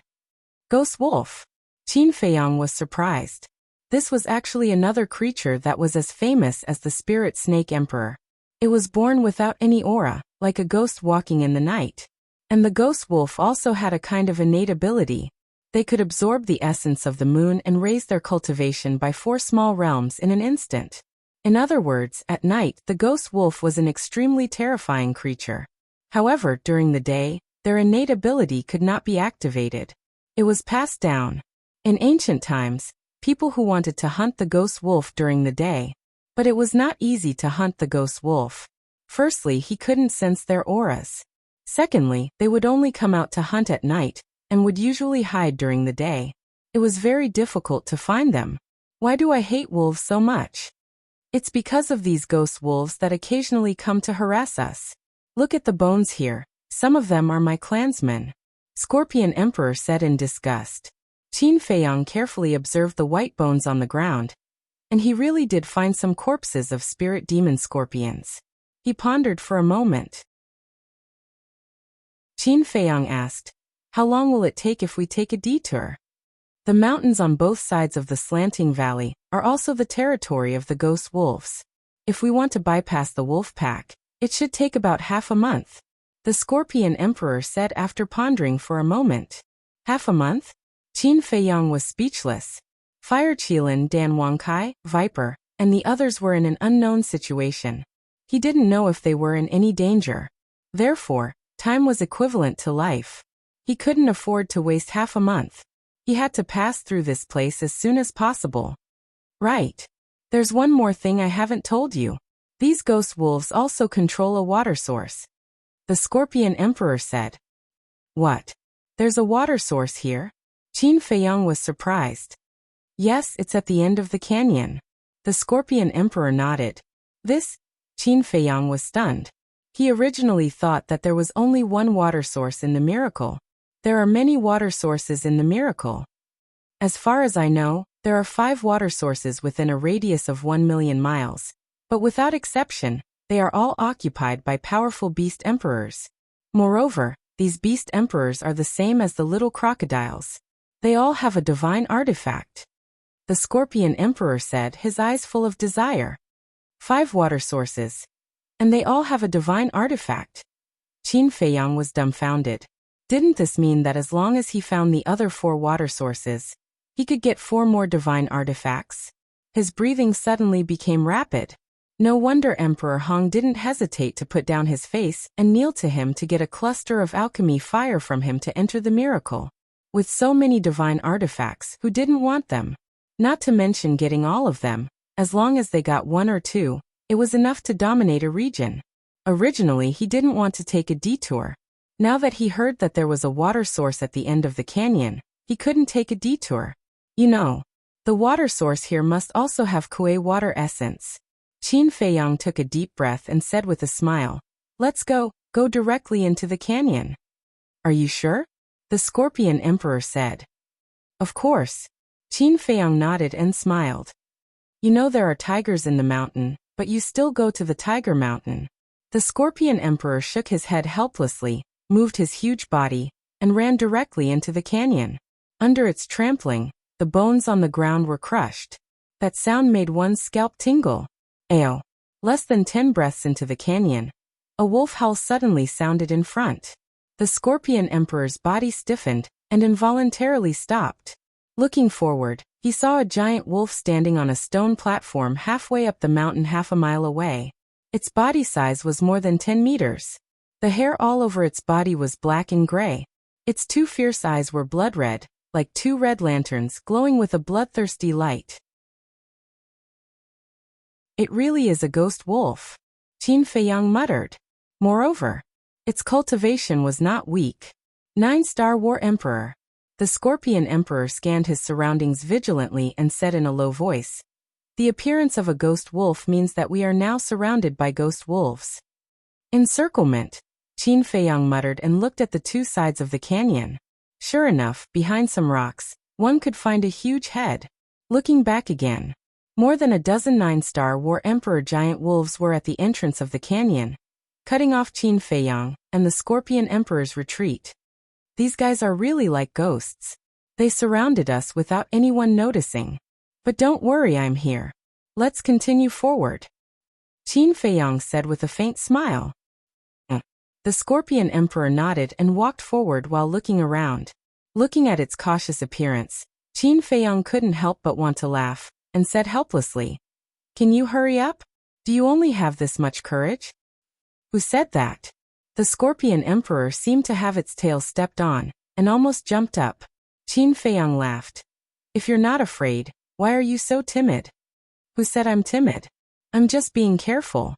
Speaker 1: Ghost wolf. Qin Feiyang was surprised. This was actually another creature that was as famous as the Spirit Snake Emperor. It was born without any aura, like a ghost walking in the night. And the ghost wolf also had a kind of innate ability. They could absorb the essence of the moon and raise their cultivation by 4 small realms in an instant. In other words, at night the ghost wolf was an extremely terrifying creature. However, during the day, their innate ability could not be activated. It was passed down. In ancient times, people who wanted to hunt the ghost wolf during the day. But it was not easy to hunt the ghost wolf. Firstly, he couldn't sense their auras. Secondly, they would only come out to hunt at night, and would usually hide during the day. It was very difficult to find them. Why do I hate wolves so much? It's because of these ghost wolves that occasionally come to harass us. Look at the bones here. Some of them are my clansmen. Scorpion Emperor said in disgust. Qin Feiyang carefully observed the white bones on the ground, and he really did find some corpses of spirit demon scorpions. He pondered for a moment. Qin Feiyang asked, how long will it take if we take a detour? The mountains on both sides of the slanting valley are also the territory of the ghost wolves. If we want to bypass the wolf pack, it should take about half a month. The Scorpion Emperor said after pondering for a moment. Half a month? Qin Feiyang was speechless. Fire Qilin Dan Wangkai, Viper, and the others were in an unknown situation. He didn't know if they were in any danger. Therefore, time was equivalent to life. He couldn't afford to waste half a month. He had to pass through this place as soon as possible. Right. There's one more thing I haven't told you. These ghost wolves also control a water source. The Scorpion Emperor said. What? There's a water source here? Qin Feiyang was surprised. Yes, it's at the end of the canyon. The Scorpion Emperor nodded. This? Qin Feiyang was stunned. He originally thought that there was only one water source in the miracle. There are many water sources in the miracle. As far as I know, there are 5 water sources within a radius of 1 million miles. But without exception, they are all occupied by powerful beast emperors. Moreover, these beast emperors are the same as the little crocodiles. They all have a divine artifact. The Scorpion Emperor said, his eyes full of desire. 5 water sources. And they all have a divine artifact. Qin Feiyang was dumbfounded. Didn't this mean that as long as he found the other 4 water sources, he could get 4 more divine artifacts? His breathing suddenly became rapid. No wonder Emperor Hong didn't hesitate to put down his face and kneel to him to get a cluster of alchemy fire from him to enter the miracle. With so many divine artifacts, who didn't want them? Not to mention getting all of them. As long as they got 1 or 2, it was enough to dominate a region. Originally, he didn't want to take a detour. Now that he heard that there was a water source at the end of the canyon, he couldn't take a detour. You know, the water source here must also have Kuei water essence. Qin Feiyang took a deep breath and said with a smile, let's go directly into the canyon. Are you sure? The Scorpion Emperor said. Of course. Qin Feiyang nodded and smiled. You know there are tigers in the mountain, but you still go to the Tiger Mountain. The Scorpion Emperor shook his head helplessly, moved his huge body, and ran directly into the canyon. Under its trampling, the bones on the ground were crushed. That sound made one's scalp tingle. Ayo. Less than 10 breaths into the canyon, a wolf howl suddenly sounded in front. The Scorpion Emperor's body stiffened and involuntarily stopped. Looking forward, he saw a giant wolf standing on a stone platform halfway up the mountain half a mile away. Its body size was more than 10 meters. The hair all over its body was black and gray. Its 2 fierce eyes were blood red, like 2 red lanterns glowing with a bloodthirsty light. It really is a ghost wolf, Qin Feiyang muttered. Moreover, its cultivation was not weak. 9-star War Emperor. The Scorpion Emperor scanned his surroundings vigilantly and said in a low voice, The appearance of a ghost wolf means that we are now surrounded by ghost wolves. Encirclement, Qin Feiyang muttered and looked at the two sides of the canyon. Sure enough, behind some rocks, one could find a huge head. Looking back again, more than a dozen 9-star War Emperor giant wolves were at the entrance of the canyon, cutting off Qin Feiyang and the Scorpion Emperor's retreat. These guys are really like ghosts. They surrounded us without anyone noticing. But don't worry, I'm here. Let's continue forward, Qin Feiyang said with a faint smile. The Scorpion Emperor nodded and walked forward while looking around. Looking at its cautious appearance, Qin Feiyang couldn't help but want to laugh, and said helplessly, "Can you hurry up? Do you only have this much courage?" Who said that? The Scorpion Emperor seemed to have its tail stepped on, and almost jumped up. Qin Feiyang laughed. "If you're not afraid, why are you so timid?" Who said I'm timid? I'm just being careful,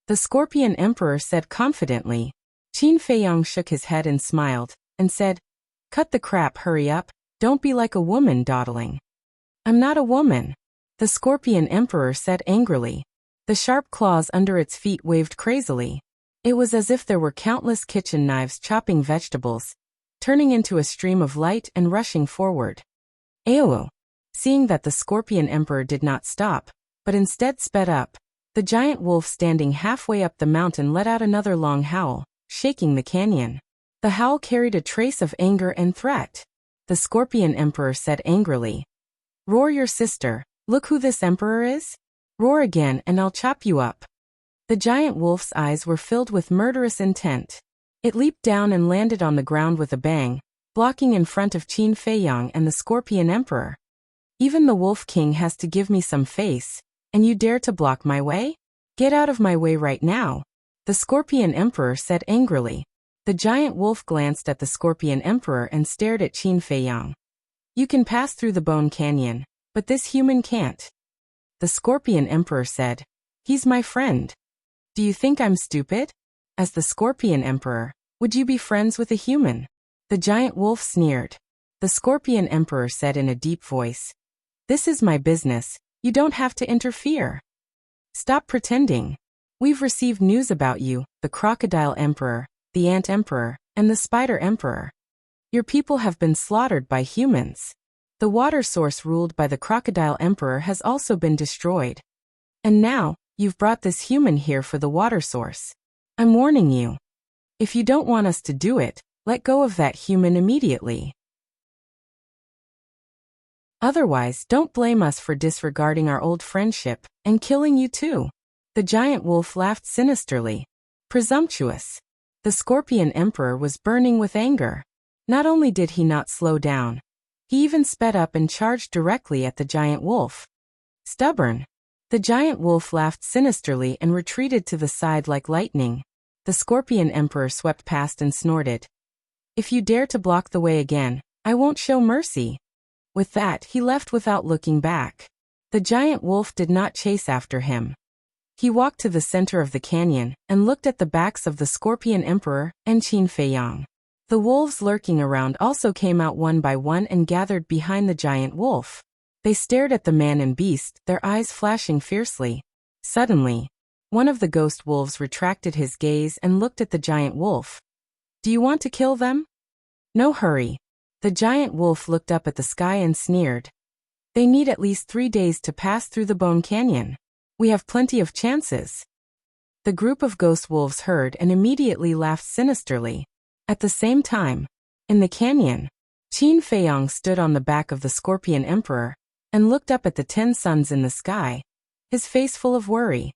Speaker 1: the Scorpion Emperor said confidently. Qin Feiyang shook his head and smiled, and said, "Cut the crap, hurry up, don't be like a woman dawdling." "I'm not a woman," the Scorpion Emperor said angrily. The sharp claws under its feet waved crazily. It was as if there were countless kitchen knives chopping vegetables, turning into a stream of light and rushing forward. Ayo! Seeing that the Scorpion Emperor did not stop, but instead sped up, the giant wolf standing halfway up the mountain let out another long howl, shaking the canyon. The howl carried a trace of anger and threat. The Scorpion Emperor said angrily, "Roar your sister, look who this emperor is? Roar again and I'll chop you up." The giant wolf's eyes were filled with murderous intent. It leaped down and landed on the ground with a bang, blocking in front of Qin Feiyang and the Scorpion Emperor. "Even the Wolf King has to give me some face, and you dare to block my way? Get out of my way right now," the Scorpion Emperor said angrily. The giant wolf glanced at the Scorpion Emperor and stared at Qin Feiyang. "You can pass through the Bone Canyon, but this human can't," the Scorpion Emperor said. "He's my friend. Do you think I'm stupid? As the Scorpion Emperor, would you be friends with a human?" The giant wolf sneered. The Scorpion Emperor said in a deep voice, "This is my business, you don't have to interfere. Stop pretending. We've received news about you, the Crocodile Emperor, the Ant Emperor, and the Spider Emperor. Your people have been slaughtered by humans. The water source ruled by the Crocodile Emperor has also been destroyed. And now, you've brought this human here for the water source. I'm warning you. If you don't want us to do it, let go of that human immediately. Otherwise, don't blame us for disregarding our old friendship and killing you too." The giant wolf laughed sinisterly. Presumptuous. The Scorpion Emperor was burning with anger. Not only did he not slow down, he even sped up and charged directly at the giant wolf. Stubborn. The giant wolf laughed sinisterly and retreated to the side like lightning. The Scorpion Emperor swept past and snorted, "If you dare to block the way again, I won't show mercy." With that, he left without looking back. The giant wolf did not chase after him. He walked to the center of the canyon and looked at the backs of the Scorpion Emperor and Qin Feiyang. The wolves lurking around also came out one by one and gathered behind the giant wolf. They stared at the man and beast, their eyes flashing fiercely. Suddenly, one of the ghost wolves retracted his gaze and looked at the giant wolf. "Do you want to kill them?" "No hurry." The giant wolf looked up at the sky and sneered. "They need at least 3 days to pass through the Bone Canyon. We have plenty of chances." The group of ghost wolves heard and immediately laughed sinisterly. At the same time, in the canyon, Qin Feiyang stood on the back of the Scorpion Emperor and looked up at the 10 suns in the sky, his face full of worry.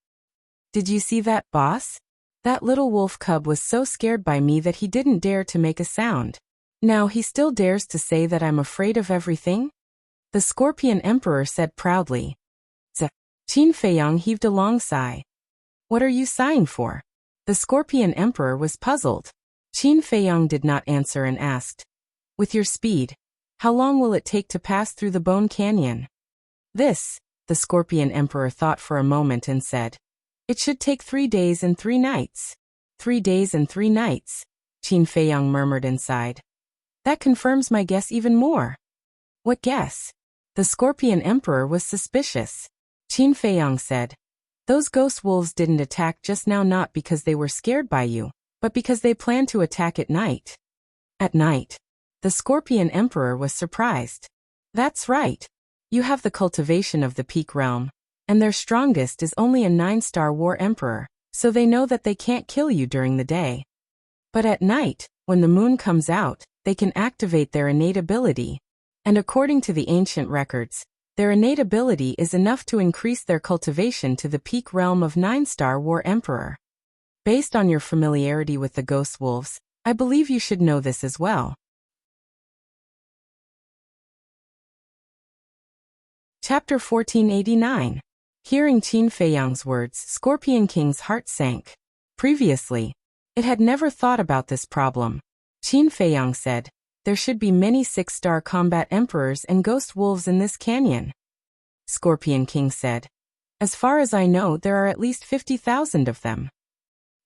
Speaker 1: "Did you see that, boss? That little wolf cub was so scared by me that he didn't dare to make a sound. Now he still dares to say that I'm afraid of everything?" the Scorpion Emperor said proudly. Qin Feiyang heaved a long sigh. "What are you sighing for?" The Scorpion Emperor was puzzled. Qin Feiyang did not answer and asked, "With your speed, how long will it take to pass through the Bone Canyon?" The Scorpion Emperor thought for a moment and said, "It should take 3 days and 3 nights. 3 days and 3 nights, Qin Feiyang murmured inside. "That confirms my guess even more." "What guess?" The Scorpion Emperor was suspicious. Qin Feiyang said. Those ghost wolves didn't attack just now, not because they were scared by you, but because they planned to attack at night. At night. The Scorpion Emperor was surprised. That's right. You have the cultivation of the peak realm, and their strongest is only a 9-star war emperor, so they know that they can't kill you during the day. But at night, when the moon comes out, they can activate their innate ability. And according to the ancient records, their innate ability is enough to increase their cultivation to the peak realm of 9-star war emperor. Based on your familiarity with the ghost wolves, I believe you should know this as well. Chapter 1489. Hearing Qin Feiyang's words, Scorpion King's heart sank. Previously, it had never thought about this problem. Qin Feiyang said, there should be many 6-star combat emperors and ghost wolves in this canyon. Scorpion King said, as far as I know, there are at least 50,000 of them.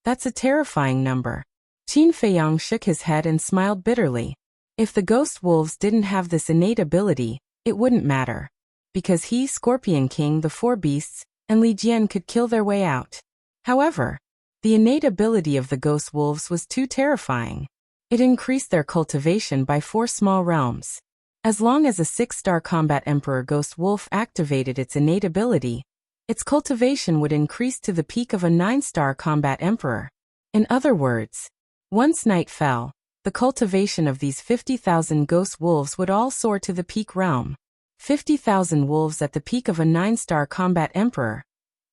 Speaker 1: That's a terrifying number. Qin Feiyang shook his head and smiled bitterly. If the ghost wolves didn't have this innate ability, it wouldn't matter. Because he, Scorpion King, the 4 beasts, and Li Jian could kill their way out. However, the innate ability of the ghost wolves was too terrifying. It increased their cultivation by 4 small realms. As long as a 6-star combat emperor ghost wolf activated its innate ability, its cultivation would increase to the peak of a 9-star combat emperor. In other words, once night fell, the cultivation of these 50,000 ghost wolves would all soar to the peak realm. 50,000 wolves at the peak of a 9-star combat emperor.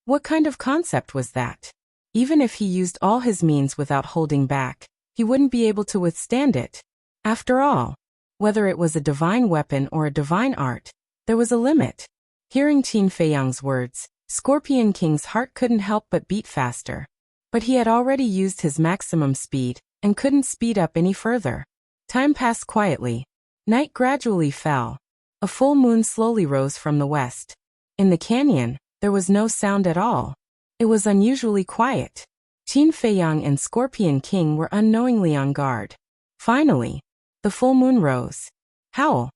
Speaker 1: What kind of concept was that? Even if he used all his means without holding back, he wouldn't be able to withstand it. After all, whether it was a divine weapon or a divine art, there was a limit. Hearing Qin Feiyang's words, Scorpion King's heart couldn't help but beat faster. But he had already used his maximum speed, and couldn't speed up any further. Time passed quietly. Night gradually fell. A full moon slowly rose from the west. In the canyon, there was no sound at all. It was unusually quiet. Qin Feiyang and Scorpion King were unknowingly on guard. Finally, the full moon rose. Howl.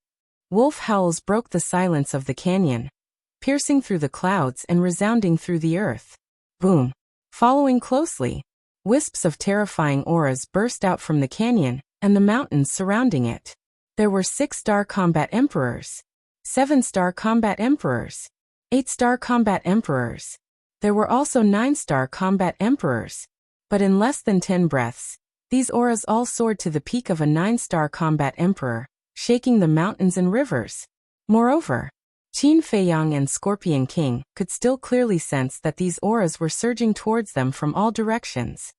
Speaker 1: Wolf howls broke the silence of the canyon, piercing through the clouds and resounding through the earth. Boom. Following closely, wisps of terrifying auras burst out from the canyon and the mountains surrounding it. There were 6-star combat emperors, 7-star combat emperors, 8-star combat emperors. There were also 9-star combat emperors. But in less than 10 breaths, these auras all soared to the peak of a 9-star combat emperor, shaking the mountains and rivers. Moreover, Qin Feiyang and Scorpion King could still clearly sense that these auras were surging towards them from all directions.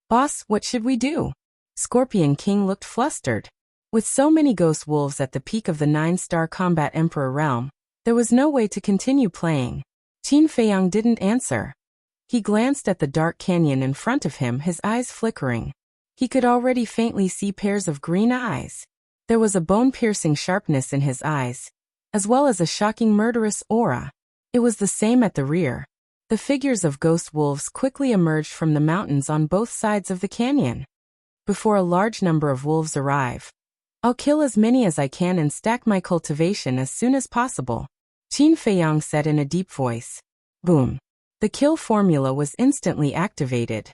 Speaker 1: Boss, what should we do? Scorpion King looked flustered. With so many ghost wolves at the peak of the 9-star combat emperor realm, there was no way to continue playing. Qin Feiyang didn't answer. He glanced at the dark canyon in front of him, his eyes flickering. He could already faintly see pairs of green eyes. There was a bone-piercing sharpness in his eyes, as well as a shocking murderous aura. It was the same at the rear. The figures of ghost wolves quickly emerged from the mountains on both sides of the canyon. Before a large number of wolves arrive, I'll kill as many as I can and stack my cultivation as soon as possible, Qin Feiyang said in a deep voice. Boom. The kill formula was instantly activated.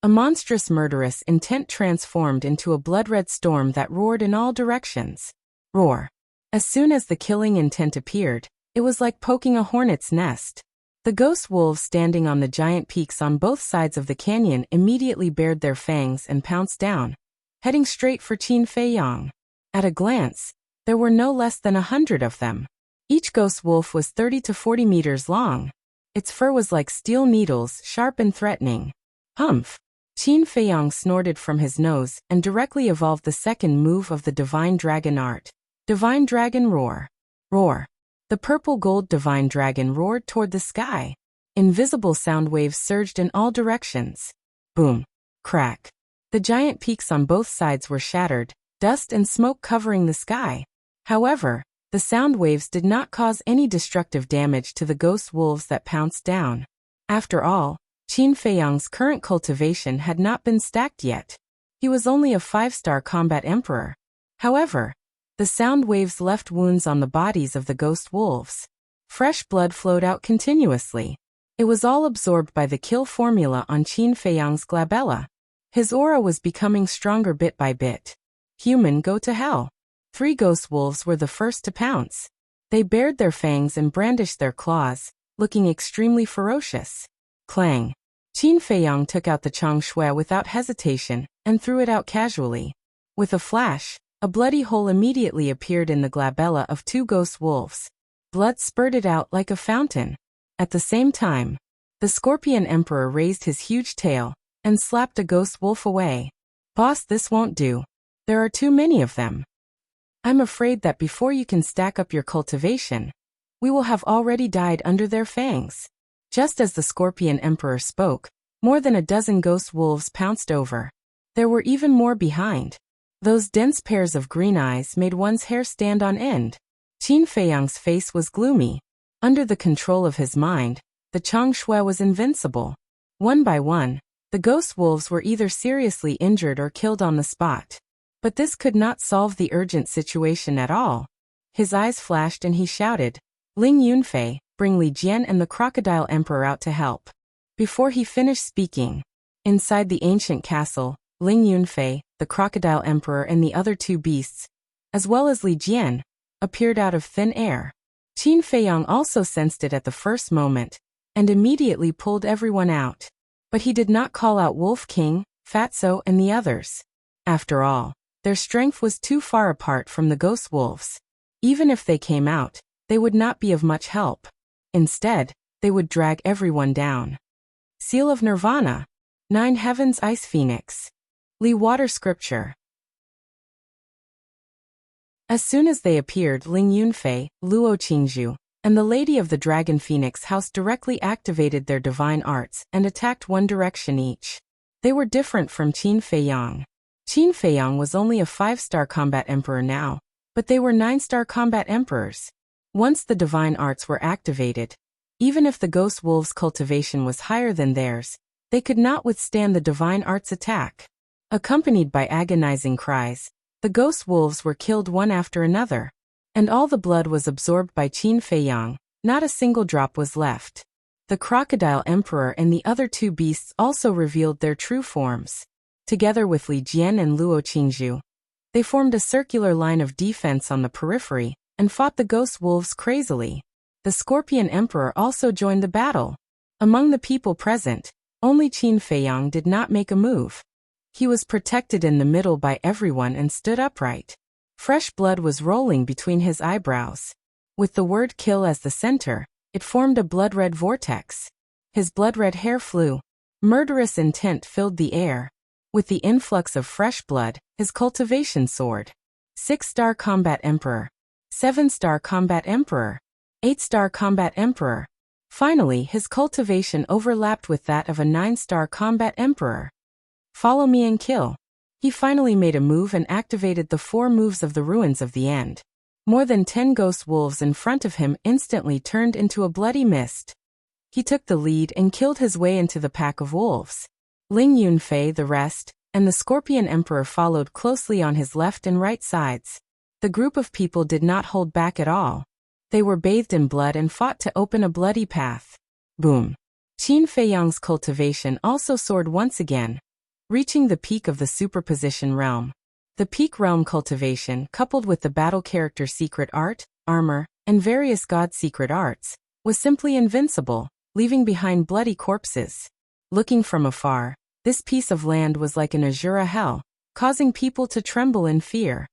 Speaker 1: A monstrous murderous intent transformed into a blood-red storm that roared in all directions. Roar. As soon as the killing intent appeared, it was like poking a hornet's nest. The ghost wolves standing on the giant peaks on both sides of the canyon immediately bared their fangs and pounced down, heading straight for Qin Feiyang. At a glance, there were no less than 100 of them. Each ghost wolf was 30 to 40 meters long. Its fur was like steel needles, sharp and threatening. Humph! Qin Feiyang snorted from his nose and directly evolved the second move of the Divine Dragon art. Divine Dragon Roar. Roar. The purple-gold Divine Dragon roared toward the sky. Invisible sound waves surged in all directions. Boom. Crack. The giant peaks on both sides were shattered, dust and smoke covering the sky. However, the sound waves did not cause any destructive damage to the ghost wolves that pounced down. After all, Qin Feiyang's current cultivation had not been stacked yet. He was only a 5-star combat emperor. However, the The sound waves left wounds on the bodies of the ghost wolves. Fresh blood flowed out continuously. It was all absorbed by the kill formula on Qin Feiyang's glabella. His aura was becoming stronger bit by bit. Human, go to hell. 3 ghost wolves were the first to pounce. They bared their fangs and brandished their claws, looking extremely ferocious. Clang. Qin Feiyang took out the Chang Shui without hesitation and threw it out casually. With a flash, a bloody hole immediately appeared in the glabella of 2 ghost wolves. Blood spurted out like a fountain. At the same time, the Scorpion Emperor raised his huge tail and slapped a ghost wolf away. Boss, this won't do. There are too many of them. I'm afraid that before you can stack up your cultivation, we will have already died under their fangs. Just as the Scorpion Emperor spoke, more than a dozen ghost wolves pounced over. There were even more behind. Those dense pairs of green eyes made one's hair stand on end. Qin Feiyang's face was gloomy. Under the control of his mind, the Chang Shui was invincible. One by one, the ghost wolves were either seriously injured or killed on the spot. But this could not solve the urgent situation at all. His eyes flashed and he shouted, "Ling Yunfei, bring Li Jian and the Crocodile Emperor out to help." Before he finished speaking, inside the ancient castle, Ling Yunfei, the Crocodile Emperor and the other 2 beasts, as well as Li Jian, appeared out of thin air. Qin Feiyang also sensed it at the first moment, and immediately pulled everyone out. But he did not call out Wolf King, Fatso and the others. After all, their strength was too far apart from the ghost wolves. Even if they came out, they would not be of much help. Instead, they would drag everyone down. Seal of Nirvana. 9 Heavens Ice Phoenix. Li Water Scripture. As soon as they appeared, Ling Yunfei, Luo Qingzhu, and the Lady of the Dragon Phoenix House directly activated their divine arts and attacked one direction each. They were different from Qin Feiyang. Qin Feiyang was only a 5-star combat emperor now, but they were 9-star combat emperors. Once the divine arts were activated, even if the ghost wolves' cultivation was higher than theirs, they could not withstand the divine arts attack. Accompanied by agonizing cries, the ghost wolves were killed one after another, and all the blood was absorbed by Qin Feiyang. Not a single drop was left. The Crocodile Emperor and the other 2 beasts also revealed their true forms. Together with Li Jian and Luo Qingzhu, they formed a circular line of defense on the periphery and fought the ghost wolves crazily. The Scorpion Emperor also joined the battle. Among the people present, only Qin Feiyang did not make a move. He was protected in the middle by everyone and stood upright. Fresh blood was rolling between his eyebrows. With the word kill as the center, it formed a blood-red vortex. His blood-red hair flew. Murderous intent filled the air. With the influx of fresh blood, his cultivation soared. 6-star Combat Emperor. 7-star Combat Emperor. 8-star Combat Emperor. Finally, his cultivation overlapped with that of a 9-star Combat Emperor. Follow me and kill. He finally made a move and activated the 4 moves of the Ruins of the End. More than 10 ghost wolves in front of him instantly turned into a bloody mist. He took the lead and killed his way into the pack of wolves. Ling Yunfei, the rest, and the Scorpion Emperor followed closely on his left and right sides. The group of people did not hold back at all. They were bathed in blood and fought to open a bloody path. Boom. Qin Feiyang's cultivation also soared once again, reaching the peak of the superposition realm. The peak realm cultivation, coupled with the battle character secret art, armor, and various god secret arts, was simply invincible, leaving behind bloody corpses. Looking from afar, this piece of land was like an Azura hell, causing people to tremble in fear.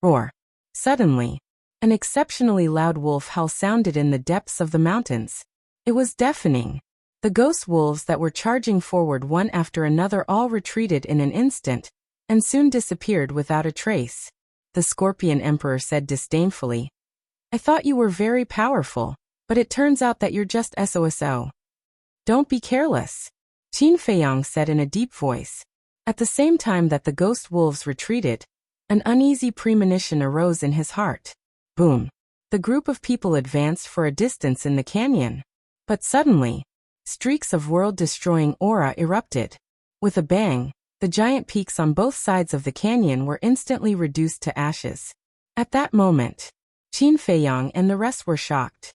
Speaker 1: Roar. Suddenly, an exceptionally loud wolf howl sounded in the depths of the mountains. It was deafening. The ghost wolves that were charging forward one after another all retreated in an instant, and soon disappeared without a trace. The Scorpion Emperor said disdainfully, "I thought you were very powerful, but it turns out that you're just SOSO. Don't be careless," Qin Feiyang said in a deep voice. At the same time that the ghost wolves retreated, an uneasy premonition arose in his heart. Boom. The group of people advanced for a distance in the canyon. But suddenly, streaks of world-destroying aura erupted. With a bang, the giant peaks on both sides of the canyon were instantly reduced to ashes. At that moment, Qin Feiyang and the rest were shocked.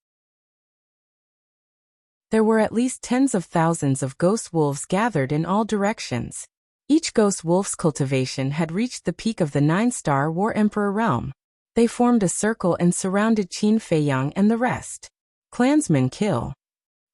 Speaker 1: There were at least tens of thousands of ghost wolves gathered in all directions. Each ghost wolf's cultivation had reached the peak of the 9-star War Emperor realm. They formed a circle and surrounded Qin Feiyang and the rest. Clansmen kill.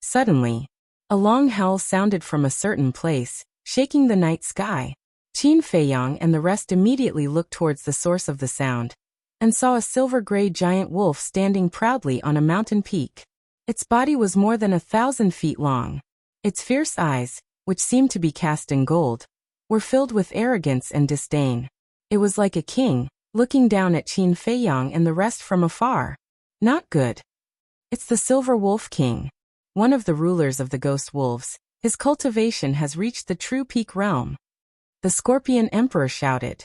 Speaker 1: Suddenly, a long howl sounded from a certain place, shaking the night sky. Qin Feiyang and the rest immediately looked towards the source of the sound, and saw a silver-gray giant wolf standing proudly on a mountain peak. Its body was more than 1,000 feet long. Its fierce eyes, which seemed to be cast in gold, were filled with arrogance and disdain. It was like a king, looking down at Qin Feiyang and the rest from afar. Not good. It's the Silver Wolf King, one of the rulers of the Ghost Wolves. His cultivation has reached the true peak realm. The Scorpion Emperor shouted.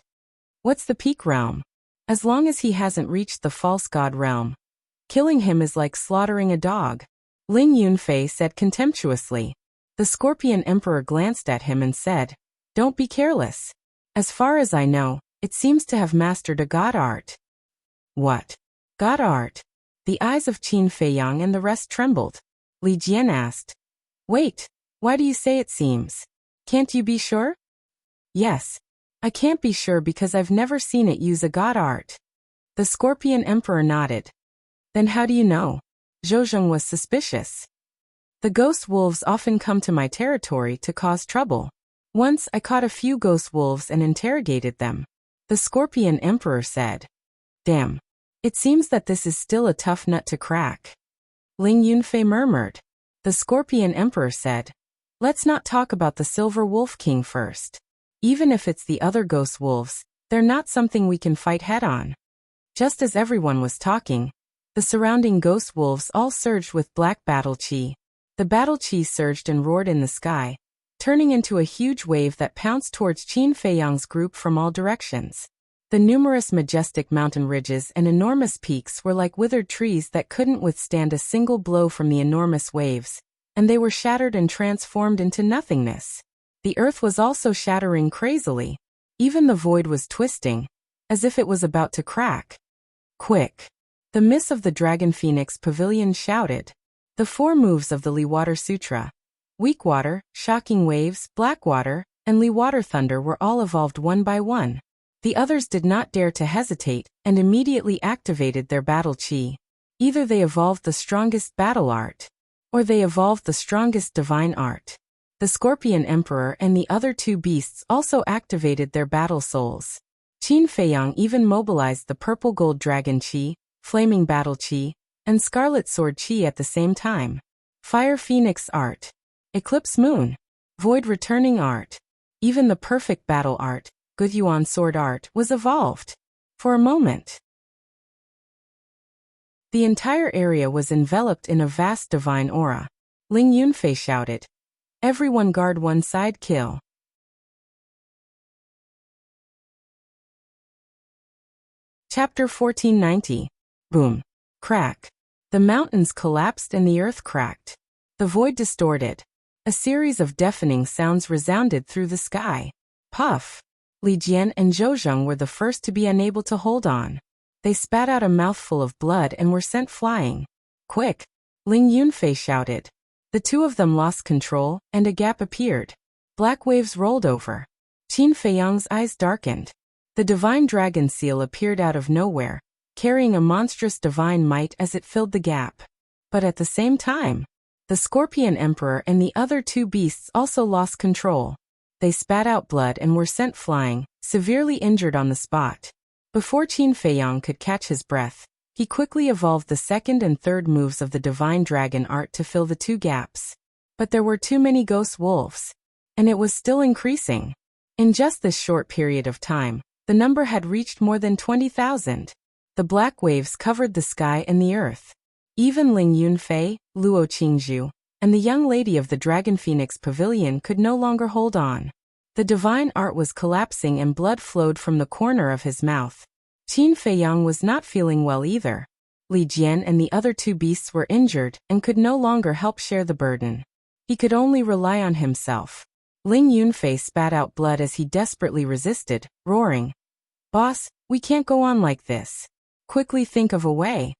Speaker 1: What's the peak realm? As long as he hasn't reached the false god realm, killing him is like slaughtering a dog. Ling Yunfei said contemptuously. The Scorpion Emperor glanced at him and said, Don't be careless. As far as I know, it seems to have mastered a god art. What? God art? The eyes of Qin Feiyang and the rest trembled. Li Jian asked. Wait, why do you say it seems? Can't you be sure? Yes. I can't be sure because I've never seen it use a god art. The Scorpion Emperor nodded. Then how do you know? Zhou was suspicious. The ghost wolves often come to my territory to cause trouble. Once I caught a few ghost wolves and interrogated them. The Scorpion Emperor said. Damn. It seems that this is still a tough nut to crack. Ling Yunfei murmured. The Scorpion Emperor said. Let's not talk about the Silver Wolf King first. Even if it's the other ghost wolves, they're not something we can fight head-on. Just as everyone was talking, the surrounding ghost wolves all surged with black battle chi. The battle chi surged and roared in the sky, turning into a huge wave that pounced towards Qin Feiyang's group from all directions. The numerous majestic mountain ridges and enormous peaks were like withered trees that couldn't withstand a single blow from the enormous waves, and they were shattered and transformed into nothingness. The earth was also shattering crazily. Even the void was twisting, as if it was about to crack. Quick! The Miss of the Dragon Phoenix Pavilion shouted. The 4 moves of the Li Water Sutra, Weak Water, Shocking Waves, Black Water, and Li Water Thunder were all evolved one by one. The others did not dare to hesitate and immediately activated their battle chi. Either they evolved the strongest battle art, or they evolved the strongest divine art. The Scorpion Emperor and the other 2 beasts also activated their battle souls. Qin Feiyang even mobilized the Purple Gold Dragon Chi, Flaming Battle Chi, and Scarlet Sword Chi at the same time. Fire Phoenix Art, Eclipse Moon, Void Returning Art, even the Perfect Battle Art, Good Yuan Sword Art, was evolved. For a moment, the entire area was enveloped in a vast divine aura. Ling Yunfei shouted. Everyone guard one side, kill. Chapter 1490. Boom. Crack. The mountains collapsed and the earth cracked. The void distorted. A series of deafening sounds resounded through the sky. Puff. Li Jian and Zhou were the first to be unable to hold on. They spat out a mouthful of blood and were sent flying. Quick! Ling Yunfei shouted. The 2 of them lost control, and a gap appeared. Black waves rolled over. Qin Feiyang's eyes darkened. The divine dragon seal appeared out of nowhere, carrying a monstrous divine might as it filled the gap. But at the same time, the Scorpion Emperor and the other 2 beasts also lost control. They spat out blood and were sent flying, severely injured on the spot. Before Qin Feiyang could catch his breath, he quickly evolved the 2nd and 3rd moves of the divine dragon art to fill the 2 gaps. But there were too many ghost wolves, and it was still increasing. In just this short period of time, the number had reached more than 20,000. The black waves covered the sky and the earth. Even Ling Yunfei, Luo Qingzhu, and the young lady of the Dragon Phoenix Pavilion could no longer hold on. The divine art was collapsing and blood flowed from the corner of his mouth. Qin Feiyang was not feeling well either. Li Jian and the other 2 beasts were injured and could no longer help share the burden. He could only rely on himself. Ling Yunfei spat out blood as he desperately resisted, roaring. Boss, we can't go on like this. quickly think of a way.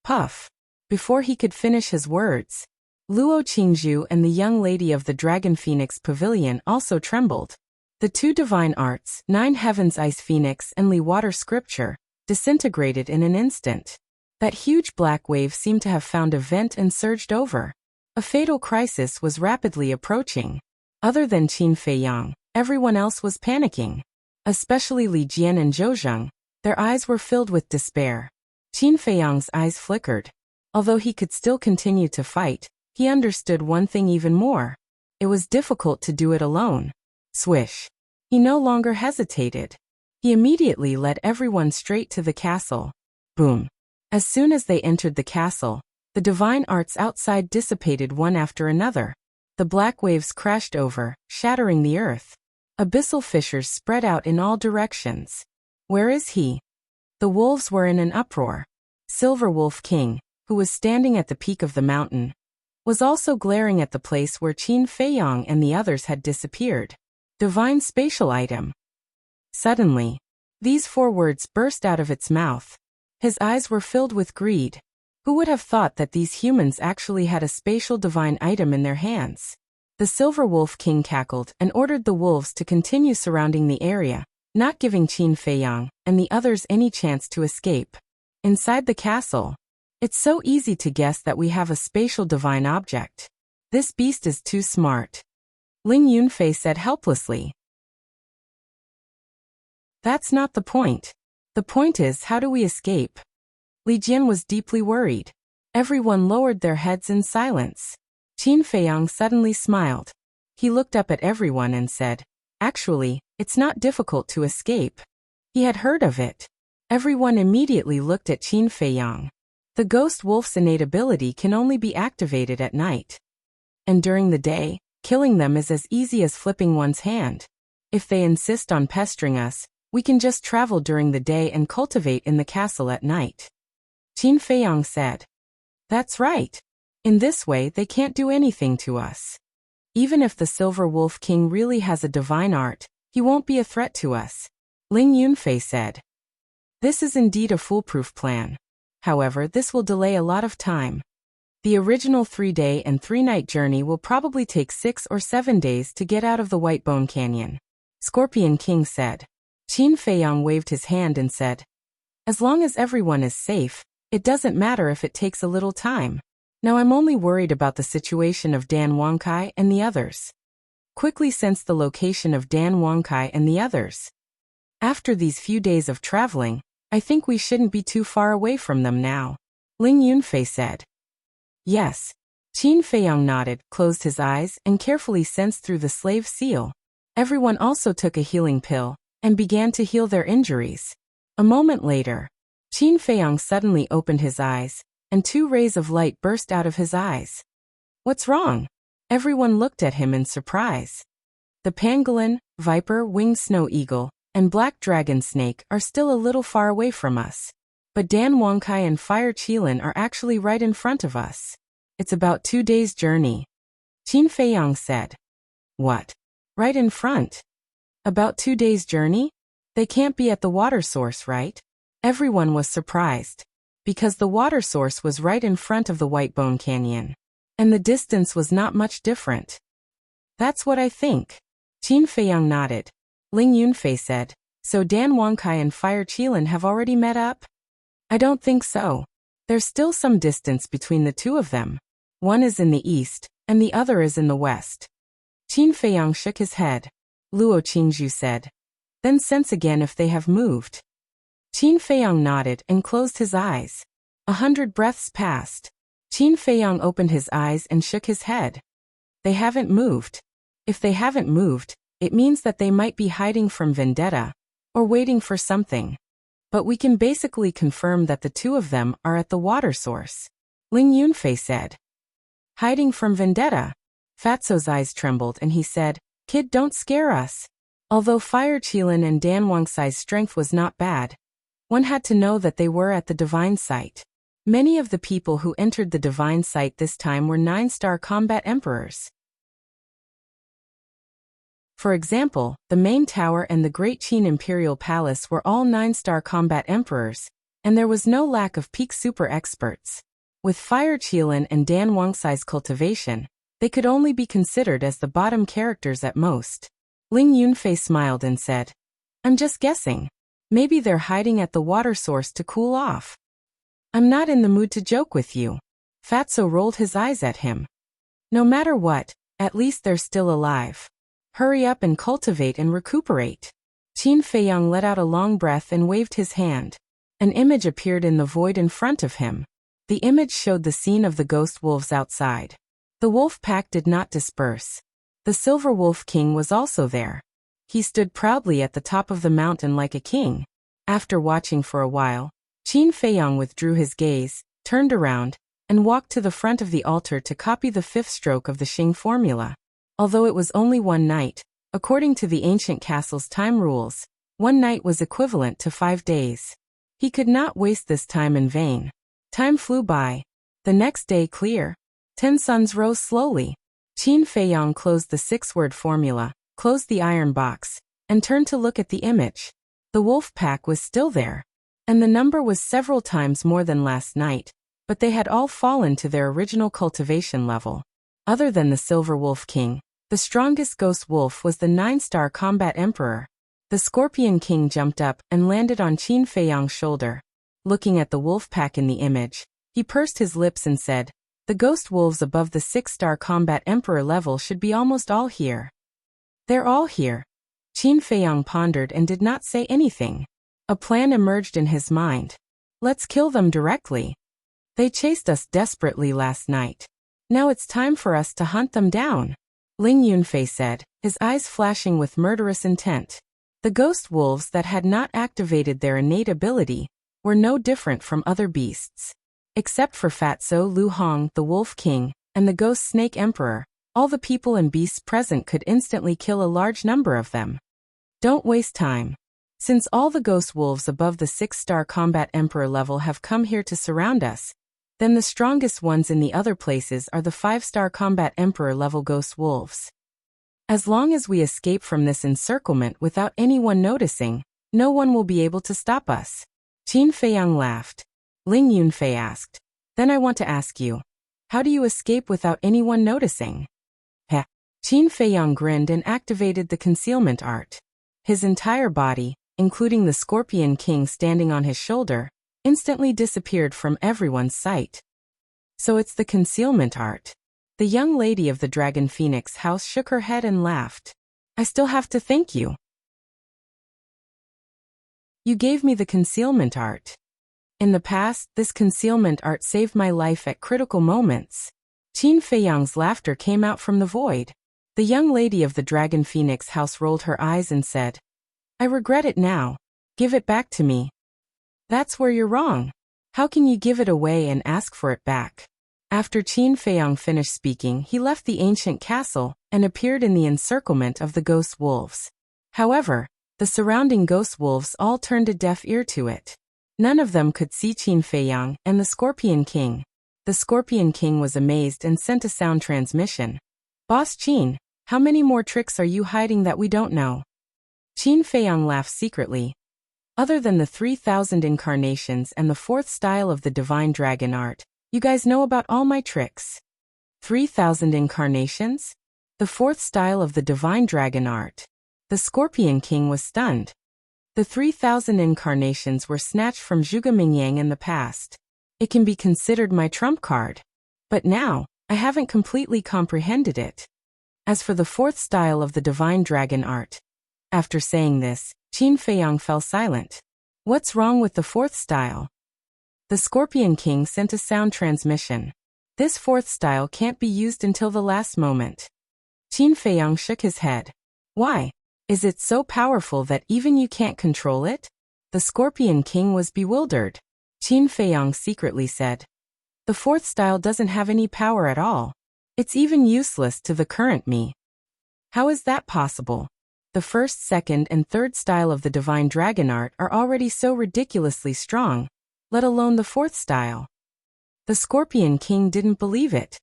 Speaker 1: Puff. Before he could finish his words, Luo Qingzhu and the young lady of the Dragon Phoenix Pavilion also trembled. The two divine arts, Nine Heavens Ice Phoenix and Li Water Scripture, disintegrated in an instant. That huge black wave seemed to have found a vent and surged over. A fatal crisis was rapidly approaching. Other than Qin Feiyang, everyone else was panicking. Especially Li Jian and Zhou Zheng, their eyes were filled with despair. Qin Feiyang's eyes flickered. Although he could still continue to fight, he understood one thing even more. It was difficult to do it alone. Swish. He no longer hesitated. He immediately led everyone straight to the castle. Boom. As soon as they entered the castle, the divine arts outside dissipated one after another. The black waves crashed over, shattering the earth. Abyssal fissures spread out in all directions. Where is he? The wolves were in an uproar. Silver Wolf King, who was standing at the peak of the mountain, was also glaring at the place where Qin Feiyang and the others had disappeared. Divine spatial item. Suddenly, these 4 words burst out of its mouth. His eyes were filled with greed. Who would have thought that these humans actually had a spatial divine item in their hands? The Silver Wolf King cackled and ordered the wolves to continue surrounding the area, not giving Qin Feiyang and the others any chance to escape. Inside the castle, it's so easy to guess that we have a spatial divine object. This beast is too smart. Ling Yunfei said helplessly. That's not the point. The point is, how do we escape? Li Jian was deeply worried. Everyone lowered their heads in silence. Qin Feiyang suddenly smiled. He looked up at everyone and said, "Actually, it's not difficult to escape." He had heard of it. Everyone immediately looked at Qin Feiyang. The ghost wolf's innate ability can only be activated at night. And during the day, killing them is as easy as flipping one's hand. If they insist on pestering us, we can just travel during the day and cultivate in the castle at night. Qin Feiyang said. That's right. In this way they can't do anything to us. Even if the Silver Wolf King really has a divine art, he won't be a threat to us. Ling Yunfei said. This is indeed a foolproof plan. However, this will delay a lot of time. The original 3-day and 3-night journey will probably take 6 or 7 days to get out of the Whitebone Canyon. Scorpion King said. Qin Feiyang waved his hand and said, as long as everyone is safe, it doesn't matter if it takes a little time. Now I'm only worried about the situation of Dan Wangkai and the others. Quickly sense the location of Dan Wangkai and the others. After these few days of traveling, I think we shouldn't be too far away from them now. Ling Yunfei said. Yes. Qin Feiyang nodded, closed his eyes, and carefully sensed through the slave seal. Everyone also took a healing pill and began to heal their injuries. A moment later, Qin Feiyang suddenly opened his eyes, and 2 rays of light burst out of his eyes. What's wrong? Everyone looked at him in surprise. The pangolin, viper, winged snow eagle, and black dragon snake are still a little far away from us. But Dan Wangkai and Fire Qilin are actually right in front of us. It's about 2 days' journey. Qin Feiyang said. What? Right in front? About 2 days' journey? They can't be at the water source, right? Everyone was surprised. Because the water source was right in front of the Whitebone Canyon. And the distance was not much different. That's what I think. Qin Feiyang nodded. Ling Yunfei said, so Dan Wangkai and Fire Qilin have already met up? I don't think so. There's still some distance between the 2 of them. One is in the east, and the other is in the west. Qin Feiyang shook his head. Luo Qingzhu said. Then sense again if they have moved. Qin Feiyang nodded and closed his eyes. 100 breaths passed. Qin Feiyang opened his eyes and shook his head. They haven't moved. If they haven't moved, it means that they might be hiding from vendetta, or waiting for something. But we can basically confirm that the 2 of them are at the water source. Ling Yunfei said. Hiding from vendetta? Fatso's eyes trembled and he said, Kid, don't scare us. Although Fire Qilin and Dan Wangkai's strength was not bad, one had to know that they were at the divine site. Many of the people who entered the divine site this time were 9-star combat emperors. For example, the main tower and the Great Qin Imperial Palace were all 9-star combat emperors, And there was no lack of peak super experts. With Fire Qilin and Dan Wangxi's cultivation, they could only be considered as the bottom characters at most. Ling Yunfei smiled and said, I'm just guessing. Maybe they're hiding at the water source to cool off. I'm not in the mood to joke with you. Fatso rolled his eyes at him. No matter what, at least they're still alive. Hurry up and cultivate and recuperate. Qin Feiyang let out a long breath and waved his hand. An image appeared in the void in front of him. The image showed the scene of the ghost wolves outside. The wolf pack did not disperse. The Silver Wolf King was also there. He stood proudly at the top of the mountain like a king. After watching for a while, Qin Feiyang withdrew his gaze, turned around, and walked to the front of the altar to copy the fifth stroke of the Xing formula. Although it was only one night, according to the ancient castle's time rules, one night was equivalent to 5 days. He could not waste this time in vain. Time flew by. The next day clear. 10 suns rose slowly. Qin Feiyang closed the 6-word formula, closed the iron box, and turned to look at the image. The wolf pack was still there. And the number was several times more than last night, but they had all fallen to their original cultivation level. Other than the Silver Wolf King, the strongest ghost wolf was the 9-star combat emperor. The Scorpion King jumped up and landed on Qin Feiyang's shoulder. Looking at the wolf pack in the image, he pursed his lips and said, the ghost wolves above the 6-star combat emperor level should be almost all here. They're all here. Qin Feiyang pondered and did not say anything. A plan emerged in his mind. Let's kill them directly. They chased us desperately last night. Now it's time for us to hunt them down. Ling Yunfei said, his eyes flashing with murderous intent. The ghost wolves that had not activated their innate ability were no different from other beasts. Except for Fatso Lu Hong, the Wolf King, and the Ghost Snake Emperor, all the people and beasts present could instantly kill a large number of them. Don't waste time. Since all the ghost wolves above the 6-star combat emperor level have come here to surround us, then the strongest ones in the other places are the 5-star combat emperor level ghost wolves. As long as we escape from this encirclement without anyone noticing, no one will be able to stop us. Qin Feiyang laughed. Ling Yunfei asked, then I want to ask you, how do you escape without anyone noticing? Heh. Qin Feiyang grinned and activated the concealment art. His entire body, including the Scorpion King standing on his shoulder, instantly disappeared from everyone's sight. So it's the concealment art. The young lady of the Dragon Phoenix house shook her head and laughed. I still have to thank you. You gave me the concealment art. In the past, this concealment art saved my life at critical moments. Qin Feiyang's laughter came out from the void. The young lady of the Dragon Phoenix house rolled her eyes and said, I regret it now. Give it back to me. That's where you're wrong. How can you give it away and ask for it back? After Qin Feiyang finished speaking, he left the ancient castle and appeared in the encirclement of the ghost wolves. However, the surrounding ghost wolves all turned a deaf ear to it. None of them could see Qin Feiyang and the Scorpion King. The Scorpion King was amazed and sent a sound transmission. Boss Qin, how many more tricks are you hiding that we don't know? Qin Feiyang laughed secretly. Other than the 3,000 incarnations and the 4th style of the divine dragon art, you guys know about all my tricks. 3,000 incarnations? The 4th style of the divine dragon art. The Scorpion King was stunned. The 3,000 incarnations were snatched from Zhuge Mingyang in the past. It can be considered my trump card. But now, I haven't completely comprehended it. As for the 4th style of the divine dragon art. After saying this, Qin Feiyang fell silent. What's wrong with the 4th style? The Scorpion King sent a sound transmission. This 4th style can't be used until the last moment. Qin Feiyang shook his head. Why? Is it so powerful that even you can't control it? The Scorpion King was bewildered. Qin Feiyang secretly said, the 4th style doesn't have any power at all. It's even useless to the current me. How is that possible? The 1st, 2nd, and 3rd style of the divine dragon art are already so ridiculously strong, let alone the 4th style. The Scorpion King didn't believe it.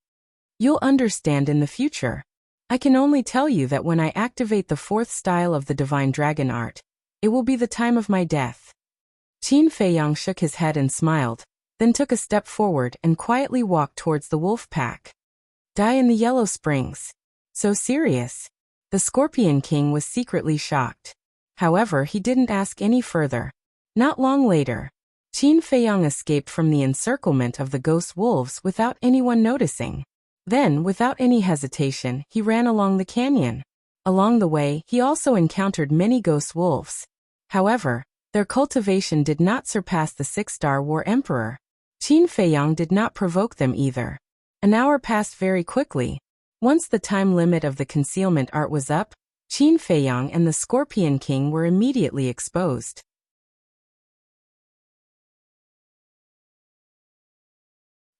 Speaker 1: You'll understand in the future. I can only tell you that when I activate the 4th style of the divine dragon art, it will be the time of my death. Qin Feiyang shook his head and smiled, then took a step forward and quietly walked towards the wolf pack. Die in the Yellow Springs. So serious. The Scorpion King was secretly shocked. However, he didn't ask any further. Not long later, Qin Feiyang escaped from the encirclement of the ghost wolves without anyone noticing. Then, without any hesitation, he ran along the canyon. Along the way, he also encountered many ghost wolves. However, their cultivation did not surpass the 6-star War Emperor. Qin Feiyang did not provoke them either. An hour passed very quickly. Once the time limit of the concealment art was up, Qin Feiyang and the Scorpion King were immediately exposed.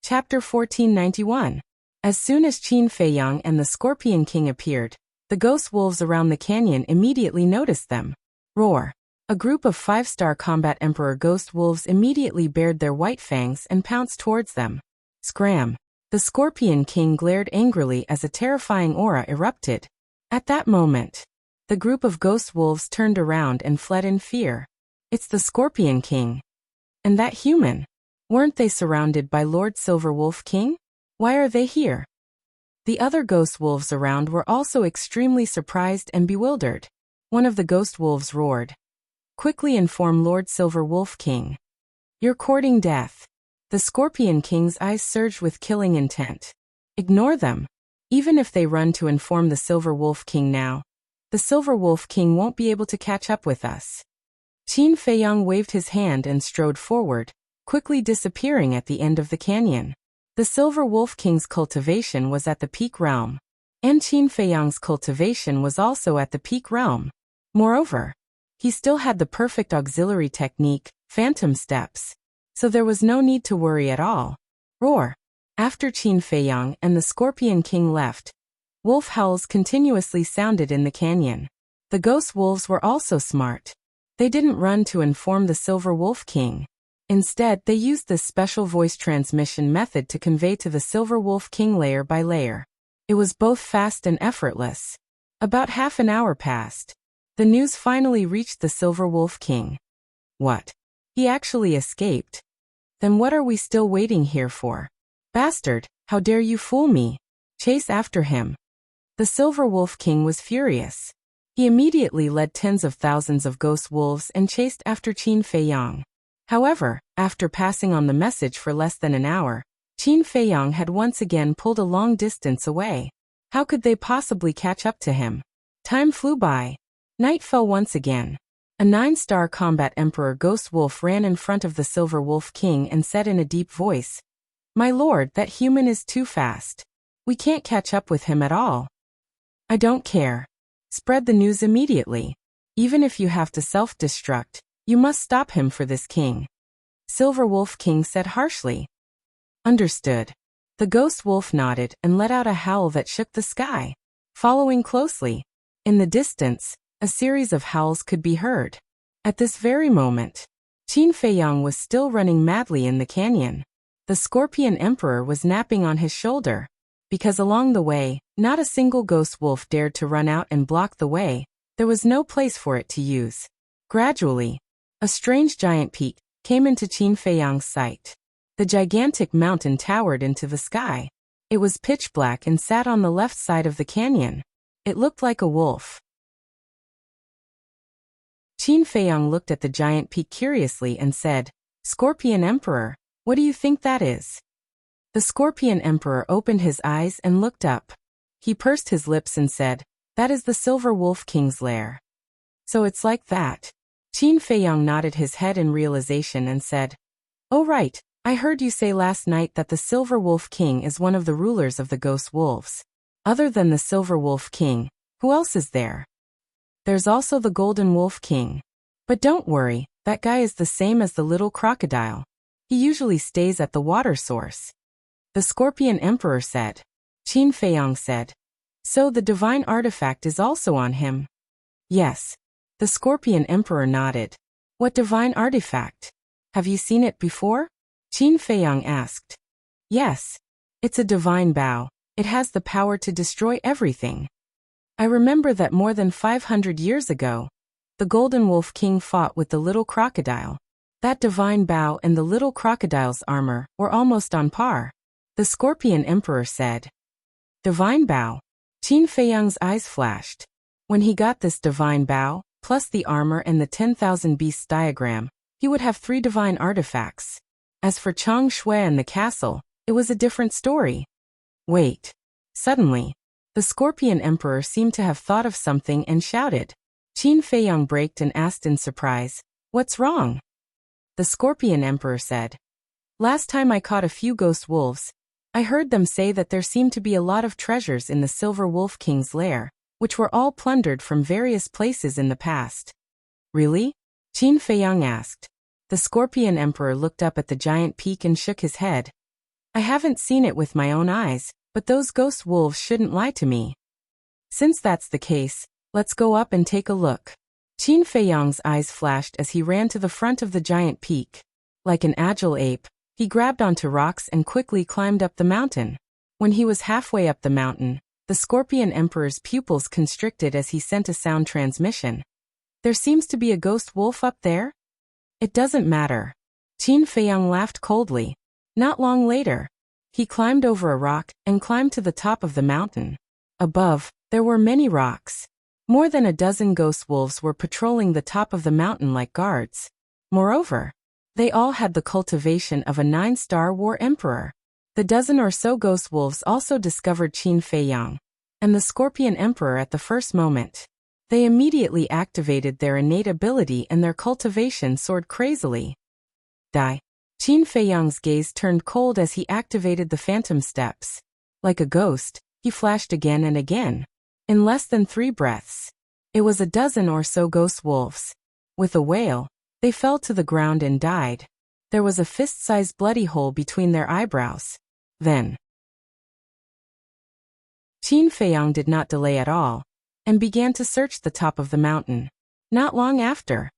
Speaker 1: Chapter 1491. As soon as Qin Feiyang and the Scorpion King appeared, the ghost wolves around the canyon immediately noticed them. Roar! A group of 5-star combat Emperor ghost wolves immediately bared their white fangs and pounced towards them. Scram! The Scorpion King glared angrily as a terrifying aura erupted. At that moment, the group of ghost wolves turned around and fled in fear. It's the Scorpion King. And that human. Weren't they surrounded by Lord Silver Wolf King? Why are they here? The other ghost wolves around were also extremely surprised and bewildered. One of the ghost wolves roared. Quickly inform Lord Silver Wolf King. You're courting death. The Scorpion King's eyes surged with killing intent. Ignore them. Even if they run to inform the Silver Wolf King now, the Silver Wolf King won't be able to catch up with us. Qin Feiyang waved his hand and strode forward, quickly disappearing at the end of the canyon. The Silver Wolf King's cultivation was at the peak realm, and Qin Feiyang's cultivation was also at the peak realm. Moreover, he still had the perfect auxiliary technique, Phantom Steps, so there was no need to worry at all. Roar! After Qin Feiyang and the Scorpion King left, wolf howls continuously sounded in the canyon. The ghost wolves were also smart. They didn't run to inform the Silver Wolf King. Instead, they used this special voice transmission method to convey to the Silver Wolf King layer by layer. It was both fast and effortless. About half an hour passed. The news finally reached the Silver Wolf King. What? He actually escaped? Then what are we still waiting here for? Bastard, how dare you fool me? Chase after him. The Silver Wolf King was furious. He immediately led tens of thousands of ghost wolves and chased after Qin Feiyang. However, after passing on the message for less than an hour, Qin Feiyang had once again pulled a long distance away. How could they possibly catch up to him? Time flew by. Night fell once again. A 9-star combat Emperor Ghost Wolf ran in front of the Silver Wolf King and said in a deep voice, "My lord, that human is too fast. We can't catch up with him at all." "I don't care. Spread the news immediately. Even if you have to self-destruct, you must stop him for this king," Silver Wolf King said harshly. Understood. The ghost wolf nodded and let out a howl that shook the sky. Following closely, in the distance, a series of howls could be heard. At this very moment, Qin Feiyang was still running madly in the canyon. The Scorpion Emperor was napping on his shoulder. Because along the way, not a single ghost wolf dared to run out and block the way, there was no place for it to use. Gradually, a strange giant peak came into Qin Feiyang's sight. The gigantic mountain towered into the sky. It was pitch black and sat on the left side of the canyon. It looked like a wolf. Qin Feiyang looked at the giant peak curiously and said, "Scorpion Emperor, what do you think that is?" The Scorpion Emperor opened his eyes and looked up. He pursed his lips and said, "That is the Silver Wolf King's lair." "So it's like that." Qin Feiyang nodded his head in realization and said, "Oh right, I heard you say last night that the Silver Wolf King is one of the rulers of the Ghost Wolves. Other than the Silver Wolf King, who else is there?" "There's also the Golden Wolf King. But don't worry, that guy is the same as the little crocodile. He usually stays at the water source," the Scorpion Emperor said. Qin Feiyang said, "So the divine artifact is also on him?" "Yes." The Scorpion Emperor nodded. "What divine artifact? Have you seen it before?" Qin Feiyang asked. "Yes. It's a divine bow. It has the power to destroy everything. I remember that more than 500 years ago, the Golden Wolf King fought with the little crocodile. That divine bow and the little crocodile's armor were almost on par. The Scorpion Emperor said. Divine bow. Qin Feiyang's eyes flashed. When he got this divine bow, plus the armor and the 10,000 beasts diagram, he would have 3 divine artifacts. As for Chang Shui and the castle, it was a different story. Wait. Suddenly, the Scorpion Emperor seemed to have thought of something and shouted. Qin Feiyang braked and asked in surprise, "What's wrong?" The Scorpion Emperor said, "Last time I caught a few ghost wolves, I heard them say that there seemed to be a lot of treasures in the Silver Wolf King's lair, which were all plundered from various places in the past." Really? Qin Feiyang asked. The Scorpion Emperor looked up at the giant peak and shook his head. "I haven't seen it with my own eyes, but those ghost wolves shouldn't lie to me. Since that's the case, let's go up and take a look." Qin Feiyang's eyes flashed as he ran to the front of the giant peak. Like an agile ape, he grabbed onto rocks and quickly climbed up the mountain. When he was halfway up the mountain, the Scorpion Emperor's pupils constricted as he sent a sound transmission. "There seems to be a ghost wolf up there?" "It doesn't matter." Qin Feiyang laughed coldly. Not long later, he climbed over a rock and climbed to the top of the mountain. Above, there were many rocks. More than a dozen ghost wolves were patrolling the top of the mountain like guards. Moreover, they all had the cultivation of a 9-star war emperor. The dozen or so ghost wolves also discovered Qin Feiyang and the Scorpion Emperor at the first moment. They immediately activated their innate ability and their cultivation soared crazily. Die. Qin Feiyang's gaze turned cold as he activated the phantom steps. Like a ghost, he flashed again and again. In less than 3 breaths, it was a dozen or so ghost wolves. With a wail, they fell to the ground and died. There was a fist-sized bloody hole between their eyebrows. Then, Qin Feiyang did not delay at all, and began to search the top of the mountain. Not long after,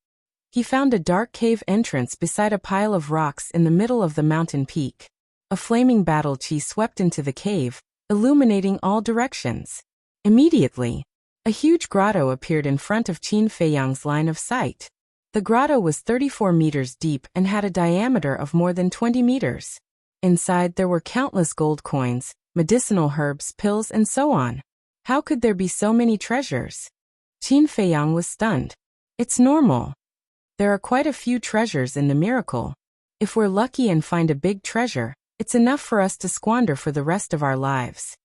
Speaker 1: he found a dark cave entrance beside a pile of rocks in the middle of the mountain peak. A flaming battle chi swept into the cave, illuminating all directions. Immediately, a huge grotto appeared in front of Qin Feiyang's line of sight. The grotto was 34 meters deep and had a diameter of more than 20 meters. Inside there were countless gold coins, medicinal herbs, pills, and so on. How could there be so many treasures? Qin Feiyang was stunned. It's normal. There are quite a few treasures in the miracle. If we're lucky and find a big treasure, it's enough for us to squander for the rest of our lives.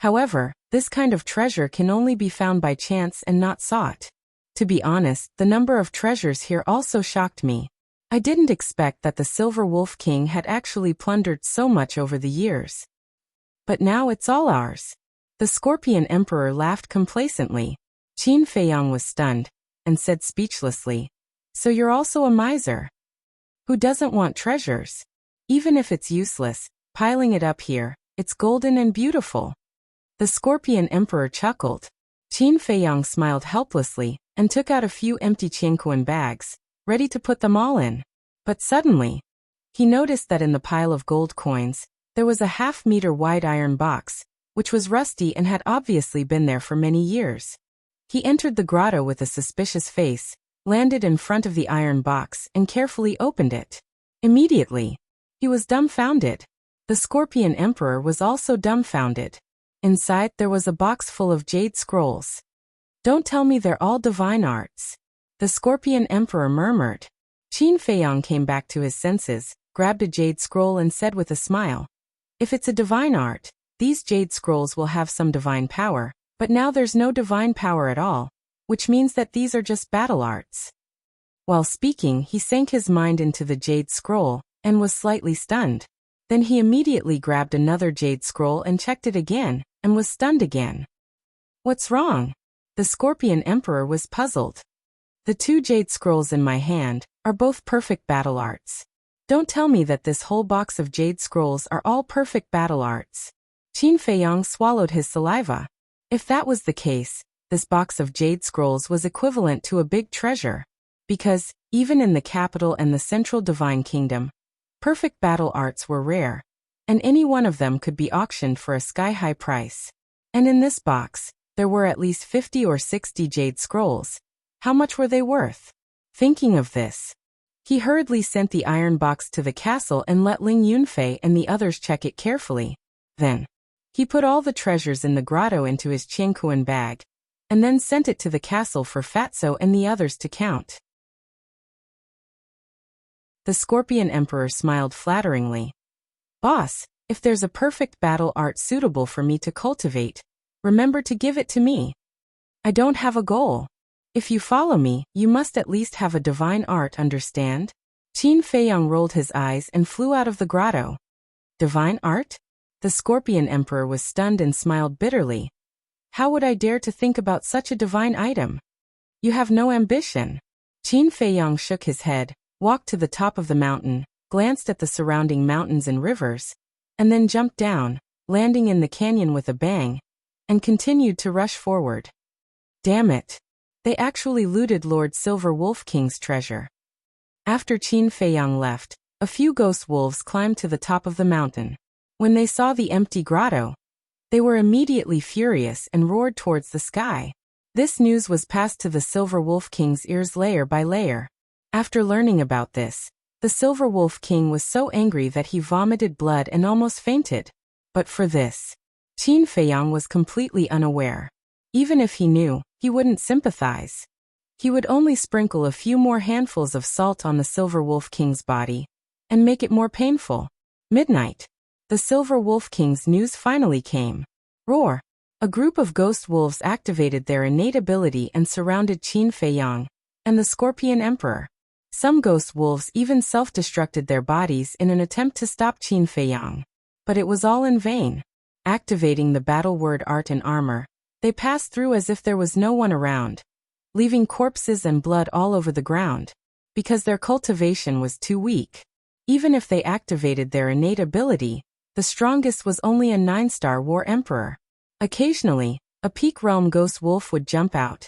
Speaker 1: However, this kind of treasure can only be found by chance and not sought. To be honest, the number of treasures here also shocked me. I didn't expect that the Silver Wolf King had actually plundered so much over the years. But now it's all ours. The Scorpion Emperor laughed complacently. Qin Feiyang was stunned and said speechlessly, "So you're also a miser? Who doesn't want treasures? Even if it's useless, piling it up here, it's golden and beautiful." The Scorpion Emperor chuckled. Qin Feiyang smiled helplessly and took out a few empty Qianquan bags, ready to put them all in. But suddenly, he noticed that in the pile of gold coins, there was a half-meter wide iron box, which was rusty and had obviously been there for many years. He entered the grotto with a suspicious face, landed in front of the iron box and carefully opened it. Immediately, he was dumbfounded. The Scorpion Emperor was also dumbfounded. Inside there was a box full of jade scrolls. "Don't tell me they're all divine arts," the Scorpion Emperor murmured. Qin Feiyang came back to his senses, grabbed a jade scroll and said with a smile, "If it's a divine art, these jade scrolls will have some divine power, but now there's no divine power at all, which means that these are just battle arts." While speaking, he sank his mind into the jade scroll and was slightly stunned. Then he immediately grabbed another jade scroll and checked it again, and was stunned again. "What's wrong?" The Scorpion Emperor was puzzled. "The 2 jade scrolls in my hand are both perfect battle arts. Don't tell me that this whole box of jade scrolls are all perfect battle arts." Qin Feiyang swallowed his saliva. If that was the case, this box of jade scrolls was equivalent to a big treasure. Because, even in the capital and the central divine kingdom, perfect battle arts were rare, and any one of them could be auctioned for a sky-high price. And in this box, there were at least 50 or 60 jade scrolls. How much were they worth? Thinking of this, He hurriedly sent the iron box to the castle and let Ling Yunfei and the others check it carefully. Then, he put all the treasures in the grotto into his Qianquan bag, and then sent it to the castle for Fatso and the others to count. The Scorpion Emperor smiled flatteringly. Boss, if there's a perfect battle art suitable for me to cultivate, remember to give it to me. I don't have a goal. If you follow me, you must at least have a divine art, understand? Qin Feiyang rolled his eyes and flew out of the grotto. Divine art? The Scorpion Emperor was stunned and smiled bitterly. How would I dare to think about such a divine item? You have no ambition. Qin Feiyang shook his head, walked to the top of the mountain, glanced at the surrounding mountains and rivers, and then jumped down, landing in the canyon with a bang, and continued to rush forward. Damn it! They actually looted Lord Silver Wolf King's treasure. After Qin Feiyang left, a few ghost wolves climbed to the top of the mountain. When they saw the empty grotto, they were immediately furious and roared towards the sky. This news was passed to the Silver Wolf King's ears layer by layer. After learning about this, the Silver Wolf King was so angry that he vomited blood and almost fainted. But for this, Qin Feiyang was completely unaware. Even if he knew, he wouldn't sympathize. He would only sprinkle a few more handfuls of salt on the Silver Wolf King's body and make it more painful. Midnight. The Silver Wolf King's news finally came. Roar! A group of ghost wolves activated their innate ability and surrounded Qin Feiyang and the Scorpion Emperor. Some ghost wolves even self-destructed their bodies in an attempt to stop Qin Feiyang. But it was all in vain. Activating the battle word art and armor, they passed through as if there was no one around, leaving corpses and blood all over the ground, because their cultivation was too weak. Even if they activated their innate ability, the strongest was only a 9-star war emperor. Occasionally, a peak realm ghost wolf would jump out,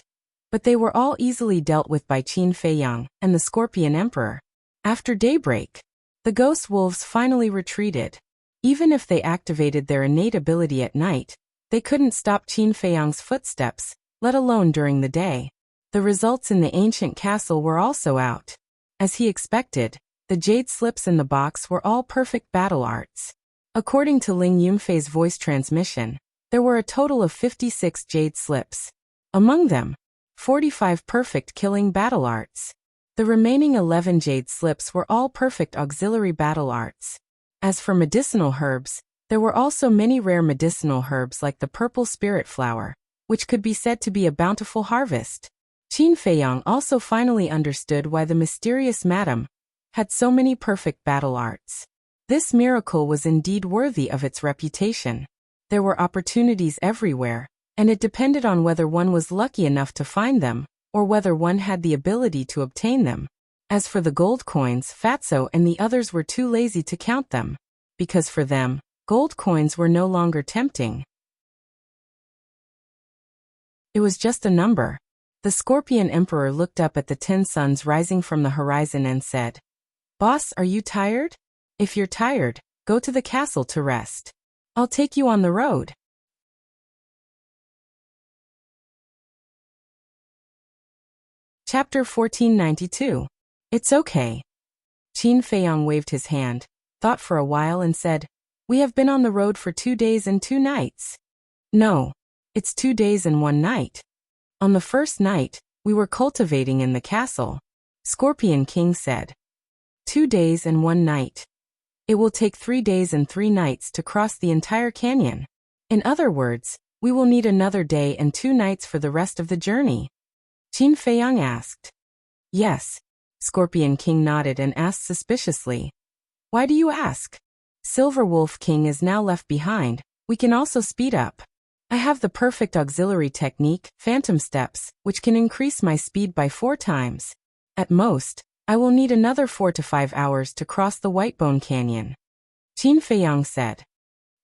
Speaker 1: but they were all easily dealt with by Qin Feiyang and the Scorpion Emperor. After daybreak, the ghost wolves finally retreated. Even if they activated their innate ability at night, they couldn't stop Qin Feiyang's footsteps, let alone during the day. The results in the ancient castle were also out. As he expected, the jade slips in the box were all perfect battle arts. According to Ling Yunfei's voice transmission, there were a total of 56 jade slips. Among them, 45 perfect killing battle arts. The remaining 11 jade slips were all perfect auxiliary battle arts. As for medicinal herbs, there were also many rare medicinal herbs like the purple spirit flower, which could be said to be a bountiful harvest. Qin Feiyang also finally understood why the mysterious madam had so many perfect battle arts. This miracle was indeed worthy of its reputation. There were opportunities everywhere, and it depended on whether one was lucky enough to find them, or whether one had the ability to obtain them. As for the gold coins, Fatso and the others were too lazy to count them, because for them, gold coins were no longer tempting. It was just a number. The Scorpion Emperor looked up at the 10 suns rising from the horizon and said, "Boss, are you tired? If you're tired, go to the castle to rest. I'll take you on the road." Chapter 1492. It's okay. Qin Feiyang waved his hand, thought for a while and said, "We have been on the road for 2 days and 2 nights. No, it's 2 days and 1 night. On the first night, we were cultivating in the castle," Scorpion King said. 2 days and 1 night. It will take 3 days and 3 nights to cross the entire canyon. In other words, we will need another day and 2 nights for the rest of the journey. Qin Feiyang asked. Yes. Scorpion King nodded and asked suspiciously, "Why do you ask? Silver Wolf King is now left behind. We can also speed up. I have the perfect auxiliary technique, Phantom Steps, which can increase my speed by 4 times. At most, I will need another 4 to 5 hours to cross the Whitebone Canyon." Qin Feiyang said.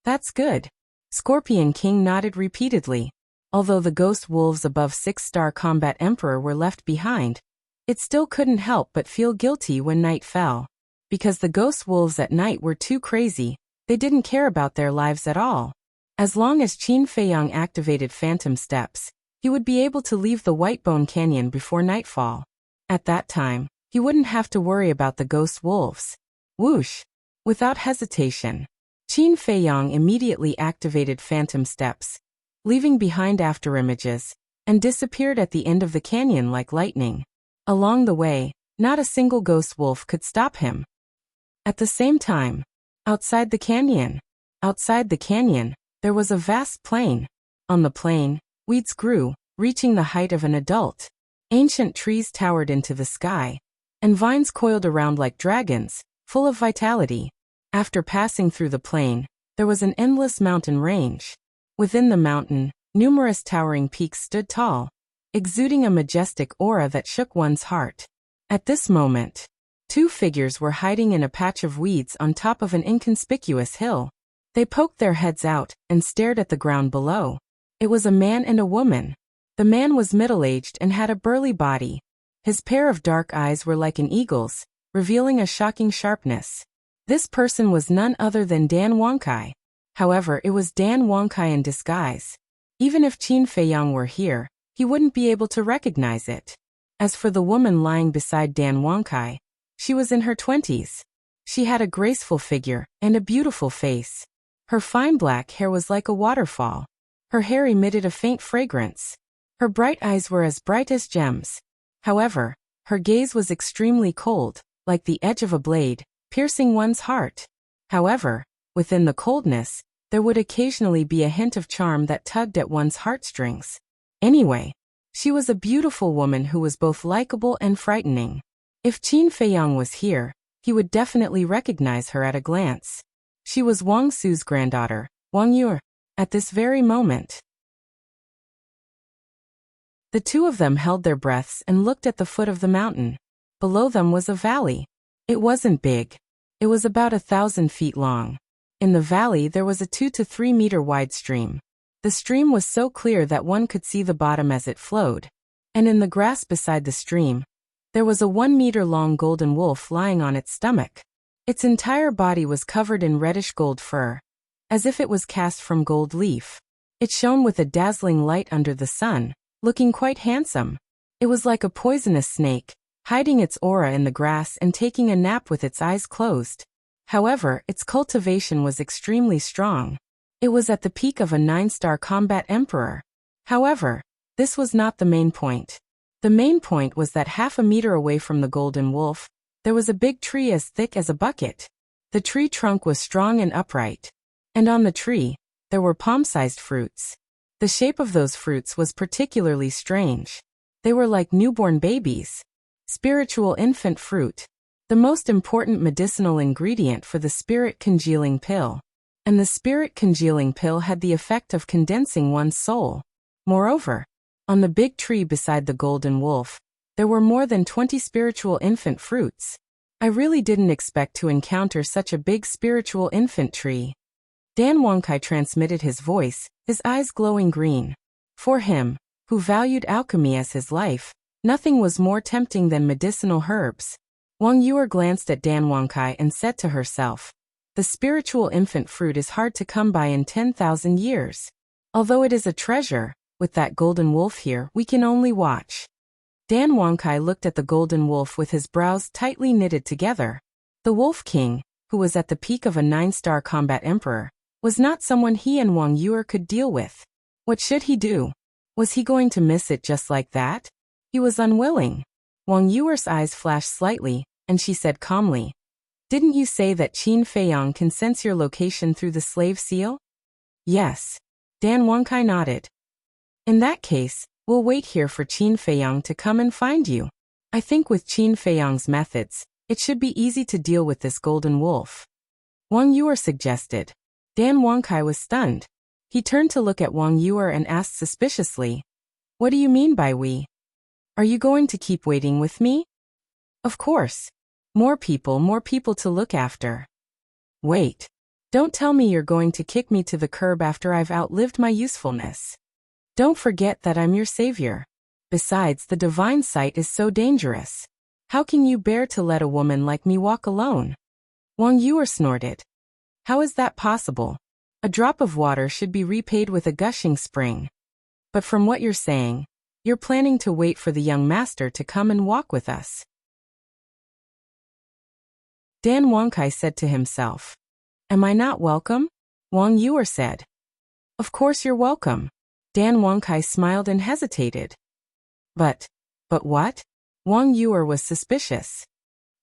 Speaker 1: That's good. Scorpion King nodded repeatedly. Although the ghost wolves above 6-star Combat Emperor were left behind, it still couldn't help but feel guilty when night fell. Because the ghost wolves at night were too crazy, they didn't care about their lives at all. As long as Qin Feiyang activated Phantom Steps, he would be able to leave the Whitebone Canyon before nightfall. At that time, He wouldn't have to worry about the ghost wolves. Whoosh! Without hesitation, Qin Feiyang immediately activated phantom steps, leaving behind afterimages, and disappeared at the end of the canyon like lightning. Along the way, not a single ghost wolf could stop him. At the same time, outside the canyon, there was a vast plain. On the plain, weeds grew, reaching the height of an adult. Ancient trees towered into the sky, and vines coiled around like dragons, full of vitality. After passing through the plain, there was an endless mountain range. Within the mountain, numerous towering peaks stood tall, exuding a majestic aura that shook one's heart. At this moment, two figures were hiding in a patch of weeds on top of an inconspicuous hill. They poked their heads out and stared at the ground below. It was a man and a woman. The man was middle-aged and had a burly body. His pair of dark eyes were like an eagle's, revealing a shocking sharpness. This person was none other than Dan Wangkai. However, it was Dan Wangkai in disguise. Even if Qin Feiyang were here, he wouldn't be able to recognize it. As for the woman lying beside Dan Wangkai, she was in her 20s. She had a graceful figure and a beautiful face. Her fine black hair was like a waterfall. Her hair emitted a faint fragrance. Her bright eyes were as bright as gems. However, her gaze was extremely cold, like the edge of a blade, piercing one's heart. However, within the coldness, there would occasionally be a hint of charm that tugged at one's heartstrings. Anyway, she was a beautiful woman who was both likable and frightening. If Qin Feiyang was here, he would definitely recognize her at a glance. She was Wang Su's granddaughter, Wang Yue. At this very moment, the two of them held their breaths and looked at the foot of the mountain. Below them was a valley. It wasn't big. It was about 1,000 feet long. In the valley there was a 2 to 3 meter wide stream. The stream was so clear that one could see the bottom as it flowed. And in the grass beside the stream, there was a 1 meter long golden wolf lying on its stomach. Its entire body was covered in reddish gold fur, as if it was cast from gold leaf. It shone with a dazzling light under the sun, looking quite handsome. It was like a poisonous snake, hiding its aura in the grass and taking a nap with its eyes closed. However, its cultivation was extremely strong. It was at the peak of a 9-star combat emperor. However, this was not the main point. The main point was that half a meter away from the golden wolf, there was a big tree as thick as a bucket. The tree trunk was strong and upright. And on the tree, there were palm-sized fruits. The shape of those fruits was particularly strange. They were like newborn babies. Spiritual infant fruit. The most important medicinal ingredient for the spirit congealing pill. And the spirit congealing pill had the effect of condensing one's soul. Moreover, on the big tree beside the golden wolf, there were more than 20 spiritual infant fruits. I really didn't expect to encounter such a big spiritual infant tree. Dan Wangkai transmitted his voice, his eyes glowing green. For him, who valued alchemy as his life, nothing was more tempting than medicinal herbs. Wang Yue glanced at Dan Wangkai and said to herself, "The spiritual infant fruit is hard to come by in 10,000 years. Although it is a treasure, with that golden wolf here, we can only watch." Dan Wangkai looked at the golden wolf with his brows tightly knitted together. The Wolf King, who was at the peak of a 9-star combat emperor, was not someone he and Wang Yue could deal with. What should he do? Was he going to miss it just like that? He was unwilling. Wang Yue's eyes flashed slightly, and she said calmly, "Didn't you say that Qin Feiyang can sense your location through the slave seal?" "Yes." Dan Wangkai nodded. "In that case, we'll wait here for Qin Feiyang to come and find you. I think with Qin Feiyang's methods, it should be easy to deal with this golden wolf," Wang Yue suggested. Dan Wangkai was stunned. He turned to look at Wang Yue and asked suspiciously, "What do you mean by we? Are you going to keep waiting with me?" "Of course. More people to look after." "Wait. Don't tell me you're going to kick me to the curb after I've outlived my usefulness. Don't forget that I'm your savior. Besides, the divine sight is so dangerous. How can you bear to let a woman like me walk alone?" Wang Yue snorted. "How is that possible? A drop of water should be repaid with a gushing spring. But from what you're saying, you're planning to wait for the young master to come and walk with us." Dan Wangkai said to himself. Am I not welcome? Wang Yuer said. Of course you're welcome. Dan Wangkai smiled and hesitated. But what? Wang Yuer was suspicious.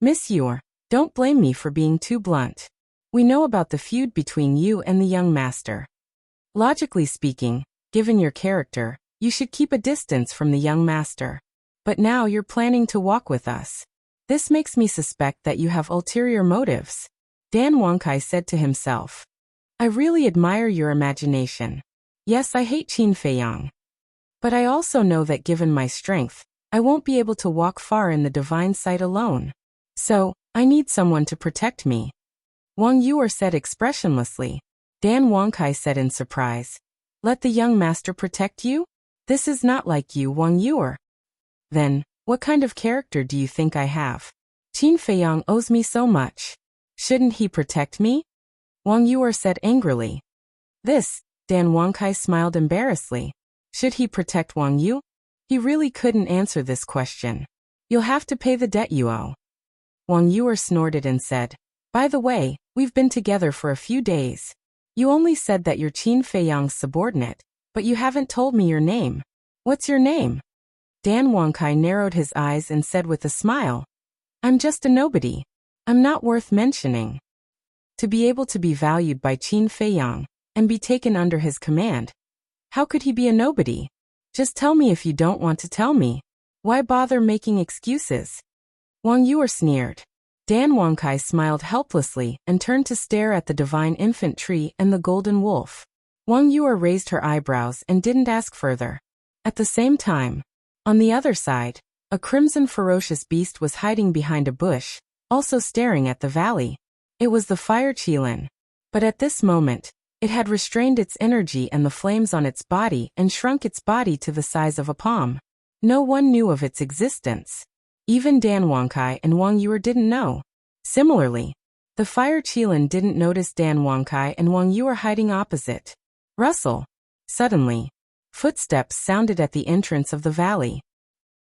Speaker 1: Miss Yuer, don't blame me for being too blunt. We know about the feud between you and the young master. Logically speaking, given your character, you should keep a distance from the young master. But now you're planning to walk with us. This makes me suspect that you have ulterior motives. Dan Wangkai said to himself. I really admire your imagination. Yes, I hate Qin Feiyang. But I also know that given my strength, I won't be able to walk far in the divine sight alone. So, I need someone to protect me. Wang Yuer said expressionlessly. Dan Wangkai said in surprise. Let the young master protect you? This is not like you, Wang Yuer. Then, what kind of character do you think I have? Qin Feiyang owes me so much. Shouldn't he protect me? Wang Yuer said angrily. This, Dan Wangkai smiled embarrassedly. Should he protect Wang Yu? He really couldn't answer this question. You'll have to pay the debt you owe. Wang Yuer snorted and said, By the way, we've been together for a few days. You only said that you're Qin Feiyang's subordinate, but you haven't told me your name. What's your name? Dan Wangkai narrowed his eyes and said with a smile, I'm just a nobody. I'm not worth mentioning. To be able to be valued by Qin Feiyang and be taken under his command. How could he be a nobody? Just tell me if you don't want to tell me. Why bother making excuses? Wang Yuer sneered. Dan Wangkai smiled helplessly and turned to stare at the divine infant tree and the golden wolf. Wang Yuer raised her eyebrows and didn't ask further. At the same time, on the other side, a crimson ferocious beast was hiding behind a bush, also staring at the valley. It was the fire Qilin. But at this moment, it had restrained its energy and the flames on its body and shrunk its body to the size of a palm. No one knew of its existence. Even Dan Wangkai and Wang Yuer didn't know. Similarly, the fire Qilin didn't notice Dan Wangkai and Wang Yuer hiding opposite. Rustle. Suddenly, footsteps sounded at the entrance of the valley.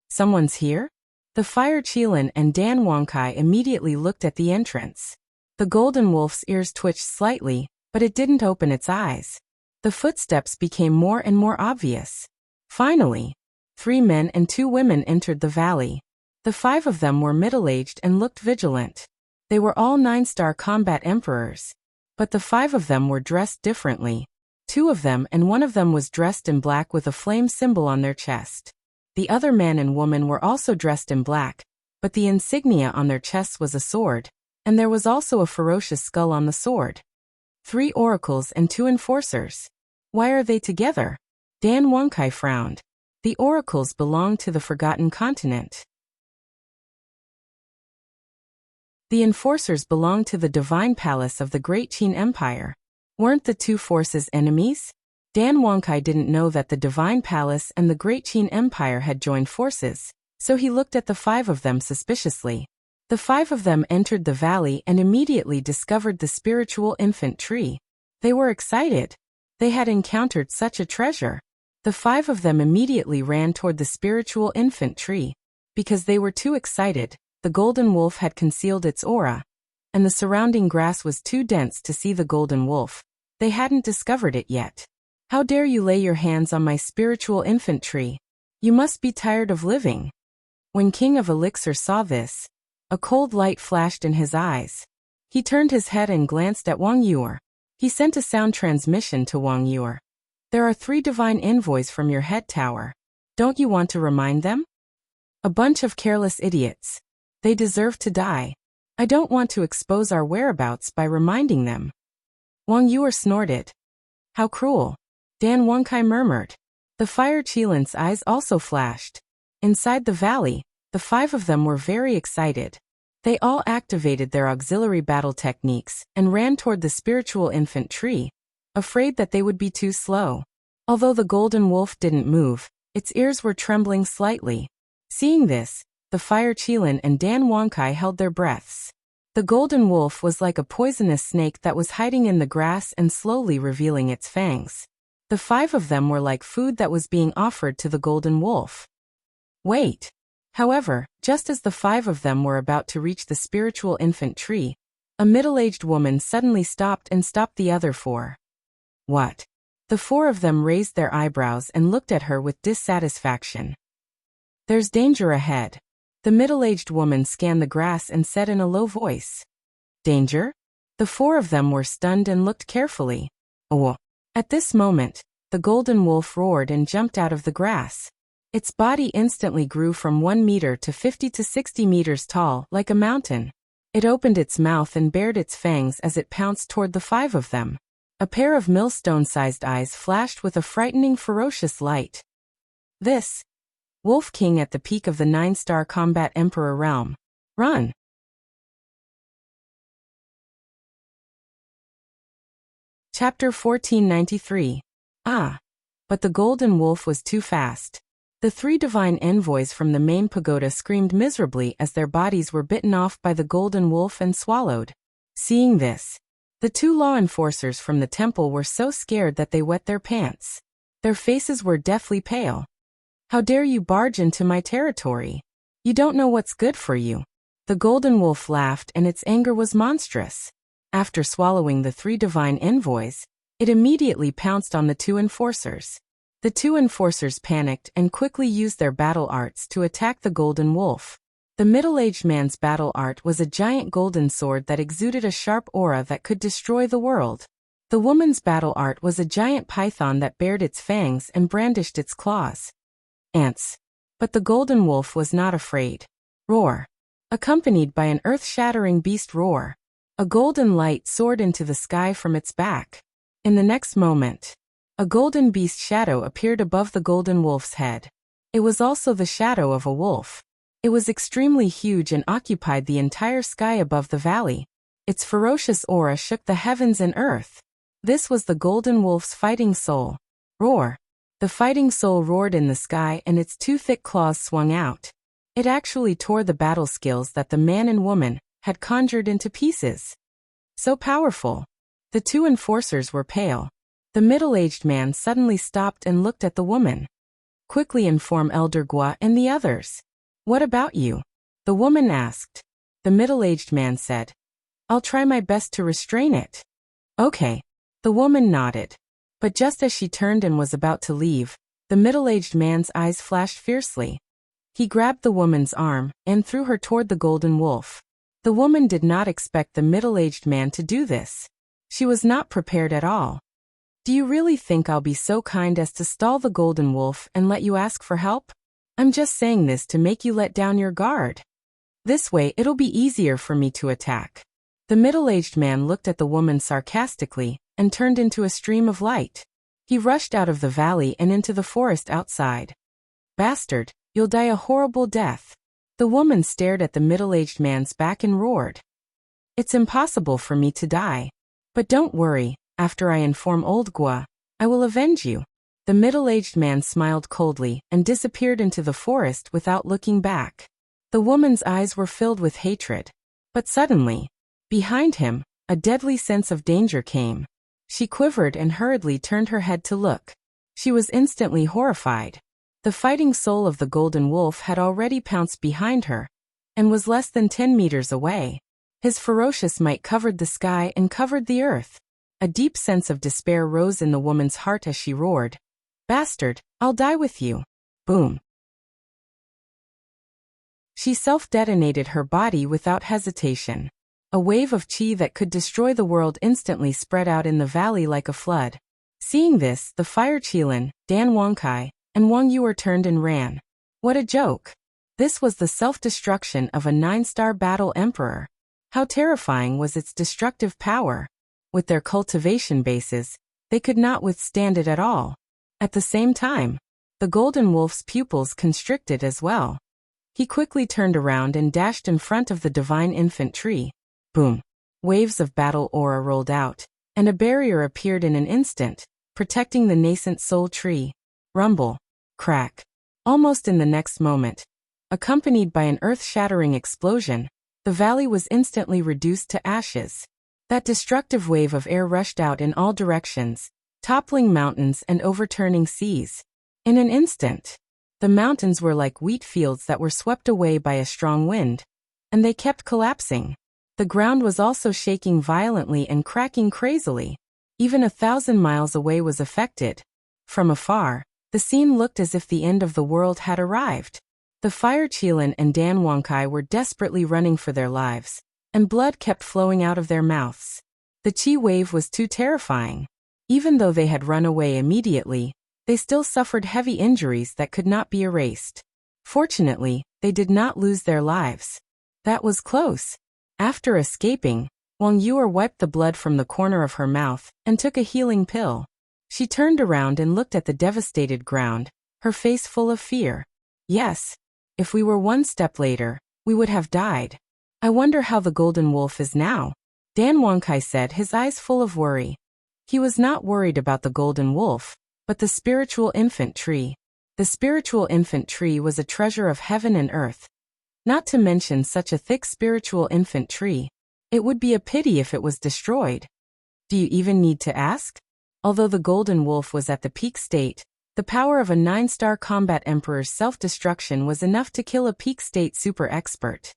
Speaker 1: Someone's here? The fire Qilin and Dan Wangkai immediately looked at the entrance. The golden wolf's ears twitched slightly, but it didn't open its eyes. The footsteps became more and more obvious. Finally, 3 men and 2 women entered the valley. The 5 of them were middle-aged and looked vigilant. They were all 9-star combat emperors. But the 5 of them were dressed differently. 2 of them and 1 of them was dressed in black with a flame symbol on their chest. The other man and woman were also dressed in black, but the insignia on their chests was a sword, and there was also a ferocious skull on the sword. 3 oracles and 2 enforcers. Why are they together? Dan Wangkai frowned. The oracles belong to the Forgotten Continent. The enforcers belong to the divine palace of the Great Qin Empire. Weren't the 2 forces enemies? Dan Wangkai didn't know that the divine palace and the Great Qin Empire had joined forces, so he looked at the 5 of them suspiciously. The 5 of them entered the valley and immediately discovered the spiritual infant tree. They were excited. They had encountered such a treasure. The 5 of them immediately ran toward the spiritual infant tree. Because they were too excited, the golden wolf had concealed its aura, and the surrounding grass was too dense to see the golden wolf. They hadn't discovered it yet. How dare you lay your hands on my spiritual infant tree? You must be tired of living. When King of Elixir saw this, a cold light flashed in his eyes. He turned his head and glanced at Wang Yuer. He sent a sound transmission to Wang Yuer. There are 3 divine envoys from your head tower. Don't you want to remind them? A bunch of careless idiots. They deserve to die. I don't want to expose our whereabouts by reminding them. Wang Yuer snorted. How cruel. Dan Wangkai murmured. The fire Qilin's eyes also flashed. Inside the valley, the 5 of them were very excited. They all activated their auxiliary battle techniques and ran toward the spiritual infant tree, afraid that they would be too slow. Although the golden wolf didn't move, its ears were trembling slightly. Seeing this, the fire Qilin and Dan Wangkai held their breaths. The golden wolf was like a poisonous snake that was hiding in the grass and slowly revealing its fangs. The 5 of them were like food that was being offered to the golden wolf. Wait. However, just as the 5 of them were about to reach the spiritual infant tree, a middle-aged woman suddenly stopped the other 4. What? The 4 of them raised their eyebrows and looked at her with dissatisfaction. There's danger ahead. The middle-aged woman scanned the grass and said in a low voice. Danger? The 4 of them were stunned and looked carefully. Oh! At this moment, the golden wolf roared and jumped out of the grass. Its body instantly grew from 1 meter to 50 to 60 meters tall, like a mountain. It opened its mouth and bared its fangs as it pounced toward the 5 of them. A pair of millstone-sized eyes flashed with a frightening, ferocious light. This Wolf King at the peak of the 9-star combat Emperor realm. Run! Chapter 1493. But the golden wolf was too fast. The 3 divine envoys from the main pagoda screamed miserably as their bodies were bitten off by the golden wolf and swallowed. Seeing this, the 2 law enforcers from the temple were so scared that they wet their pants. Their faces were deathly pale. How dare you barge into my territory? You don't know what's good for you. The golden wolf laughed and its anger was monstrous. After swallowing the 3 divine envoys, it immediately pounced on the 2 enforcers. The 2 enforcers panicked and quickly used their battle arts to attack the golden wolf. The middle-aged man's battle art was a giant golden sword that exuded a sharp aura that could destroy the world. The woman's battle art was a giant python that bared its fangs and brandished its claws. Ants. But the golden wolf was not afraid. Roar. Accompanied by an earth-shattering beast roar, a golden light soared into the sky from its back. In the next moment, a golden beast shadow appeared above the golden wolf's head. It was also the shadow of a wolf. It was extremely huge and occupied the entire sky above the valley. Its ferocious aura shook the heavens and earth. This was the golden wolf's fighting soul. Roar. The fighting soul roared in the sky and its 2 thick claws swung out. It actually tore the battle skills that the man and woman had conjured into pieces. So powerful. The 2 enforcers were pale. The middle-aged man suddenly stopped and looked at the woman. Quickly inform Elder Gua and the others. What about you? The woman asked. The middle-aged man said, I'll try my best to restrain it. Okay. The woman nodded. But just as she turned and was about to leave, the middle-aged man's eyes flashed fiercely. He grabbed the woman's arm and threw her toward the golden wolf. The woman did not expect the middle-aged man to do this. She was not prepared at all. Do you really think I'll be so kind as to stall the golden wolf and let you ask for help? I'm just saying this to make you let down your guard. This way it'll be easier for me to attack. The middle-aged man looked at the woman sarcastically and turned into a stream of light. He rushed out of the valley and into the forest outside. Bastard, you'll die a horrible death. The woman stared at the middle-aged man's back and roared. It's impossible for me to die. But don't worry, after I inform Old Gua, I will avenge you. The middle-aged man smiled coldly and disappeared into the forest without looking back. The woman's eyes were filled with hatred. But suddenly, behind him, a deadly sense of danger came. She quivered and hurriedly turned her head to look. She was instantly horrified. The fighting soul of the golden wolf had already pounced behind her, and was less than 10 meters away. His ferocious might covered the sky and covered the earth. A deep sense of despair rose in the woman's heart as she roared, Bastard, I'll die with you. Boom. She self-detonated her body without hesitation. A wave of chi that could destroy the world instantly spread out in the valley like a flood. Seeing this, the fire Qilin, Dan Wangkai, and Wang Yuer turned and ran. What a joke. This was the self-destruction of a 9-star battle emperor. How terrifying was its destructive power. With their cultivation bases, they could not withstand it at all. At the same time, the golden wolf's pupils constricted as well. He quickly turned around and dashed in front of the divine infant tree. Boom. Waves of battle aura rolled out, and a barrier appeared in an instant, protecting the nascent soul tree. Rumble. Crack. Almost in the next moment, accompanied by an earth-shattering explosion, the valley was instantly reduced to ashes. That destructive wave of air rushed out in all directions, toppling mountains and overturning seas. In an instant, The mountains were like wheat fields that were swept away by a strong wind. And they kept collapsing. The ground was also shaking violently and cracking crazily. Even 1,000 miles away was affected. From afar, the scene looked as if the end of the world had arrived. The Fire Qilin and Dan Wangkai were desperately running for their lives, and blood kept flowing out of their mouths. The Qi wave was too terrifying. Even though they had run away immediately, they still suffered heavy injuries that could not be erased. Fortunately, they did not lose their lives. That was close. After escaping, Wang Yuer wiped the blood from the corner of her mouth and took a healing pill. She turned around and looked at the devastated ground, her face full of fear. Yes. If we were one step later, we would have died. I wonder how the golden wolf is now, Dan Wangkai said, his eyes full of worry. He was not worried about the golden wolf, but the spiritual infant tree. The spiritual infant tree was a treasure of heaven and earth. Not to mention such a thick spiritual infant tree. It would be a pity if it was destroyed. Do you even need to ask? Although the golden wolf was at the peak state, the power of a 9-star combat emperor's self-destruction was enough to kill a peak state super expert.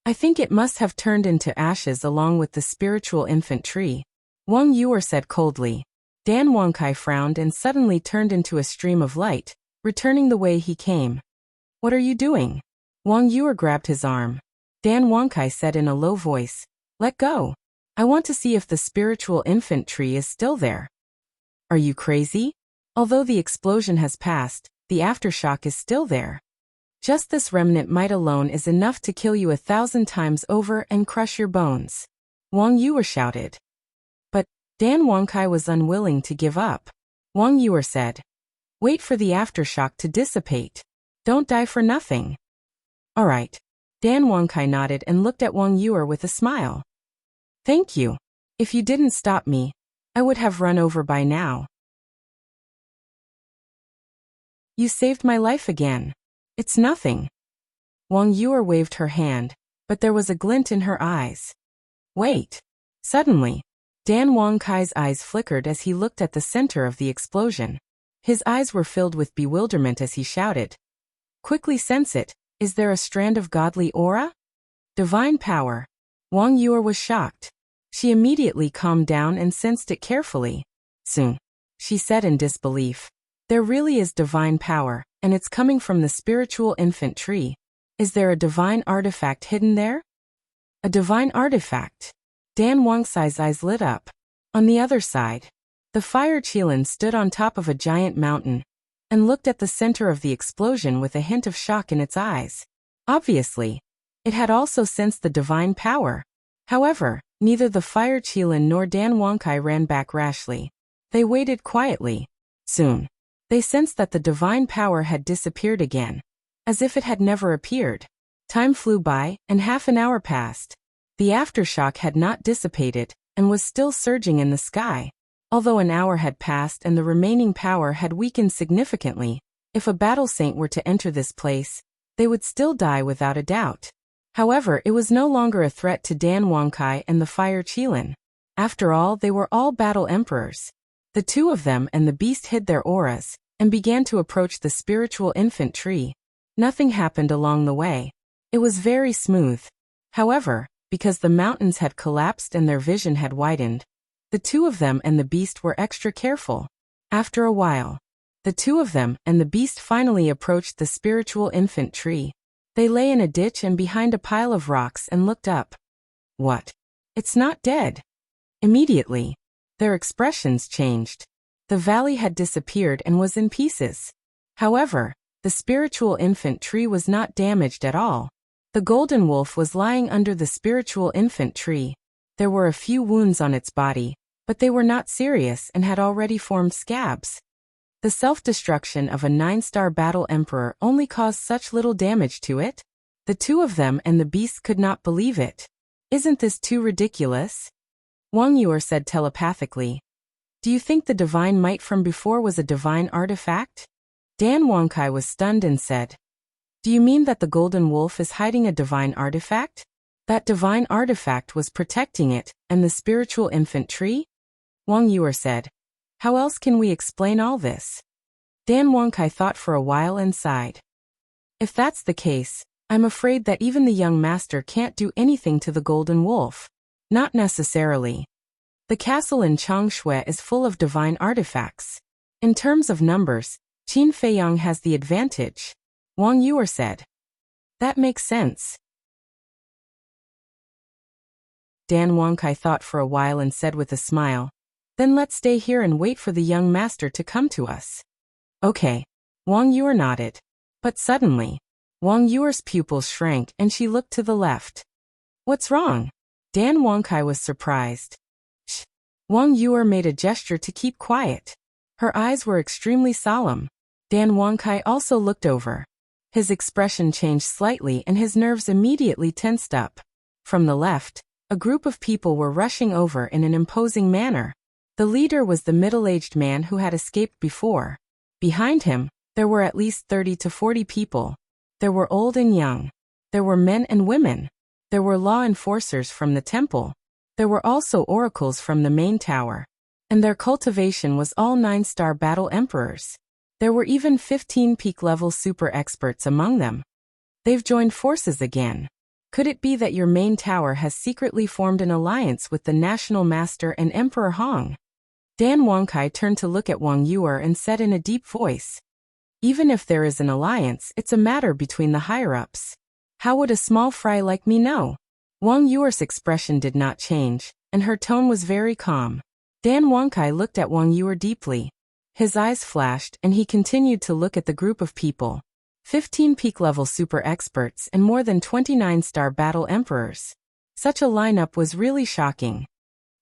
Speaker 1: I think it must have turned into ashes along with the spiritual infant tree, Wang Yuer said coldly. Dan Wangkai frowned and suddenly turned into a stream of light, returning the way he came. What are you doing? Wang Yuer grabbed his arm. Dan Wangkai said in a low voice, let go. I want to see if the spiritual infant tree is still there. Are you crazy? Although the explosion has passed, the aftershock is still there. Just this remnant might alone is enough to kill you 1,000 times over and crush your bones. Wang Yuer shouted. But Dan Wangkai was unwilling to give up. Wang Yuer said, wait for the aftershock to dissipate. Don't die for nothing. All right. Dan Wangkai nodded and looked at Wang Yuer with a smile. Thank you. If you didn't stop me, I would have run over by now. You saved my life again. It's nothing. Wang Yuer waved her hand, but there was a glint in her eyes. Wait. Suddenly, Dan Wangkai's eyes flickered as he looked at the center of the explosion. His eyes were filled with bewilderment as he shouted. Quickly sense it. Is there a strand of godly aura? Divine power. Wang Yuer was shocked. She immediately calmed down and sensed it carefully. Soon, she said in disbelief. There really is divine power, and it's coming from the spiritual infant tree. Is there a divine artifact hidden there? A divine artifact. Dan Wangkai's eyes lit up. On the other side, the Fire Qilin stood on top of a giant mountain and looked at the center of the explosion with a hint of shock in its eyes. Obviously, it had also sensed the divine power. However, neither the Fire Qilin nor Dan Wangkai ran back rashly. They waited quietly. Soon, they sensed that the divine power had disappeared again, as if it had never appeared. Time flew by, and half an hour passed. The aftershock had not dissipated, and was still surging in the sky. Although an hour had passed and the remaining power had weakened significantly, if a battle saint were to enter this place, they would still die without a doubt. However, it was no longer a threat to Dan Wangkai and the Fire Qilin. After all, they were all battle emperors. The two of them and the beast hid their auras, and began to approach the spiritual infant tree. Nothing happened along the way. It was very smooth. However, because the mountains had collapsed and their vision had widened, the two of them and the beast were extra careful. After a while, the two of them and the beast finally approached the spiritual infant tree. They lay in a ditch and behind a pile of rocks and looked up. What? It's not dead. Immediately, their expressions changed. The valley had disappeared and was in pieces. However, the spiritual infant tree was not damaged at all. The golden wolf was lying under the spiritual infant tree. There were a few wounds on its body, but they were not serious and had already formed scabs. The self-destruction of a 9-star battle emperor only caused such little damage to it? The two of them and the beast could not believe it. Isn't this too ridiculous? Wang Yuer said telepathically. Do you think the divine might from before was a divine artifact? Dan Wangkai was stunned and said, do you mean that the golden wolf is hiding a divine artifact? That divine artifact was protecting it, and the spiritual infant tree? Wang Yuer said, how else can we explain all this? Dan Wonkai thought for a while and sighed. If that's the case, I'm afraid that even the young master can't do anything to the golden wolf. Not necessarily. The castle in Changshui is full of divine artifacts. In terms of numbers, Qin Feiyang has the advantage, Wang Yuer said. That makes sense. Dan Wonkai thought for a while and said with a smile, then let's stay here and wait for the young master to come to us. Okay. Wang Yuer nodded. But suddenly, Wang Yuer's pupils shrank and she looked to the left. What's wrong? Dan Wonkai was surprised. Shh. Wang Yuer made a gesture to keep quiet. Her eyes were extremely solemn. Dan Wonkai also looked over. His expression changed slightly and his nerves immediately tensed up. From the left, a group of people were rushing over in an imposing manner. The leader was the middle-aged man who had escaped before. Behind him, there were at least 30 to 40 people. There were old and young. There were men and women. There were law enforcers from the temple. There were also oracles from the main tower. And their cultivation was all 9-star battle emperors. There were even 15 peak-level super experts among them. They've joined forces again. Could it be that your main tower has secretly formed an alliance with the National Master and Emperor Hong? Dan Wonkai turned to look at Wang Yuer and said in a deep voice, even if there is an alliance, it's a matter between the higher-ups. How would a small fry like me know? Wang Yuer's expression did not change, and her tone was very calm. Dan Wonkai looked at Wang Yuer deeply. His eyes flashed and he continued to look at the group of people. 15 peak-level super experts and more than 29-star battle emperors. Such a lineup was really shocking.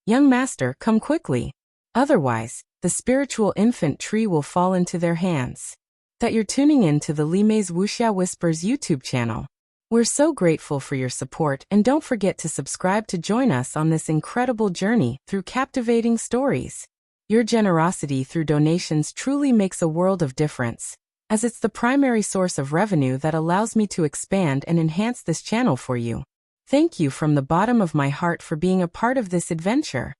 Speaker 1: Young master, come quickly. Otherwise, the spiritual infant tree will fall into their hands. That you're tuning in to the Limei's Wuxia Whispers YouTube channel. We're so grateful for your support and don't forget to subscribe to join us on this incredible journey through captivating stories. Your generosity through donations truly makes a world of difference, as it's the primary source of revenue that allows me to expand and enhance this channel for you. Thank you from the bottom of my heart for being a part of this adventure.